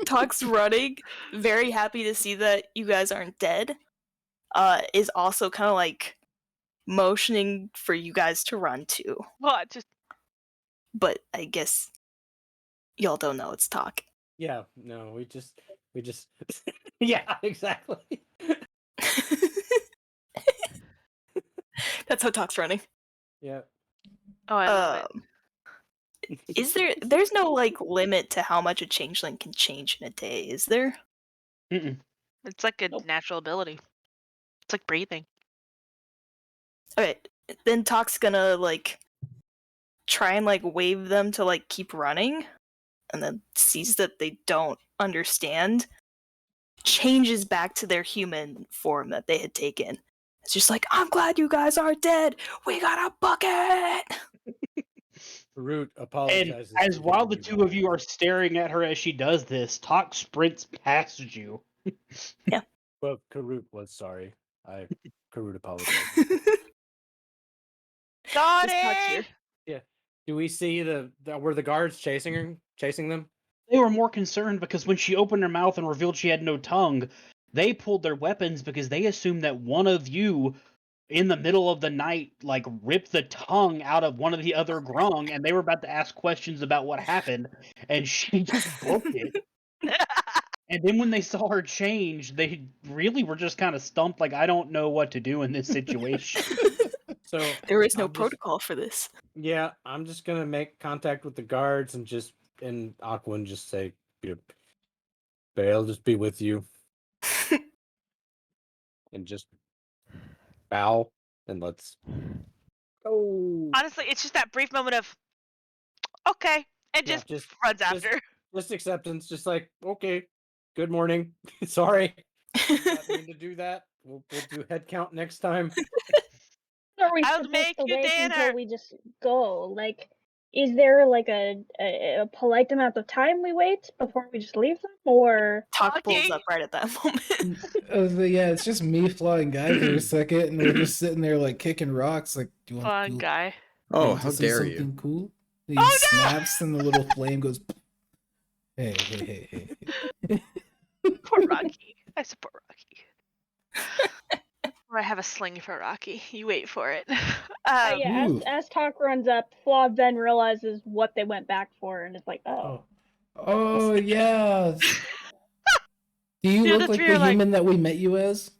Talk's running, very happy to see that you guys aren't dead. Is also kind of like motioning for you guys to run too. What? Just But I guess y'all don't know it's Talk. Yeah, no, we just yeah, exactly. That's how Talk's running. Yeah. oh, I love it. There's no like limit to how much a changeling can change in a day, is there? Mm-mm. It's like a natural ability. It's like breathing. Okay, then Talk's gonna like try and like wave them to like keep running, and then sees that they don't understand, changes back to their human form that they had taken. It's just like, I'm glad you guys aren't dead. We got a bucket. Root And apologizes. as for while the giving two of you are staring at her as she does this, Talk sprints past you. Well, Karut was sorry. Karut apologizes. Got Just Talk's here. it. Yeah. Do we see were the guards chasing them? They were more concerned because when she opened her mouth and revealed she had no tongue, they pulled their weapons because they assumed that one of you in the middle of the night like ripped the tongue out of one of the other grung, and they were about to ask questions about what happened, and she just booked it. And then when they saw her change, they really were just kind of stumped, like, I don't know what to do in this situation. So There is no I'm just- protocol for this. Yeah, I'm just gonna make contact with the guards and Aquan just say, "I'll just be with you," and just bow and let's go. Honestly, it's just that brief moment of, okay, and Yeah, just runs after. Just acceptance, just like, okay, good morning. Sorry, did not mean to do that. We'll do head count next time. Are we I'll supposed make to you wait dinner. until we just go? Like, is there like a polite amount of time we wait before we just leave them, or Talk pulls Okay. up right at that moment. Yeah, it's just me flying guy for a second, and we're just sitting there like kicking rocks. Like, do you want Fun to guy. Oh, how dare something you! cool? He Oh, no! snaps, and the little flame goes. Hey. Poor Rocky. I support Rocky. Or I have a sling for Rocky. You wait for it. yeah, Ooh. as Talk runs up, Flav then realizes what they went back for, and it's like, Oh yeah. Do you The look other like three the are like- human that we met you as?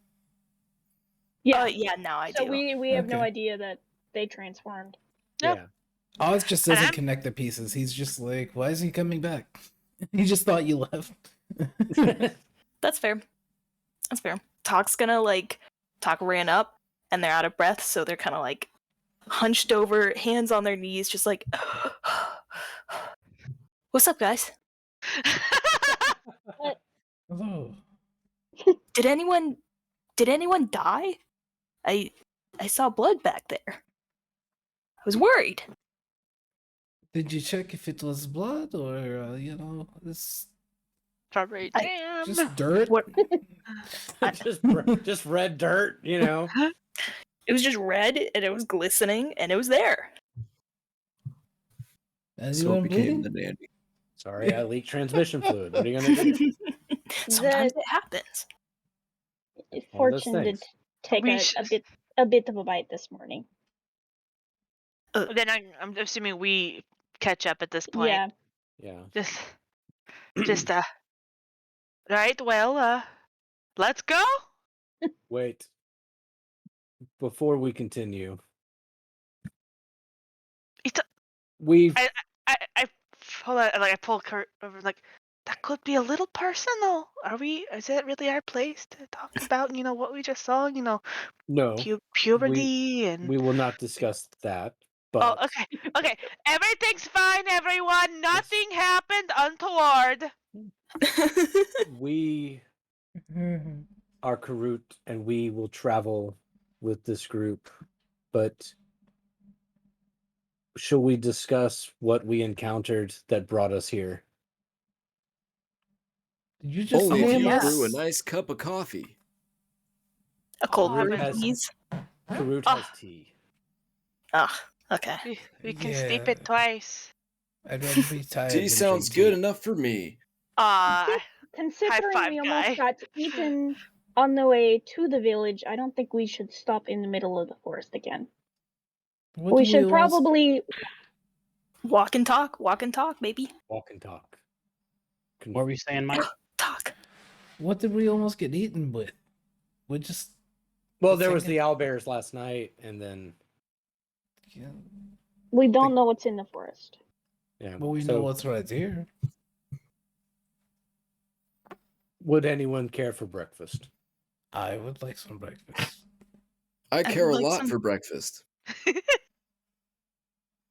yeah. Yeah, now I So do. we have no Okay. idea that they transformed. Yep. Yeah. Oz just And doesn't I'm- connect the pieces. He's just like, why is he coming back? He just thought you left. That's fair. That's fair. Talk ran up and they're out of breath, so they're kind of like hunched over, hands on their knees, just like, what's up, guys? Hello. Did anyone die? I saw blood back there. I was worried. Did you check if it was blood or this Strawberry I- jam. just dirt? What? just red dirt, It was just red and it was glistening and it was there. So Anyone it became bleeding? the nanny. Sorry, I leaked transmission fluid. What are you gonna do? Sometimes it happens. One of those Fortune did things. take We a should- bit of a bite this morning. Then I'm assuming we catch up at this point. Yeah. Yeah. Just right, well, let's go. Wait. Before we continue, It's we've I hold on, like I pull Kurt over, like, that could be a little personal. Is it really our place to talk about, what we just saw? No, Puberty and. we will not discuss that. Oh, But okay. Okay. Everything's fine, everyone. Nothing happened untoward. we are Karut, and we will travel with this group. But shall we discuss what we encountered that brought us here? Did you just Only if name you yeah. brew a us? nice cup of coffee. A cold Oh, brew, has- please. Karut Oh. has tea. Oh, okay. We can steep Yeah. it twice. I'd rather be tired Tea than sounds drink good tea. enough for me. Considering five, we guy. almost got eaten on the way to the village, I don't think we should stop in the middle of the forest again. What We do should almost- probably. Walk and talk, baby. Walk and talk. What were you saying, Mike? Talk. What did we almost get eaten with? We just. Well, there was thinking- the owlbears last night, and then Yeah. We don't know what's in the forest. yeah. But we so know what's right here. would anyone care for breakfast? I would like some breakfast. I care would a like lot some- for breakfast.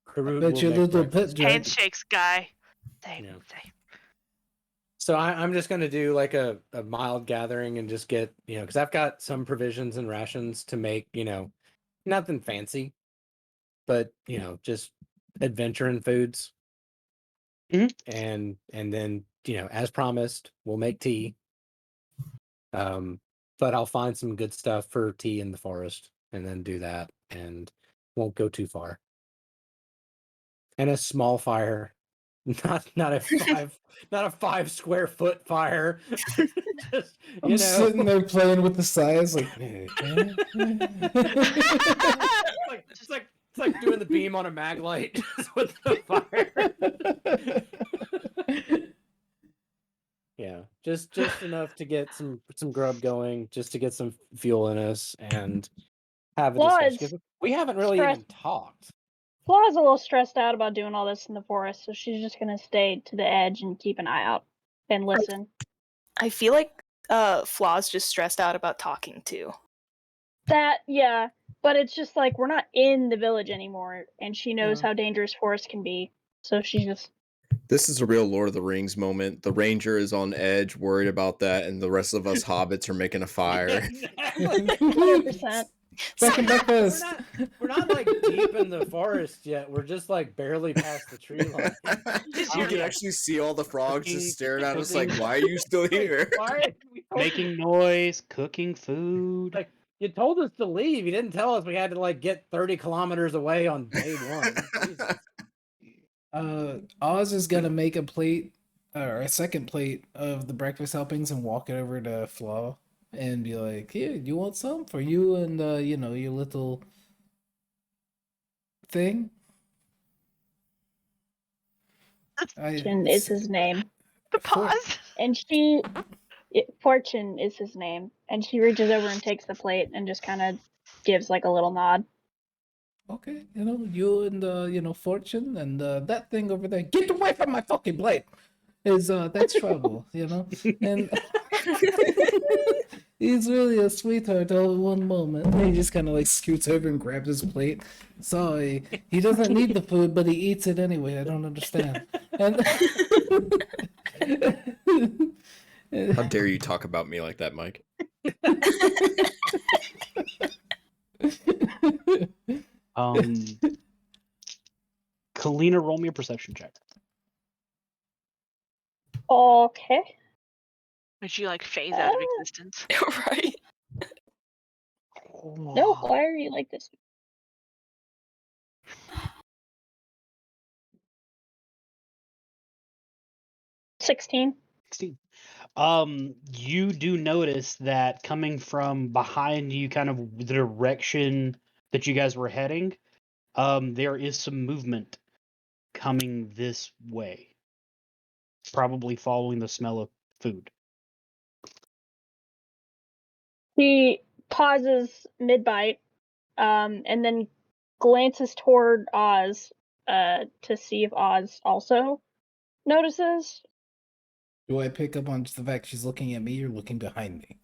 Karut Bet will your make little breakfast. pet drunk. Handshakes, guy. Same, Yeah. same. So I'm just gonna do like a mild gathering and just get, because I've got some provisions and rations to make, nothing fancy, but just adventuring foods. Mhm. And then, as promised, we'll make tea. But I'll find some good stuff for tea in the forest and then do that and won't go too far. And a small fire, not a 5 square foot fire. Just, I'm sitting there playing with the size, like. It's like doing the beam on a mag light just with the fire. Yeah, just enough to get some grub going, just to get some fuel in us and have a discussion. 'Cause we haven't really even talked. Fla's a little stressed out about doing all this in the forest, so she's just gonna stay to the edge and keep an eye out and listen. I feel like Flaw's just stressed out about talking too. Yeah, but it's just like we're not in the village anymore, and she knows Yeah. how dangerous forest can be, so she's just. This is a real Lord of the Rings moment. The ranger is on edge, worried about that, and the rest of us hobbits are making a fire. 100%. Second breakfast. We're not like deep in the forest yet. We're just like barely past the tree line. You can actually see all the frogs Cooking- just staring at us like, cooking- why are you still here? Why? Making noise, cooking food. Like, you told us to leave. You didn't tell us we had to like get 30 kilometers away on day one. Jesus. Oz is gonna make a plate or a second plate of the breakfast helpings and walk it over to Flaw and be like, "Here, you want some for you and your little thing." Fortune is his name, The pause. and Fortune is his name, and she reaches over and takes the plate and just kind of gives like a little nod. Okay, you and Fortune and that thing over there. Get away from my fucking plate! That's trouble, And he's really a sweetheart all in one moment. And he just kind of like scoots over and grabs his plate. Sorry, he doesn't need the food, but he eats it anyway. I don't understand. And How dare you talk about me like that, Mike? Kalina, roll me a perception check. Okay. Would she like phase out of existence? Right? No, why are you like this? 16. 16. You do notice that coming from behind you, kind of the direction that you guys were heading, there is some movement coming this way. Probably following the smell of food. He pauses mid-bite, and then glances toward Oz, to see if Oz also notices. Do I pick up on just the fact she's looking at me or looking behind me?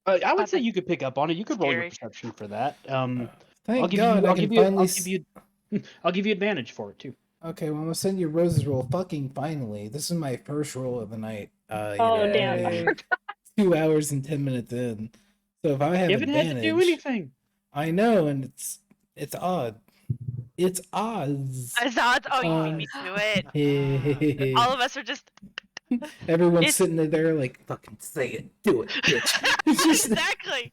I would I say think you could pick up on it. You could roll your scary. perception for that. Thank I'll give God you. I I'll can give you. finally. I'll give you advantage for it too. Okay, well, I'm gonna send you Rose's roll. Fucking finally, this is my first roll of the night. Oh, damn. Yay. 2 hours and 10 minutes in. So if I have You haven't had to do advantage, anything. I know, and it's odd. It's odds. I thought, oh, you beat me to it. All of us are just Everyone's It's- sitting there like, fucking say it, do it, bitch. It's just exactly.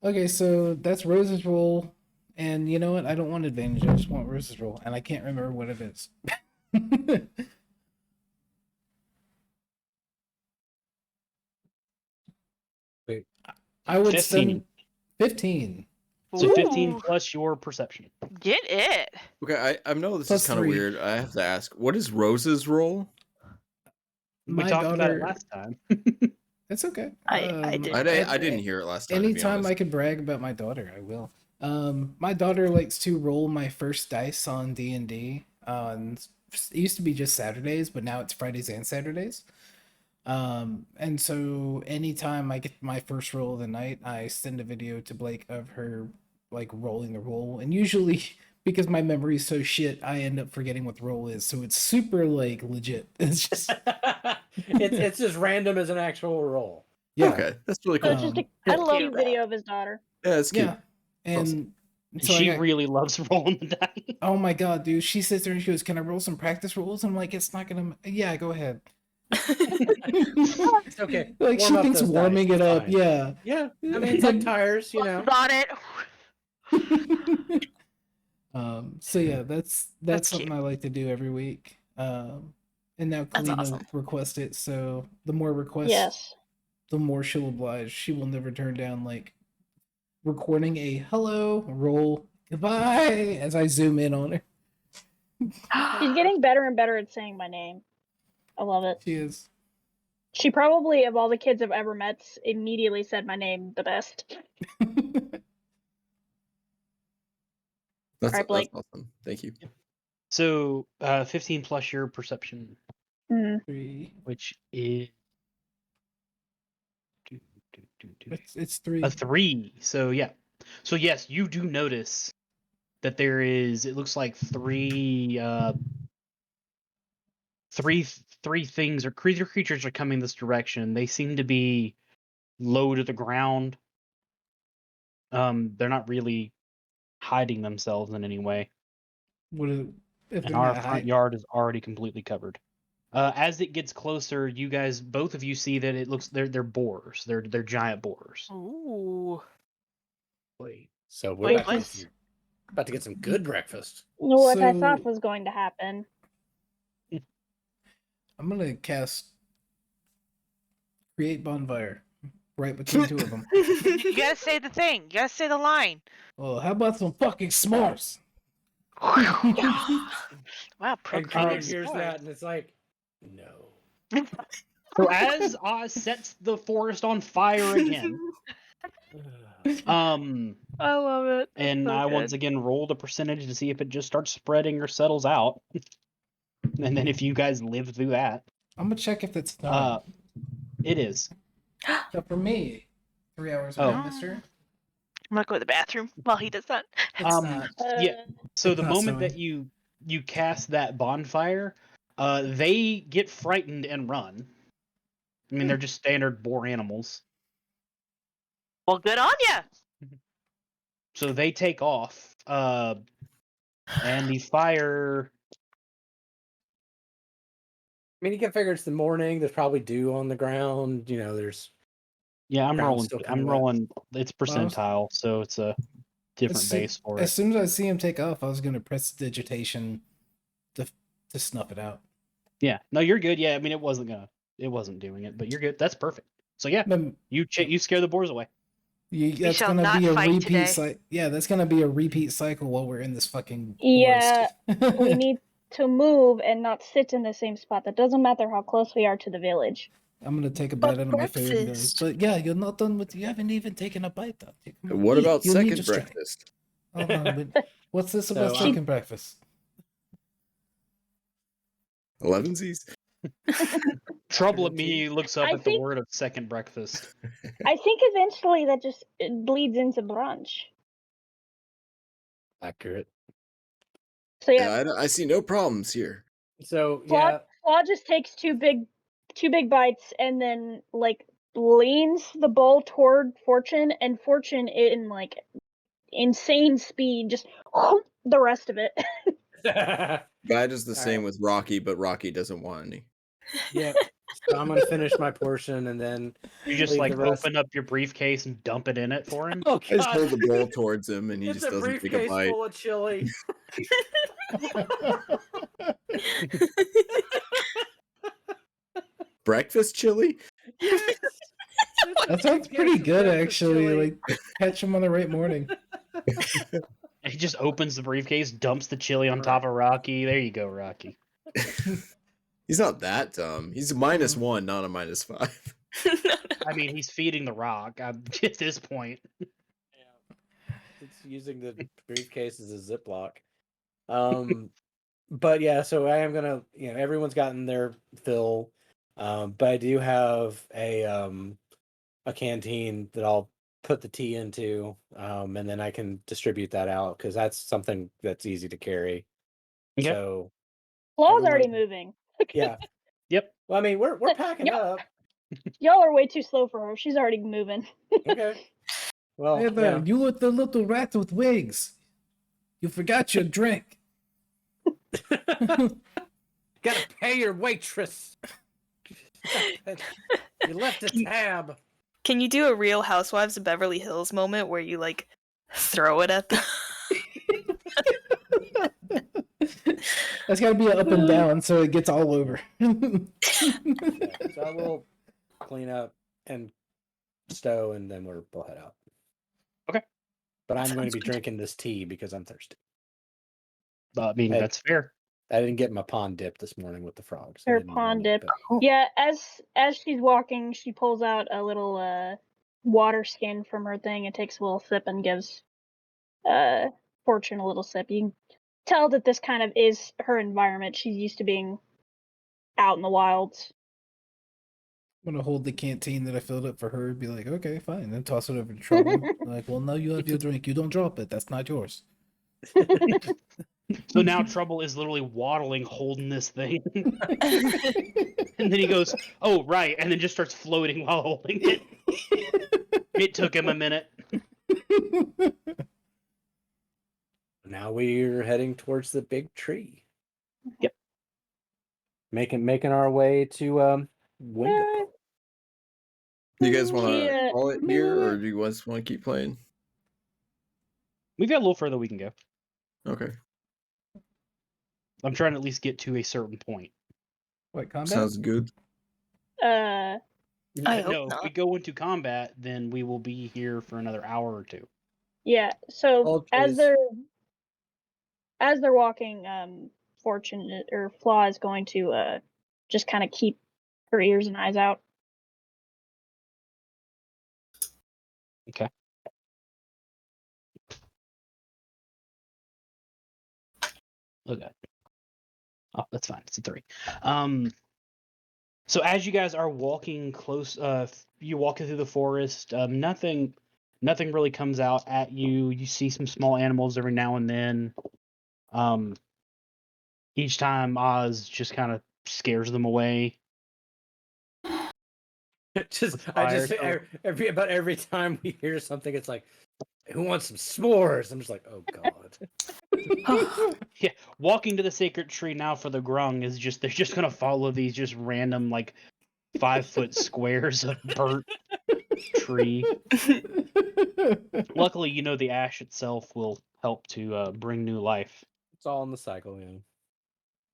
okay. So that's Rose's roll, and you know what? I don't want advantage. I just want Rose's roll, and I can't remember what it is. Wait. I would 15. send 15. So 15 Ooh, plus your perception. get it. Okay, I know this Plus is kind of 3. weird. I have to ask, what is Rose's role? We My talked about it daughter. last time. It's okay. I did. I didn't hear it last time. To be Anytime honest. I can brag about my daughter, I will. My daughter likes to roll my first dice on D&D. It used to be just Saturdays, but now it's Fridays and Saturdays. And so anytime I get my first roll of the night, I send a video to Blake of her like rolling the roll. And usually because my memory is so shit, I end up forgetting what the roll is. So it's super like legit. It's just it's just random as an actual roll. yeah. Okay, that's really So cool. it's just a I love cute that. video of his daughter. Yeah, it's cute. Yeah. And And so I she got- really loves rolling the dice. oh my god, dude. She sits there and she goes, "Can I roll some practice rolls?" I'm like, it's not gonna yeah, go ahead. It's okay. Like Warm she up thinks those warming dice, it it's up, fine. yeah. Yeah, I mean it's like tires, you know. On it. So yeah, that's That's something cute. I like to do every week. And now That's Kalina awesome. requests it, so the more requests, Yes. the more she'll oblige. She will never turn down like recording a hello, roll, goodbye as I zoom in on her. She's getting better and better at saying my name. I love it. She is. She probably, of all the kids I've ever met, immediately said my name the best. That's Alright, Blake. awesome. Thank you. So 15 plus your perception, Mm. 3. which is It's 3. a 3. So yeah. So yes, you do notice that there is. It looks like three things or creatures are coming this direction. They seem to be low to the ground. They're not really hiding themselves in any way. What is, if And they're our not front high, yard is already completely covered. As it gets closer, you guys, both of you see that it looks they're boars. They're giant boars. Ooh. So we're Wait, about to, what? get about to get some good breakfast. What I So- thought was going to happen. I'm gonna cast create bonfire right between two of them. You gotta say the thing. You gotta say the line. Well, how about some fucking s'mores? Wow, And procreative Karen hears sport. that and it's like, no. So as Oz sets the forest on fire again, I love it. That's and so I once good. again rolled a percentage to see if it just starts spreading or settles out. And then if you guys live through that, I'm gonna check if it's not. it is. So for me, 3 hours Oh. ago, mister. I'm gonna go to the bathroom while he does that. It's Um, not. Yeah. So It's the not moment snowing. that you cast that bonfire, they get frightened and run. I mean, they're just standard boar animals. Well, good on ya. So they take off. And the fire. I mean, you can figure it's the morning. There's probably dew on the ground. You know, there's Yeah, I'm Ground's rolling. still kinda I'm wet. rolling. It's Well, I was- percentile, so it's a different As soon- base for As it. soon as I see him take off, I was gonna press digitation to snuff it out. Yeah. No, you're good. Yeah. I mean, it wasn't doing it, but you're good. That's perfect. So yeah, But you scare the boars away. that's shall gonna not be a fight repeat today. cycle. Yeah, that's gonna be a repeat cycle while we're in this fucking Yeah, forest. we need to move and not sit in the same spot. That doesn't matter how close we are to the village. I'm gonna take a But bite out of my food and be like, breakfast. but yeah, you're not done with. You haven't even taken a bite though. Come on, What eat. about You need second to strike. breakfast? Oh, no, but what's this about So, second breakfast? 11sies? Trouble Green tea? immediately looks up I at the think- word of second breakfast. I think eventually that just bleeds into brunch. Accurate. So yeah, I see no problems here. So Flaw just takes two big bites and then like leans the bowl toward Fortune, and Fortune in like insane speed just the rest of it. yeah. Guy does the All same right. with Rocky, but Rocky doesn't want any. Yep. So I'm gonna finish my portion and then You just leave like the rest. open up your briefcase and dump it in it for him. Oh I just hold god! the bowl towards him, and he It's just a doesn't take a briefcase bite. full of chili. Breakfast chili? Yes. That sounds pretty good, actually. Like, catch him on the right morning. And he just opens the briefcase, dumps the chili on top of Rocky. There you go, Rocky. He's not that dumb. He's a -1, not a -5. I mean, he's feeding the rock at this point. It's using the briefcase as a Ziploc. But yeah, so I am gonna, everyone's gotten their fill. But I do have a canteen that I'll put the tea into, and then I can distribute that out because that's something that's easy to carry. Okay. So Flaw's already everyone- moving. yeah. Yep. Well, I mean, we're packing Yeah. up. Y'all are way too slow for her. She's already moving. Okay. Well, Hey there, yeah. you with the little rat with wings. You forgot your drink. Gotta pay your waitress. You left a tab. Can you do a Real Housewives of Beverly Hills moment where you like throw it at them? That's gotta be an up and down so it gets all over. Yeah, so I will clean up and stow, and then we'll head out. Okay. But I'm going to Sounds be good. drinking this tea because I'm thirsty. I mean, Hey. that's fair. I didn't get my pond dip this morning with the frogs. I Her didn't pond want it, dip. but- Yeah, as she's walking, she pulls out a little water skin from her thing and takes a little sip and gives Fortune a little sip. You can tell that this kind of is her environment. She's used to being out in the wilds. I'm gonna hold the canteen that I filled up for her and be like, okay, fine. Then toss it over to Trouble. Like, well, now you have your drink. You don't drop it. That's not yours. So now Trouble is literally waddling, holding this thing. And then he goes, oh, right. And then just starts floating while holding it. It took him a minute. Now we're heading towards the big tree. Yep. Making our way to Wingapo. You guys want to Yeah. call it here, or do you guys want to keep playing? We've got a little further we can go. Okay, I'm trying to at least get to a certain point. What, combat? sounds good. I hope No, if we not. go into combat, then we will be here for another hour or two. Yeah. So Hold, as please. they're walking, Fortune or Flaw is going to just kind of keep her ears and eyes out. Okay. Okay. Oh, that's fine. It's a 3. So as you guys are walking close, you walking through the forest. Nothing really comes out at you. You see some small animals every now and then. Each time Oz just kind of scares them away. Every time we hear something, it's like, who wants some s'mores? I'm just like, oh god. Yeah, walking to the sacred tree now for the grung is just they're just gonna follow these just random like 5-foot squares of burnt tree. Luckily, you know the ash itself will help to bring new life. It's all in the cycle, yeah.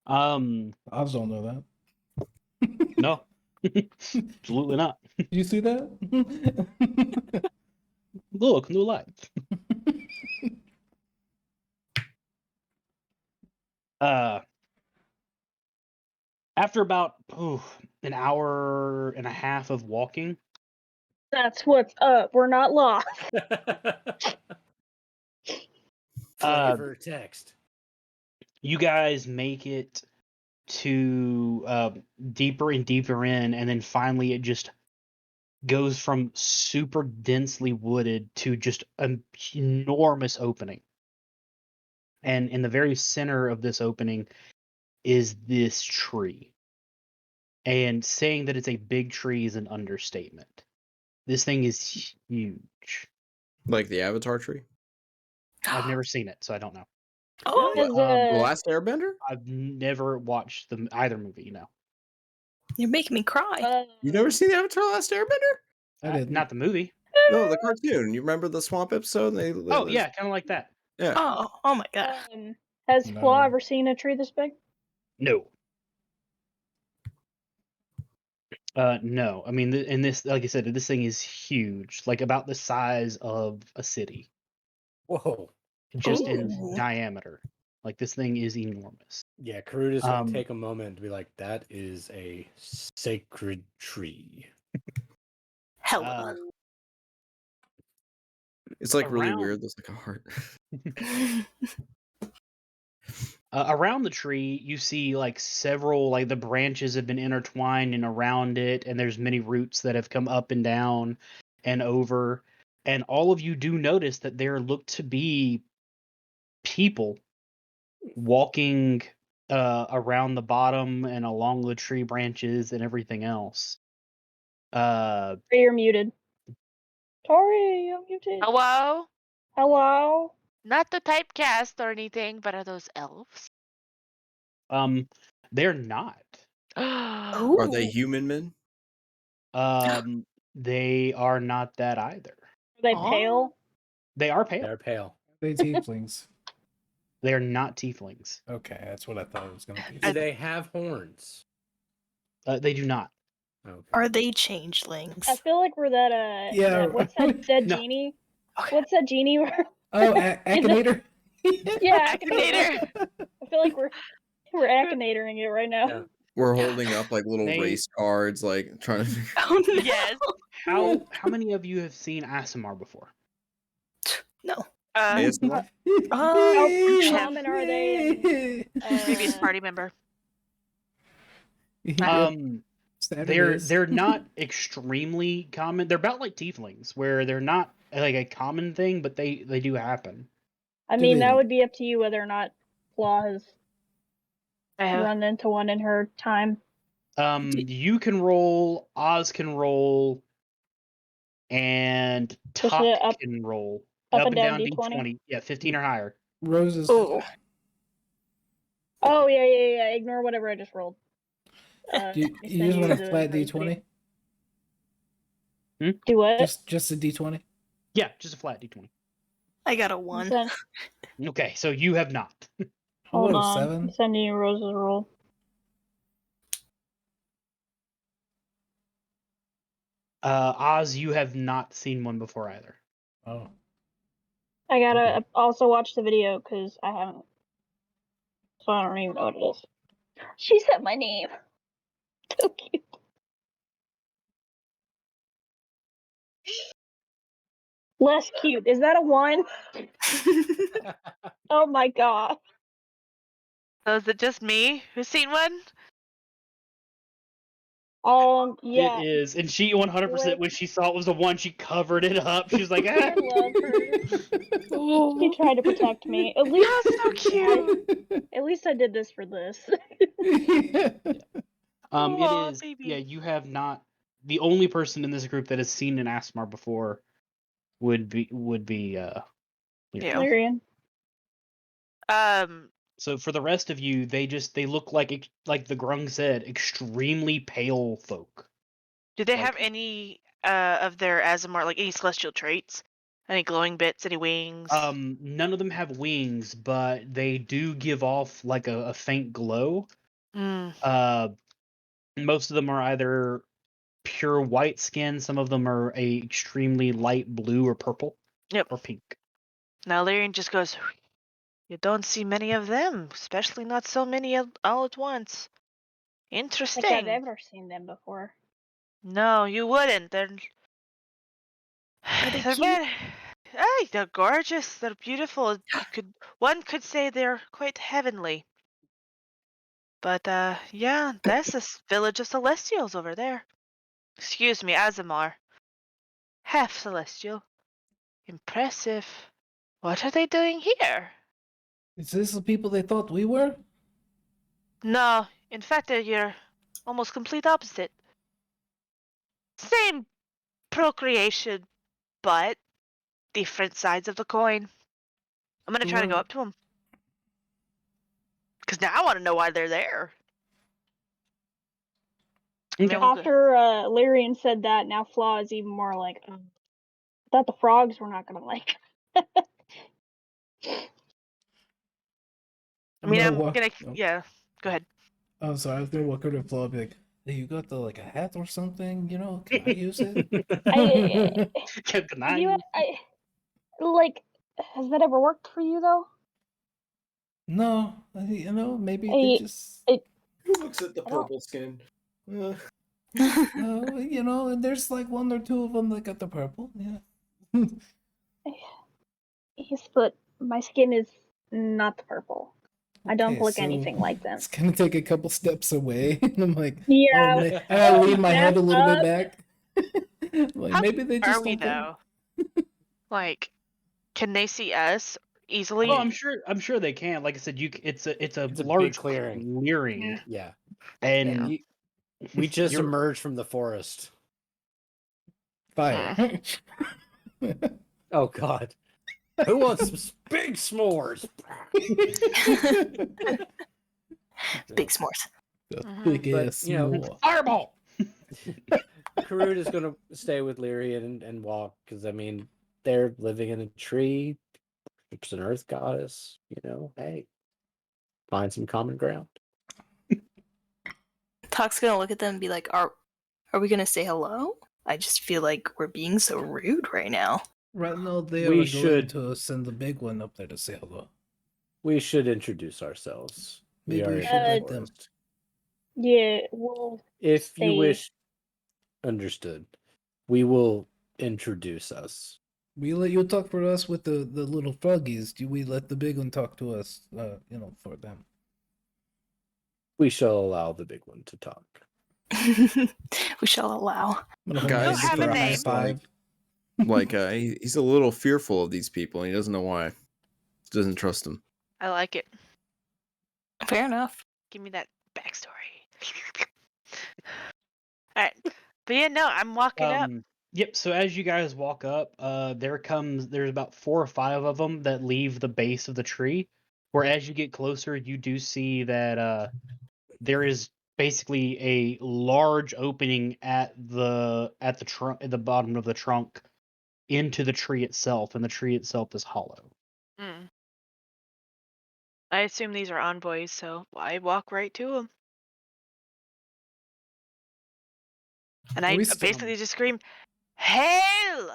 I just don't know that. No, absolutely not. You see that? Look, new life. After about an hour and a half of walking, That's what's up. We're not lost. Flavor text. you guys make it to deeper and deeper in, and then finally it just goes from super densely wooded to just an enormous opening. And in the very center of this opening is this tree. And saying that it's a big tree is an understatement. This thing is huge. Like the Avatar tree? I've never seen it, so I don't know. Oh, Is, The Last Airbender? I've never watched either movie, you're making me cry. You never seen the Avatar Last Airbender? I didn't. Not the movie. No, the cartoon. You remember the swamp episode? Oh, yeah, kind of like that. Yeah. Oh my god. Has No. Flaw ever seen a tree this big? No. No. I mean, and this, like I said, this thing is huge, like about the size of a city, Whoa. just in Ooh. diameter. Like this thing is enormous. Yeah, Karuta's gonna Um, take a moment to be like, that is a sacred tree. Hello. It's like really Around- weird. There's like a heart. Around the tree, you see like several, like the branches have been intertwined and around it, and there's many roots that have come up and down and over. And all of you do notice that there look to be people walking around the bottom and along the tree branches and everything else. Tori, you're muted. Tori, you're muted. Hello? Hello? Not to typecast or anything, but are those elves? They're not. Oh. Are they human men? They are not that either. Are they Aw. pale? They are pale. They're pale. They tieflings. They are not tieflings. Okay, that's what I thought it was gonna be. Do they have horns? They do not. Okay. Are they changelings? I feel like we're that Yeah. that- what's that No. genie? Okay. What's that genie? Oh, Akinator. Yeah, Akinator. I feel like we're Akinatoring it right now. Yeah. We're holding up like little They- race cards, like trying to figure Oh no. Yes. How many of you have seen Asimar before? No. ASMR? How Yeah. common are they? Previous party member. Saturdays. They're not extremely common. They're about like tieflings, where they're not like a common thing, but they do happen. I Do mean, they- that would be up to you whether or not Flaw has I have. run into one in her time. You can roll, Oz can roll, and Just Tuck a up- can roll. up and down D20. Yeah, 15 or higher. Roses. Oh. Oh yeah. Ignore whatever I just rolled. Do you I just send want a the flat crazy D20? Do what? Just a D20? Yeah, just a flat D20. I got a 1. Send- Okay, so you have not. Hold What, a on. 7? I'm sending you Rose's roll. Oz, you have not seen one before either. Oh. I gotta Okay. also watch the video because I haven't. So I don't even know what it is. She said my name. So cute. Less cute. Is that a 1? Oh my god. So is it just me who's seen one? Yeah. It is, and she 100% Wait. when she saw it was the one, she covered it up. She was like, I ah. love her. He tried to protect me. At least, That's so cute. at least I did this for this. Aw, It is. baby. Yeah, you have not. The only person in this group that has seen an Asmar before would be Yeah. Lyrian. So for the rest of you, they look like the Grung said, extremely pale folk. Do they Like- have any of their Azamar, like any celestial traits? Any glowing bits? Any wings? None of them have wings, but they do give off like a faint glow. Mm. Most of them are either pure white skin. Some of them are a extremely light blue or purple. Yep. Or pink. Now Lyrian just goes, you don't see many of them, especially not so many all at once. I Interesting. think I've ever seen them before. No, you wouldn't. They're they they're cute? very, hey, they're gorgeous. They're beautiful. One could say they're quite heavenly. But yeah, that's a village of Celestials over there. Excuse me, Azamar. Half Celestial. Impressive. What are they doing here? Is this the people they thought we were? No, in fact, you're almost complete opposite. Same procreation, but different sides of the coin. I'm gonna try to go up to them. Because now I want to know why they're there. I mean, After Lyrian said that, now Flaw is even more like, I thought the frogs were not gonna like. I'm gonna, Oh. yeah, go ahead. Oh, sorry. I was gonna walk over to Flo and be like, "Hey, you got the like a hat or something? You know, can I use it?" I like. Has that ever worked for you though? No, you know, maybe they just. Who looks at the purple skin? You know, and there's like one or two of them that got the purple. Yeah. Yes, but my skin is not the purple. I don't Okay, look so anything like them. It's gonna take a couple steps away, and I'm like, Yeah, oh, man. And I lean my head a little bit up. back. Like How maybe they are just we don't care. though? Like, can they see us easily? Oh, I'm sure they can. Like I said, it's a It's a large big clearing. clearing, Yeah. and We just you're- emerged from the forest. Fire. Oh God. Who wants some big s'mores? Big s'mores. Big But, ass you know, s'more. fireball. Karud is gonna stay with Lyria and walk because I mean they're living in a tree. It's an earth goddess. You know, hey, find some common ground. Talk's gonna look at them and be like, "Are we gonna say hello? I just feel like we're being so rude right now." Right now, they We are going should- to send the big one up there to say hello. We should introduce ourselves. Maybe we are we in should the let them. forest. Yeah, well, If you they- wish, understood. We will introduce us. We let you talk for us with the little froggies. Do we let the big one talk to us? You know, for them. We shall allow the big one to talk. We shall allow. I'm gonna hold Guys, my hand have up for a a high name. five. He's a little fearful of these people, and he doesn't know why. Doesn't trust them. I like it. Fair enough. Give me that backstory. All right, but yeah, no, I'm walking up. Yep. So as you guys walk up, there's about 4 or 5 of them that leave the base of the tree. Where as you get closer, you do see that there is basically a large opening at the trunk, at the bottom of the trunk, into the tree itself, and the tree itself is hollow. Mm. I assume these are envoys, so I walk right to them. And I basically just scream, "Hail!"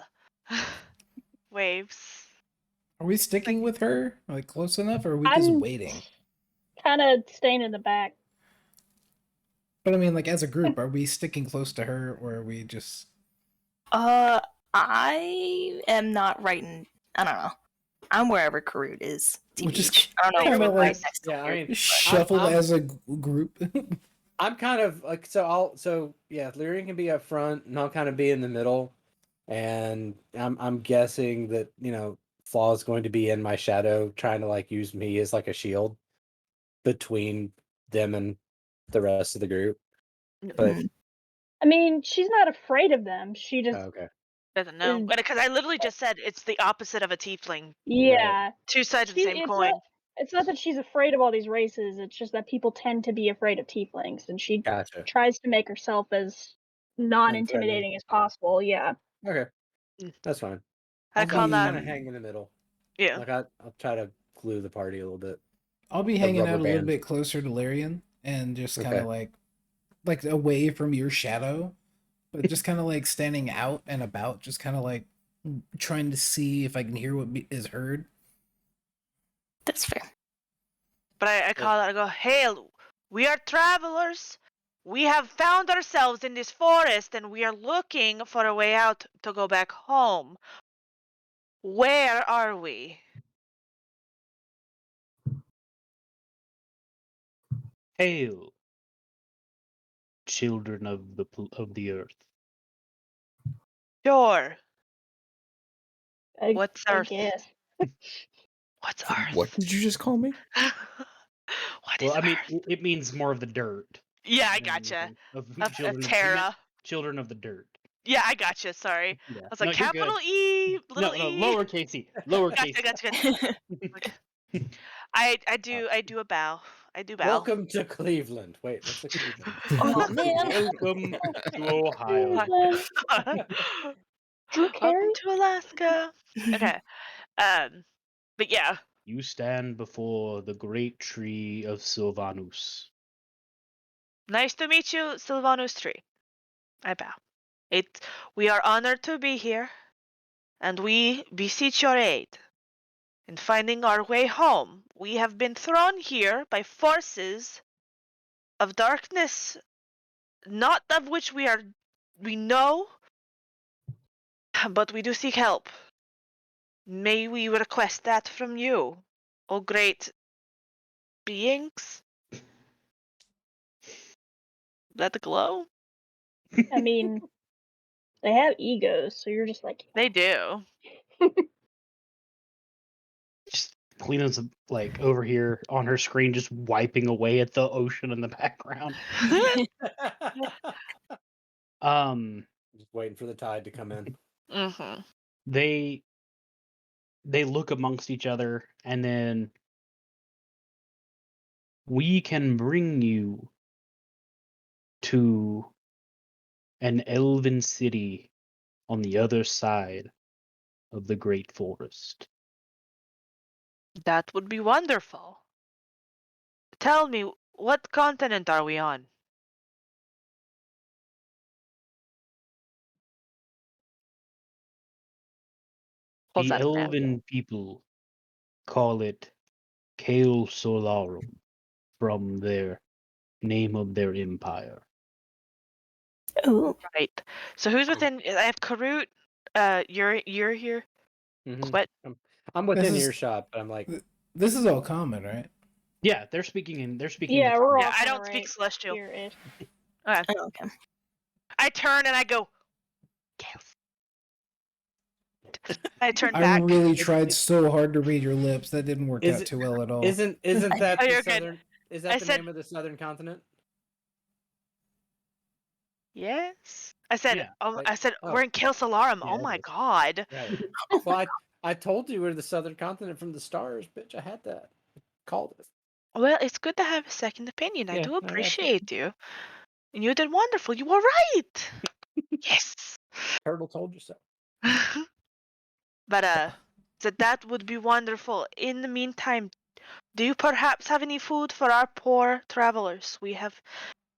Waves. Are we sticking with her? Like close enough, or are we just I'm waiting? kind of staying in the back. But I mean, like as a group, are we sticking close to her, or are we just? I am not right in. I don't know. I'm wherever Karut is. We'll just TBH. I don't know kinda where like- next to Yeah, I here. mean, Shuffle I'm- as a group. I'm kind of like so yeah, Lyrian can be up front and I'll kind of be in the middle. And I'm guessing that, you know, Flaw is going to be in my shadow trying to like use me as like a shield between them and the rest of the group. But I mean, she's not afraid of them. She just okay. Doesn't know. Because I literally just said it's the opposite of a tiefling. yeah. Two sides of the She- same it's coin. It's not that she's afraid of all these races. It's just that people tend to be afraid of tieflings, and she Gotcha. tries to make herself as non-intimidating as possible. Yeah. Okay. That's fine. I call that. kind of hang in the middle. Yeah. Like I'll try to glue the party a little bit. I'll be A hanging rubber out a little band. bit closer to Larian and just kind of Okay. like away from your shadow, but just kind of like standing out and about, just kind of like trying to see if I can hear what is heard. That's fair. But I call out and go, "Hail! We are travelers. We have found ourselves in this forest and we are looking for a way out to go back home. Where are we?" Hail, children of the earth. Sure. What's I Earth? guess. What's Earth? What did you just call me? What Well, is I mean, Earth? it means more of the dirt. Yeah, I than gotcha. anything. Of Of children of Terra. children of the dirt. Yeah, I gotcha. Sorry. Yeah. I was No, like, you're good. capital E, little No, e. lowercase e. Lowercase Gotcha. e. Okay. I do a bow. I do bow. Welcome to Cleveland. Wait, what's the Cleveland? Oh man. Welcome to Ohio. Drew Carey? Welcome to Alaska. Okay. But yeah, You stand before the great tree of Sylvanus. nice to meet you, Sylvanus Tree. I bow. We are honored to be here, and we beseech your aid in finding our way home. We have been thrown here by forces of darkness, not of which we know, but we do seek help. May we request that from you, O great beings? Let it glow? I mean, they have egos, so you're just like, They do. Just Clena's like over here on her screen, just wiping away at the ocean in the background. Just waiting for the tide to come in. Mm-hmm. They look amongst each other, and then we can bring you to an elven city on the other side of the great forest. That would be wonderful. Tell me, what continent are we on? Pulls The out a map. elven people call it Kael Solarum from their name of their empire. Ooh. Right. So who's within? I have Karut. You're here. Mhm. What? I'm within This is- earshot, but I'm like, This is all common, right? Yeah, they're speaking yeah, the we're common. all Yeah, I kinda don't speak right Celestial. here-ish. Okay. Oh, okay. I turn and I go. Chaos. I turn I back. really tried so hard to read your lips. That didn't work Is out it- too well at all. isn't that Oh, the you're good. southern? Is that I the said- name of the southern continent? Yes. I said. Yeah. I said Oh. we're in Kael Solarum. Yeah, Oh it my is. god. Right. Well, I told you we're the southern continent from the stars, bitch. I had that. Called it. Well, it's good to have a second opinion. I Yeah, do I got you. appreciate you. And you did wonderful. You were right. Yes. Turtle told you so. But so that would be wonderful. In the meantime, do you perhaps have any food for our poor travelers? We have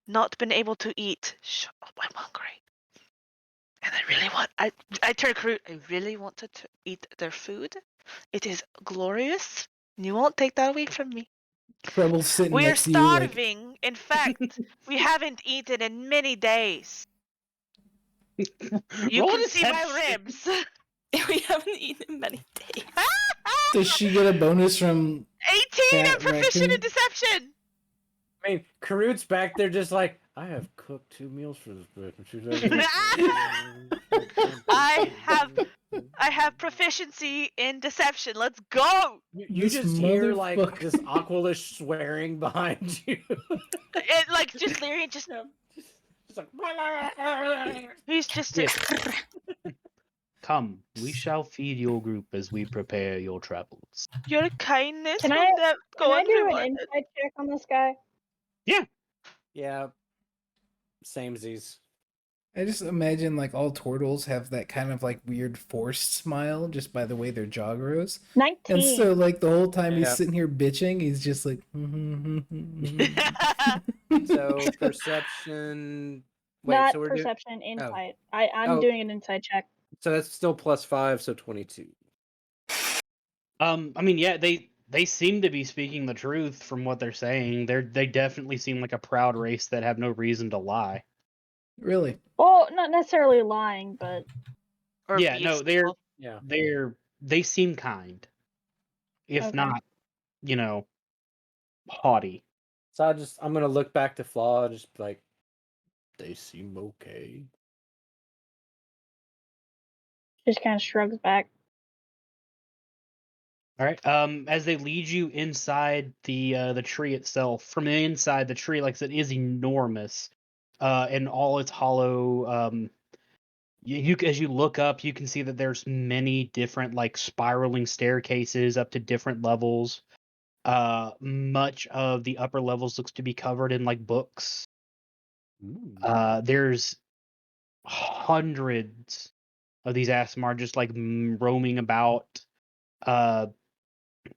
not been able to eat. Shut up, I'm hungry. And I really want I turn to Karut. I really wanted to eat their food. It is glorious. And you won't take that away from me. Rebel's sitting We are next to you, like, starving. In fact, we haven't eaten in many days. You Roll can see my deception. ribs. We haven't eaten in many days. does she get a bonus from 18. Fat I'm proficient in raccoon? deception. I mean, Karut's back there just like, I have cooked 2 meals for this bitch. And she's like, I have proficiency in deception. Let's go. You This just hear like motherfucker. this Aqualish swearing behind you. It like just Lyrian just Just like, he's just Yes. Come, we shall feed your group as we prepare your travels. your kindness Can will I- never go Can I do an unrewarded. insight check on this guy? yeah, samesies. I just imagine like all turtles have that kind of like weird forced smile just by the way their jaw grows. 19. And so like the whole time he's Yeah. sitting here bitching, he's just like So perception. Wait, Not so we're doing. perception, insight. Oh. I'm doing an insight check. So that's still +5, so 22. I mean, yeah, they seem to be speaking the truth from what they're saying. They definitely seem like a proud race that have no reason to lie. Really? Well, not necessarily lying, but Or Yeah, be no, simple. Yeah. they seem kind, if Okay. not, haughty. So I'm gonna look back to Flaw, just be like, they seem okay. Just kind of shrugs back. All right. As they lead you inside the tree itself, from the inside, the tree, like I said, is enormous, and all its hollow. You as you look up, you can see that there's many different like spiraling staircases up to different levels. Much of the upper levels looks to be covered in like books. There's hundreds of these Asmar just like roaming about,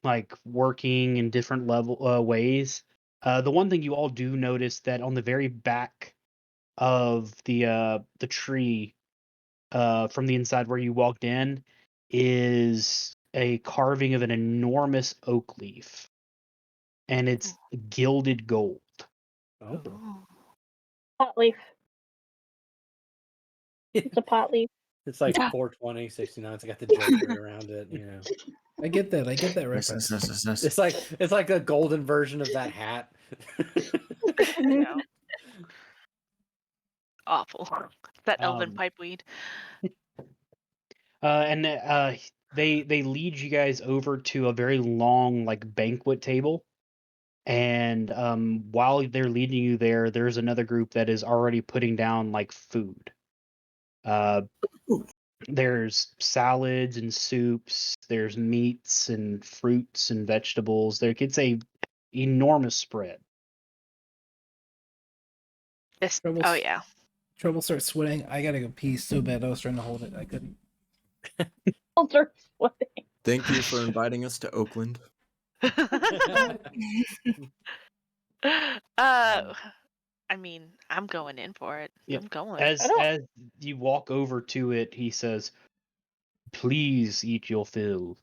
like working in different ways. The one thing you all do notice that on the very back of the tree, from the inside where you walked in, is a carving of an enormous oak leaf, and it's gilded gold. Oh. Pot leaf. It's a pot leaf. It's like 420, 69. It's got the Joker around it, you know. I get that. I get that Yes, reference. yes, yes, yes, yes. It's like a golden version of that hat. No. Awful. That elven Um, pipeweed. and they lead you guys over to a very long like banquet table, and while they're leading you there, there's another group that is already putting down like food. There's salads and soups, there's meats and fruits and vegetables. It's a enormous spread. Trouble, Oh yeah. Trouble starts sweating. I gotta go pee so bad. I was trying to hold it. I couldn't. I'll start sweating. Thank you for inviting us to Oakland. I mean, I'm going in for it. Yep. I'm going. As I don't- as you walk over to it, he says, "Please eat your fill.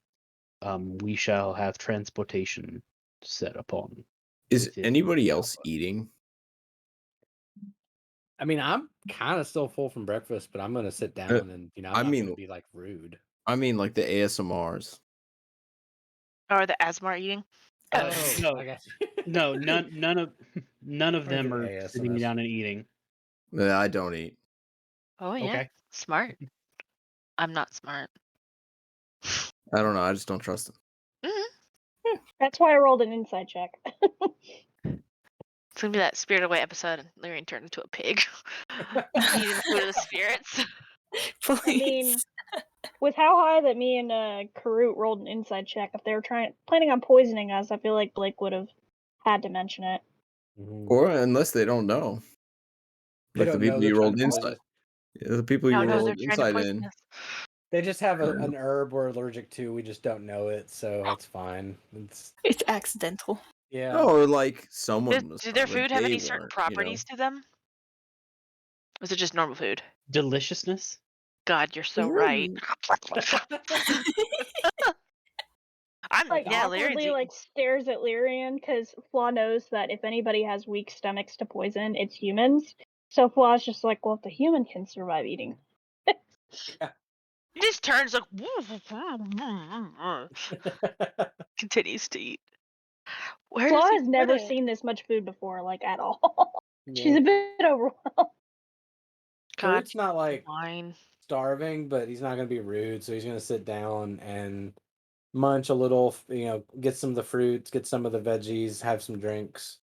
We shall have transportation set upon." Is within anybody the else hour." eating? I mean, I'm kind of still full from breakfast, but I'm gonna sit down and I'm I not mean- gonna be like rude. I mean, like the ASMRs. Or the Asmar eating. No, I got you. no, none of Or them the are sitting ASMS. down and eating. I don't eat. Oh yeah. Okay. Smart. I'm not smart. I don't know. I just don't trust them. That's why I rolled an inside check. It's gonna be that Spirit Away episode, and Lyrian turned into a pig, eating the food of the spirits. Please. I mean, with how high that me and Karut rolled an inside check, if they were planning on poisoning us, I feel like Blake would have had to mention it. Or unless they don't know. They Like the don't know people they're you trying rolled to poison inside. us. Yeah, the people No, you no, they're rolled trying to inside poison in. us. They just have an herb we're allergic to. We just don't know it, so it's fine. It's accidental. Yeah. No, or like someone was. Did their but food have they any certain weren't, properties to them? Was it just normal food? Deliciousness. God, you're so right. Like Lyrian's awkwardly eating. like stares at Lyrian because Flaw knows that if anybody has weak stomachs to poison, it's humans. So Flaw's just like, well, if the human can survive eating. He just turns like continues to eat. Where does Flaw he has put never it? seen this much food before, like at all. She's Yeah. a bit overwhelmed. God, Kurt's not like wine. starving, but he's not gonna be rude, so he's gonna sit down and munch a little, get some of the fruits, get some of the veggies, have some drinks,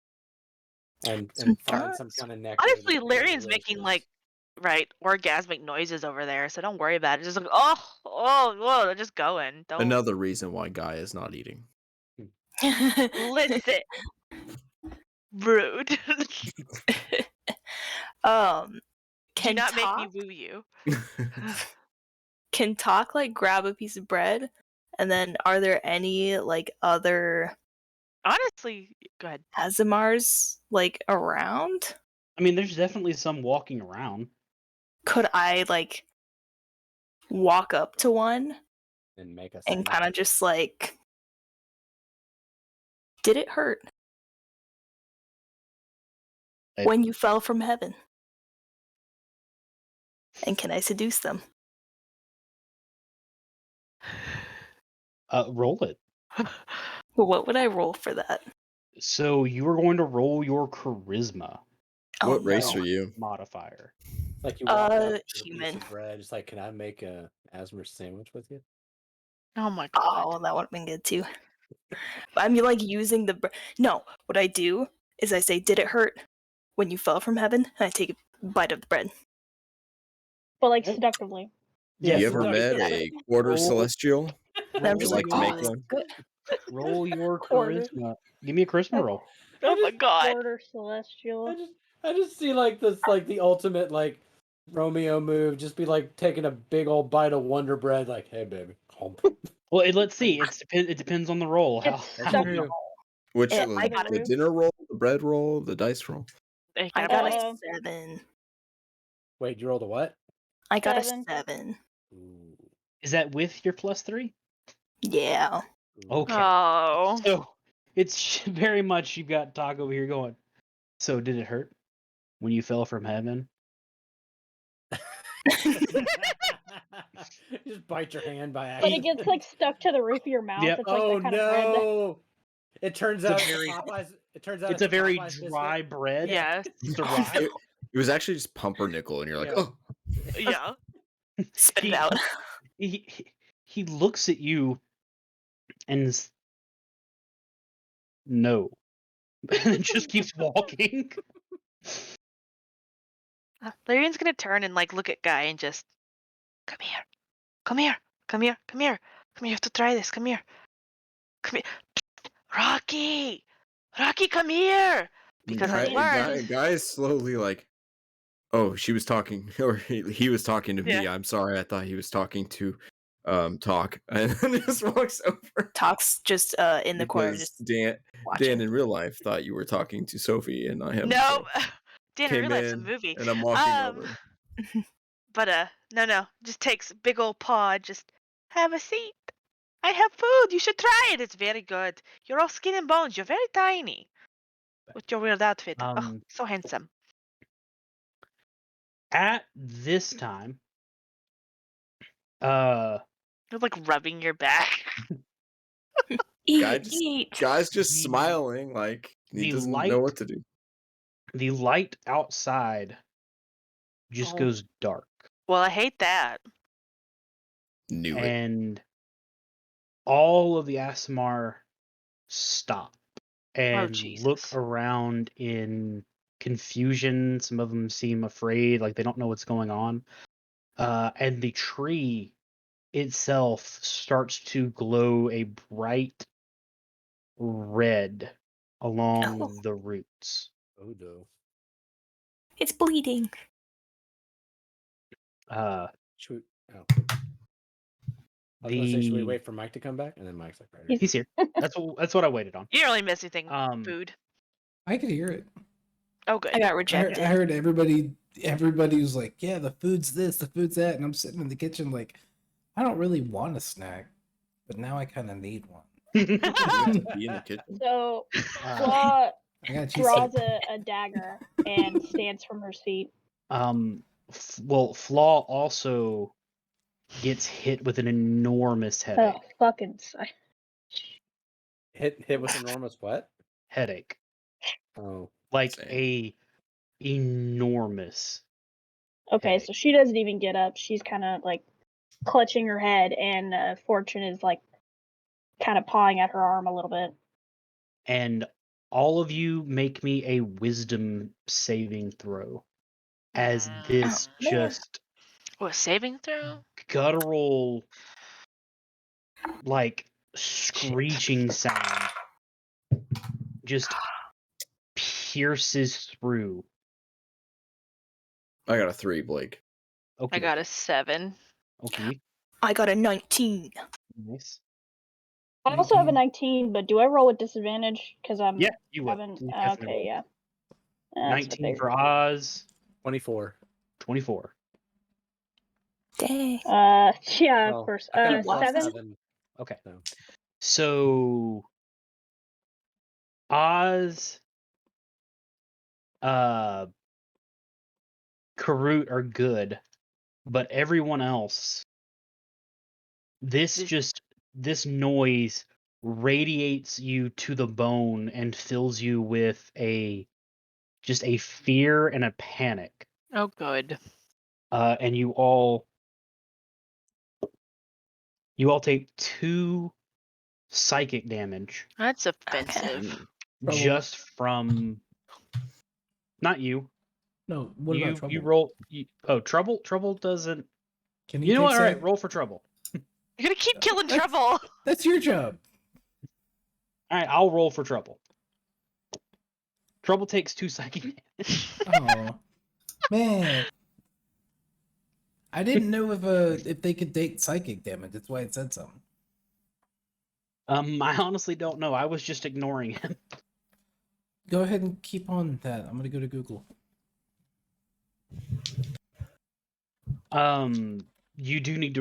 and find some kind of nectar. Honestly, that's very Lyrian's making delicious. orgasmic noises over there, so don't worry about it. Just like, whoa, they're just going. Don't Another reason why Guy is not eating. listen. Rude. Do Do not make me woo you. Can Talk like grab a piece of bread? And then are there any like other Honestly, go ahead. Azimars like around? I mean, there's definitely some walking around. Could I like walk up to one And make a and sound. kind of just like, did it hurt when you fell from heaven? And can I seduce them? Roll it. What would I roll for that? So you are going to roll your charisma Oh, What race no. are you? modifier. It's like you walk up with a piece Human. of bread. It's like, can I make a Asmer sandwich with you? Oh my god. Oh, that would have been good too. But I'm like using the no. What I do is I say, "Did it hurt when you fell from heaven?" And I take a bite of the bread. But like Oh. seductively. Yeah, You ever so- met a quarter Roll- celestial? And I'm just like like, to "Oh, make this is one? good." Roll your Quarter. charisma. Give me a charisma roll. Oh my god. Quarter celestial. I just see like this, like the ultimate like Romeo move. Just be like taking a big old bite of Wonder Bread. Like, hey baby, hump. Well, let's see. It depends on the roll. It's That's stuck. true. Which Yeah, the, I got the it. dinner roll, the bread roll, the dice roll? You I got got a a Uh, 7. Wait, you rolled a what? I got 7. a 7. Ooh, Is that with your +3? Yeah. ooh. Okay. Oh. So it's very much you've got Talk over here going. So did it hurt when you fell from heaven? Just bite your hand by But accident. it gets like stuck to the roof of your mouth. Yep. It's like Oh that kind of bread. no! It turns It's a out it's very- Popeyes. It turns out It's a very Popeyes dry biscuit. bread. Yeah. Yes. It's dry. It was actually just pumpernickel, and you're like, Yeah. oh. Yeah. Spit it He- out. He looks at you and no, and then just keeps walking. Larian's gonna turn and like look at Guy and just come here. Come here. Come here. Come here. Come here. You have to try this. Come here. Come here. Rocky! Rocky, come here! Because I learned. Guy is slowly like, oh, she was talking, or he was talking to me. Yeah. I'm sorry, I thought he was talking to Talk, and then just walks over. Talks just in the corner, Because just Dan watching. in real life thought you were talking to Sophie and not him. No, so didn't came realize the in, movie. and I'm walking over. But no, just takes a big old paw. Just have a seat. I have food. You should try it. It's very good. You're all skin and bones. You're very tiny. With your weird outfit. Oh, so handsome. At this time, You're like rubbing your back. Eat. Guy's just The- smiling like he the doesn't light- know what to do. the light outside just Oh. goes dark, Well, I hate that. Knew it. and all of the Asimar stop and look Jesus. around in confusion. Some of them seem afraid, like they don't know what's going on. And the tree itself starts to glow a bright red along Oh. the roots. Oh no. It's bleeding. Should we, oh. I was gonna say, should we The wait for Mike to come back? And then Mike's like, right He's- he's here. That's what I waited on. You don't really miss anything. Um, Food. I could hear it. Oh, good. I got I rejected. heard everybody was like, yeah, the food's this, the food's that, and I'm sitting in the kitchen like, I don't really want a snack, but now I kind of need one. You have to be in the kitchen. So uh, Flaw I got draws a dagger and stands from her seat. well, Flaw also gets hit with an enormous headache. Oh, fucking sigh. hit with enormous what? Headache, Oh, like Same. a enormous. Okay, Headache. so she doesn't even get up. She's kind of like clutching her head, and Fortune is like kind of pawing at her arm a little bit. And all of you make me a wisdom saving throw, as this Oh, man. just What, saving throw? guttural, like screeching sound just pierces through. I got a 3, Blake. Okay. I got a 7. Okay. I got a 19. Nice. I also have a 19. 19, but do I roll with disadvantage? Because I'm Yeah, you would. having. You definitely Okay, would. yeah. That's what 19 they- for Oz. 24. 24. Dang. Yeah, Oh, of course. I got a plus 7. 7. Okay. So. So Oz, Karut are good, but everyone else, this noise radiates you to the bone and fills you with just a fear and a panic. Oh, good. And you all take 2 psychic damage That's offensive. Trouble. just from not you. No, what about trouble? You roll. Trouble doesn't. Can he You know take what? All right, psych? roll for trouble. You're gonna keep killing That's- trouble. That's your job. All right, I'll roll for trouble. Trouble takes 2 psychic damage. Oh man, I didn't know if they could take psychic damage. That's why it said something. I honestly don't know. I was just ignoring him. Go ahead and keep on that. I'm gonna go to Google. You do need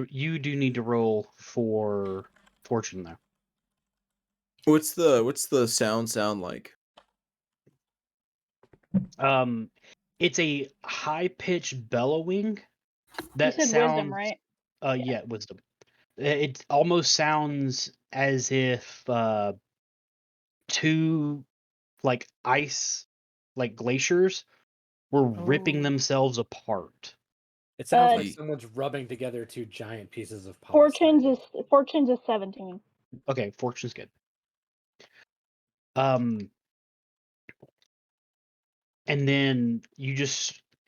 to roll for fortune though. What's the sound like? It's a high pitched bellowing You that said sounds. wisdom, right? Yeah, wisdom. It almost sounds as if 2 like ice, like glaciers, were ripping Oh. themselves apart. It sounds like Ye- someone's rubbing together 2 giant pieces of polystyrene. Fortune's is 17. Okay, fortune's good. And then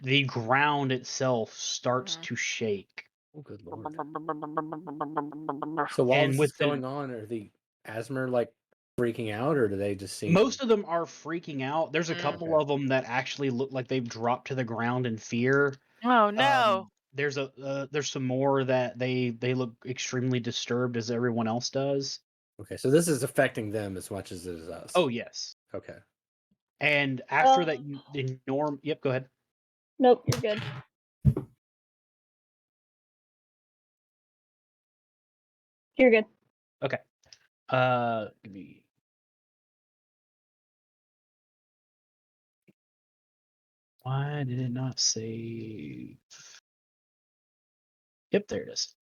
the ground itself starts to shake. Oh, good lord. So while And this with is going on, are the Asmer like freaking out, or do they just see most of them are freaking out. There's a Mm. couple Okay. of them that actually look like they've dropped to the ground in fear. Oh no. There's some more that they look extremely disturbed as everyone else does. Okay, so this is affecting them as much as it is us. Oh yes. Okay. And after that, Yep, go ahead. Nope, you're good. You're good. Okay. Give me. Why did it not save? Yep, there it is.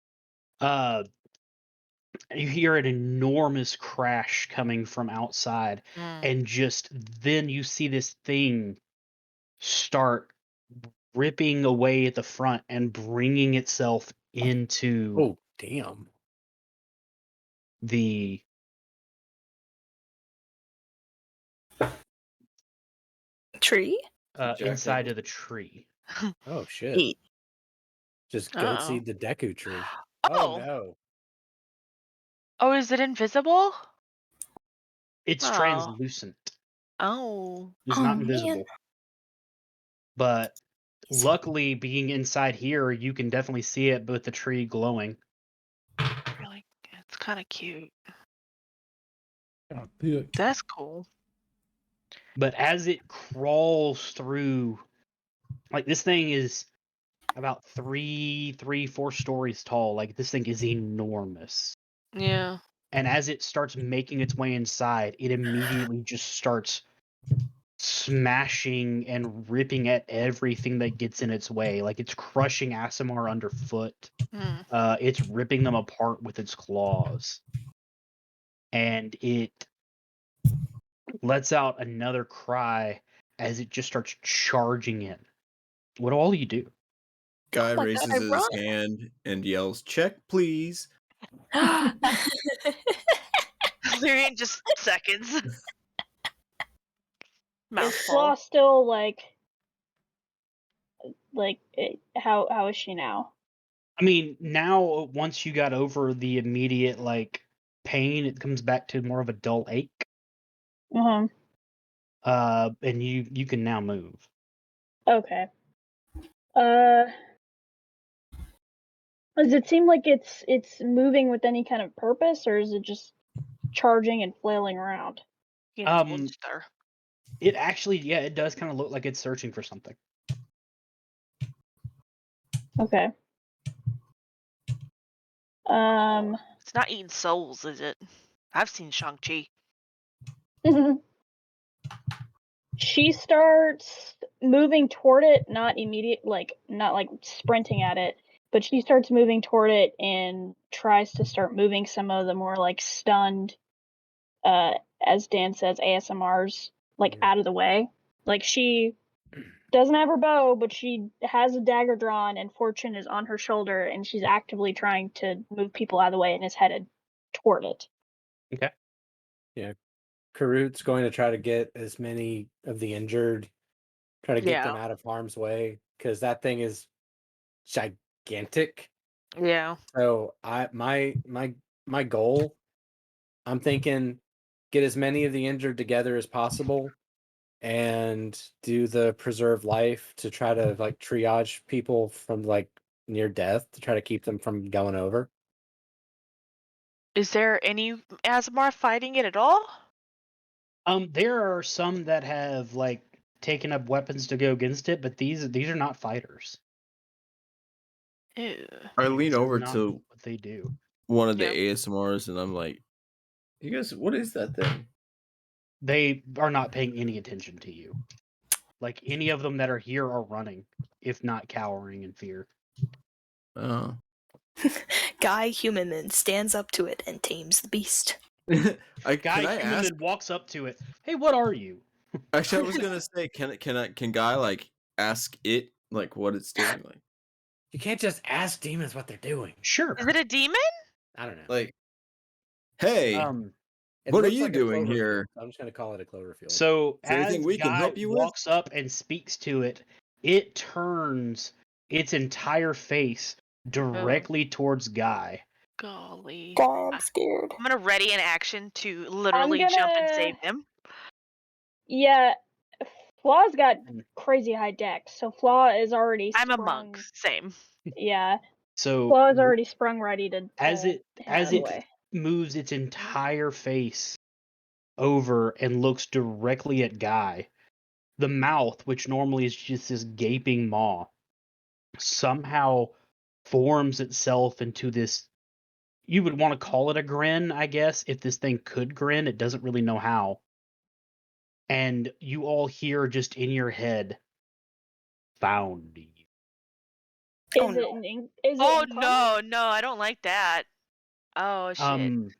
You hear an enormous crash coming from outside, and just then you see this thing start ripping away at the front and bringing itself into Oh, damn. the Tree? inside of the tree. Oh, shit. Eat. Just goat Uh-oh. seed the Deku tree. Oh. Oh, no. Oh, is it invisible? It's Oh. translucent. Oh. It's Oh, not man. invisible. But luckily, being inside here, you can definitely see it with the tree glowing. Really, it's kind of cute. Oh, good. That's cool. But as it crawls through, like this thing is about 4 stories tall. Like this thing is enormous. Yeah. And as it starts making its way inside, it immediately just starts smashing and ripping at everything that gets in its way. Like it's crushing Asimar underfoot. Mm. It's ripping them apart with its claws. And it lets out another cry as it just starts charging in. What do all you do? Guy Oh my God, raises I his run. hand and yells, "Check, please." They're in just seconds. Is Mouthful. Slaw still how is she now? I mean, now once you got over the immediate like pain, it comes back to more of a dull ache. Uh-huh. And you can now move. Okay. Does it seem like it's moving with any kind of purpose, or is it just charging and flailing around? It's monster. It actually, yeah, it does kind of look like it's searching for something. Okay. It's not eating souls, is it? I've seen Shang-Chi. She starts moving toward it, not like sprinting at it, but she starts moving toward it and tries to start moving some of the more like stunned as Dan says, ASMRs like Yeah. out of the way. Like she doesn't have her bow, but she has a dagger drawn, and Fortune is on her shoulder, and she's actively trying to move people out of the way and is headed toward it. Okay. Karut's going to try to get as many of the injured, try to get them Yeah. out of harm's way, because that thing is gigantic. Yeah. So my goal, I'm thinking, get as many of the injured together as possible, and do the preserve life to try to like triage people from like near death to try to keep them from going over. Is there any Asmar fighting it at all? There are some that have like taken up weapons to go against it, but these are not fighters. Ew. I lean These are over not to what they do. one of the Yeah. ASMRs and I'm like, "You guys, what is that thing?" They are not paying any attention to you. Like any of them that are here are running, if not cowering in fear. Oh. Guy Human stands up to it and tames the beast. Can Guy I ask? Human walks up to it. Hey, what are you? Actually, I was gonna say, can Guy like ask it like what it's doing? Like, You can't just ask demons what they're doing. Sure. Is it a demon? I don't know. like, hey, It what are looks you like a doing Cloverfield, here? so I'm just gonna call it a Cloverfield. So Is there anything as we can Guy help you with? walks up and speaks to it, it turns its entire face directly towards Guy. Golly. Guy, I'm scared. I'm gonna ready an action to literally jump and save him. Yeah, Flaw's got crazy high dex, so Flaw is already I'm sprung. a monk. Same. Yeah, So Flaw is already sprung ready to as pull it him as out of the it way. moves its entire face over and looks directly at Guy, the mouth, which normally is just this gaping maw, somehow forms itself into this. You would want to call it a grin, I guess, if this thing could grin. It doesn't really know how. And you all hear just in your head, "Found you." Oh, Is no. it in is it Oh in common? no, I don't like that. Oh shit.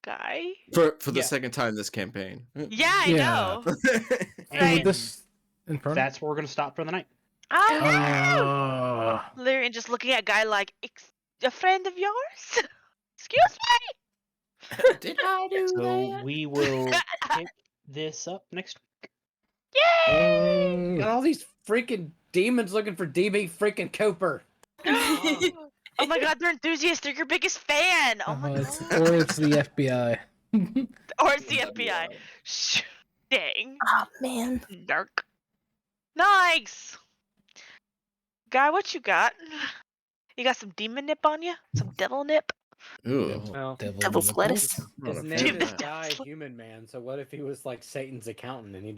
Guy? For the Yeah. second time this campaign. Yeah, I Yeah. know. So Right. with this in front. That's where we're gonna stop for the night. Oh no! Uh, Lyrian just looking at Guy like, a friend of yours? Excuse me? Did I do So that? we will pick this up next week. Yay! Got all these freaking demons looking for DB freaking Cooper. Oh my god, they're enthusiasts. They're your biggest fan. Oh my it's, god. or it's the FBI. Or it's the That'd be FBI. wild. Shh. Dang. Oh, man. Dark. Nice. Guy, what you got? You got some demon nip on you? Some devil nip? Ooh. Well, Devil Devil's nipples. lettuce. Not his a name fan of is that. Guy Human Man, so what if he was like Satan's accountant and he